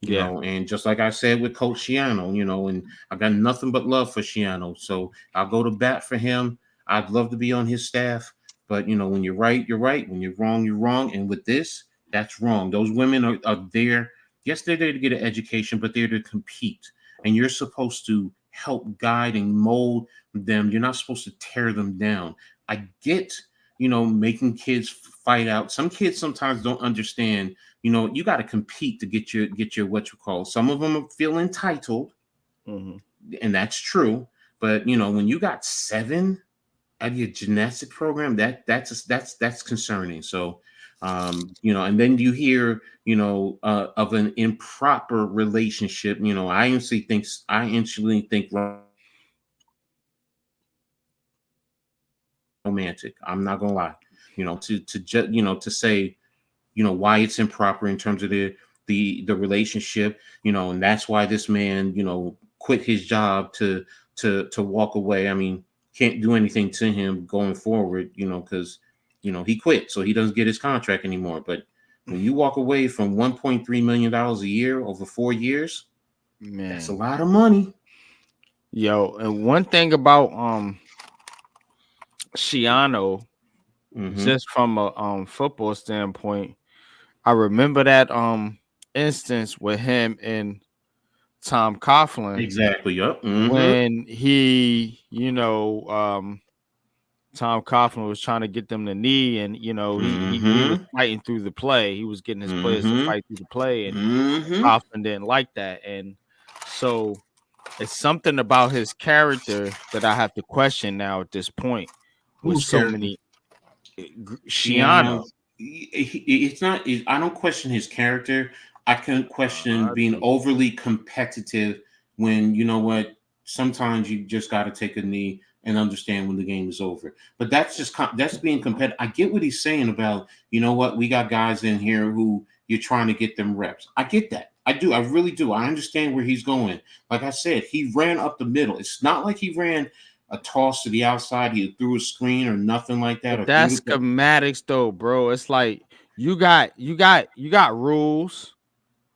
You know, and just like I said with Coach Shiano, you know, and I got nothing but love for Shiano. So I'll go to bat for him. I'd love to be on his staff. But, you know, when you're right, you're right. When you're wrong, you're wrong. And with this, that's wrong. Those women are there. Yes, they're there to get an education, but they're to compete. And you're supposed to help guide and mold them. You're not supposed to tear them down. I get, you know, making kids fight out. Some kids sometimes don't understand. You know, you got to compete to get your what you call. Some of them feel entitled, and that's true. But you know, when you got 7 at your gymnastic program, that's concerning. So, you know, and then you hear, you know, of an improper relationship. You know, I instantly think romantic. I'm not gonna lie. You know, to say, you know, why it's improper in terms of the relationship, you know, and that's why this man, you know, quit his job to walk away. I mean, can't do anything to him going forward, you know, because, you know, he quit, so he doesn't get his contract anymore. But when you walk away from $1.3 million a year over 4 years, man, that's a lot of money. Yo, and one thing about Shiano, just from a football standpoint, I remember that instance with him and Tom Coughlin. Exactly. Yep. When he, you know, Tom Coughlin was trying to get them the knee, and you know, he was fighting through the play. He was getting his players to fight through the play, and Coughlin didn't like that. And so it's something about his character that I have to question now at this point. With so many Shiano. It's not. I don't question his character. I can question being overly competitive when, you know what, sometimes you just got to take a knee and understand when the game is over. But that's being competitive. I get what he's saying about, you know what, we got guys in here who you're trying to get them reps. I get that. I do. I really do. I understand where he's going. Like I said, he ran up the middle. It's not like he ran a toss to the outside, he threw a screen or nothing like that. That's schematics though, bro. It's like you got rules,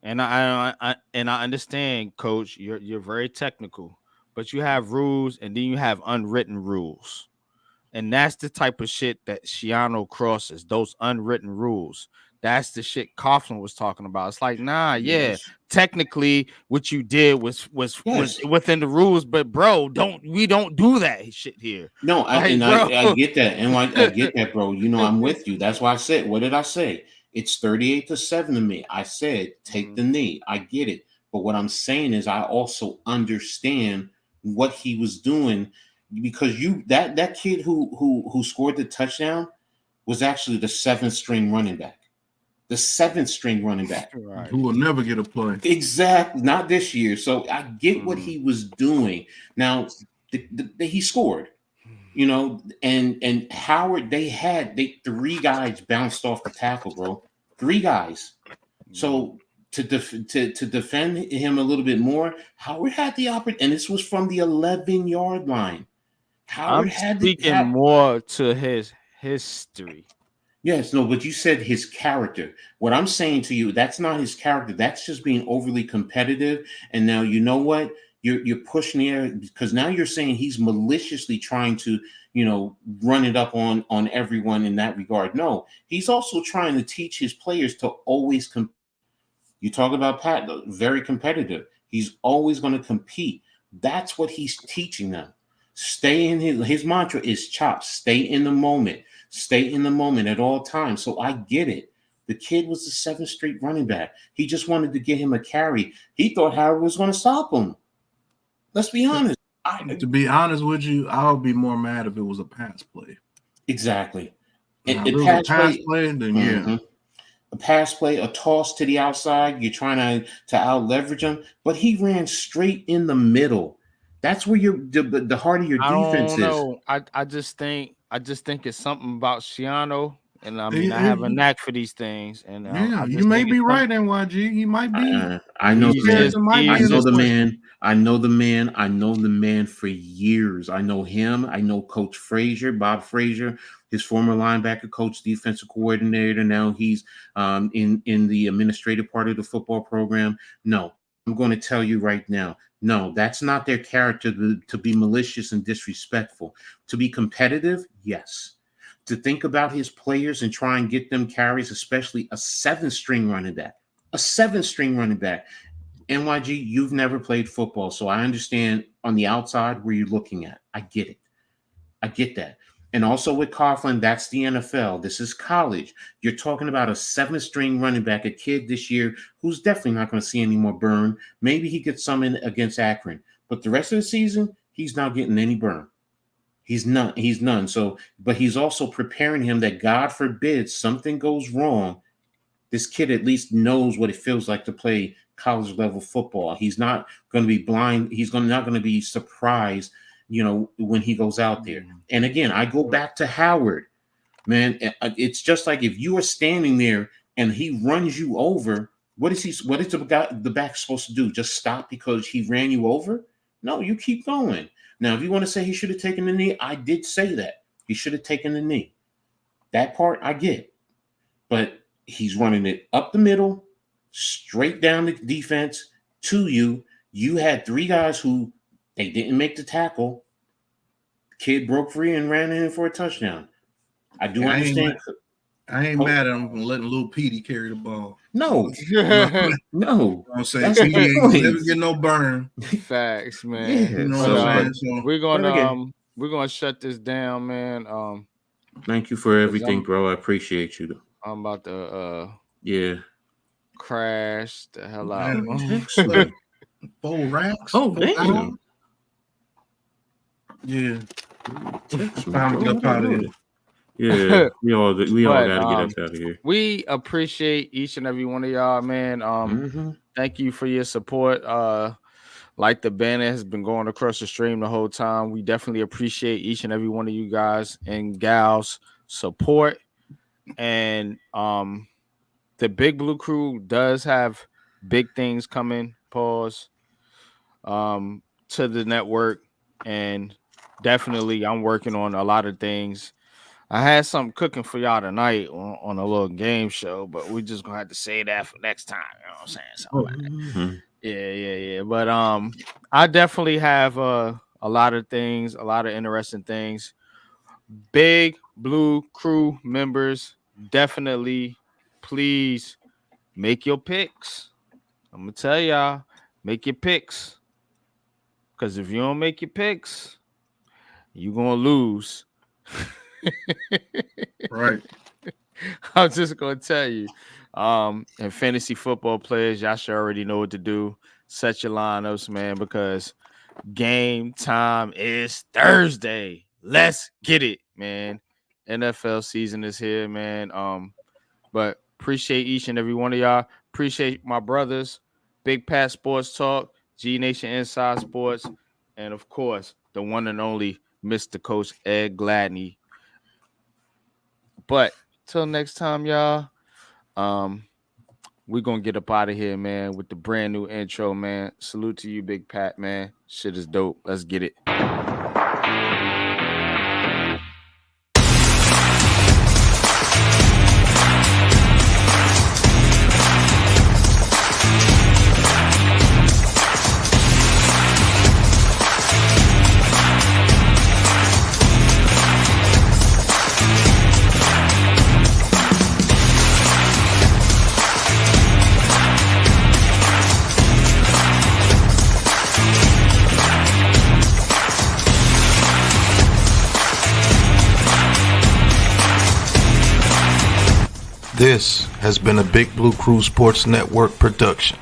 and I understand, coach, you're very technical, but you have rules and then you have unwritten rules. And that's the type of shit that Shiano crosses, those unwritten rules. That's the shit Coughlin was talking about. It's like, nah, technically what you did was within the rules, but bro, we don't do that shit here. No, I get that. And I get that, bro. You know, I'm with you. That's why I said, what did I say? It's 38-7 to me. I said, take the knee. I get it. But what I'm saying is I also understand what he was doing, because that kid who scored the touchdown was actually the 7th string running back. The 7th string running back, right, who will never get a play. Exactly, not this year. So I get what he was doing. Now he scored, you know, and Howard. They 3 guys bounced off the tackle, bro. 3 guys. So to defend him a little bit more, Howard had the opportunity, and this was from the 11-yard line. Howard I'm speaking more to his history. Yes, no, but you said his character. What I'm saying to you, that's not his character. That's just being overly competitive. And now, you know what? You're pushing the air, because now you're saying he's maliciously trying to, you know, run it up on everyone in that regard. No, he's also trying to teach his players to always compete. You talk about Pat, very competitive. He's always going to compete. That's what he's teaching them. Stay in his mantra is chop. Stay in the moment. Stay in the moment at all times. So I get it. The kid was the 7th Street running back. He just wanted to get him a carry. He thought Howard was going to stop him. Let's be honest. To be honest with you, I would be more mad if it was a pass play. Exactly. If it was a pass play, then yeah. A pass play, a toss to the outside, you're trying to out leverage him, but he ran straight in the middle. That's where the heart of your defense is. I just think it's something about Shiano. And I mean, I have a knack for these things. And you may be right, NYG. He might be. I know the man. I know the man for years. I know him. I know Coach Frazier, Bob Frazier, his former linebacker coach, defensive coordinator. Now he's in the administrative part of the football program. No, I'm going to tell you right now. No, that's not their character to be malicious and disrespectful. To be competitive, yes. To think about his players and try and get them carries, especially a 7-string running back. A 7-string running back. NYG, you've never played football, so I understand on the outside where you're looking at. I get it. I get that. And also with Coughlin, that's the NFL. This is college. You're talking about a 7-string running back, a kid this year who's definitely not going to see any more burn. Maybe he gets some in against Akron. But the rest of the season, he's not getting any burn. He's none. So, but he's also preparing him that God forbid something goes wrong. This kid at least knows what it feels like to play college level football. He's not going to be blind. He's not going to be surprised, when he goes out there. And again, I go back to Howard, man. It's just like if you are standing there and he runs you over, what is the back supposed to do? Just stop because he ran you over? No, you keep going. Now, if you want to say he should have taken the knee, I did say that. He should have taken the knee. That part I get. But he's running it up the middle, straight down the defense to you. You had 3 guys who they didn't make the tackle. Kid broke free and ran in for a touchdown. I do understand. I ain't mad at him for letting Lil Petey carry the ball. No. No. I'm saying he ain't never get no burn. Facts, man. Yeah. We're gonna shut this down, man. Thank you for everything, bro. I appreciate you. I'm about to crash the hell out. 4 racks. Oh, damn. Yeah. Time to get up out of here. Yeah, we all gotta get us out of here. We appreciate each and every one of y'all, man. Thank you for your support. Like the banner has been going across the stream the whole time. We definitely appreciate each and every one of you guys and gals' support. And the Big Blue Crew does have big things coming, to the network. And definitely I'm working on a lot of things. I had something cooking for y'all tonight on a little game show, but we're just gonna have to say that for next time. You know what I'm saying? Something like that. Yeah. But I definitely have a lot of things, a lot of interesting things. Big Blue Crew members, definitely, please make your picks. I'm gonna tell y'all, make your picks, because if you don't make your picks, you're gonna lose. Right. I'm just gonna tell you. And fantasy football players, y'all should already know what to do. Set your lineups, man, because game time is Thursday. Let's get it, man. NFL season is here, man. But appreciate each and every one of y'all. Appreciate my brothers, Big Pat Sports Talk, GNATION Inside Sports, and of course, the one and only Mr. Coach Ed Gladney. But till next time, y'all, we're going to get up out of here, man, with the brand new intro, man. Salute to you, Big Pat, man. Shit is dope. Let's get it. This has been a Big Blue Crew Sports Network production.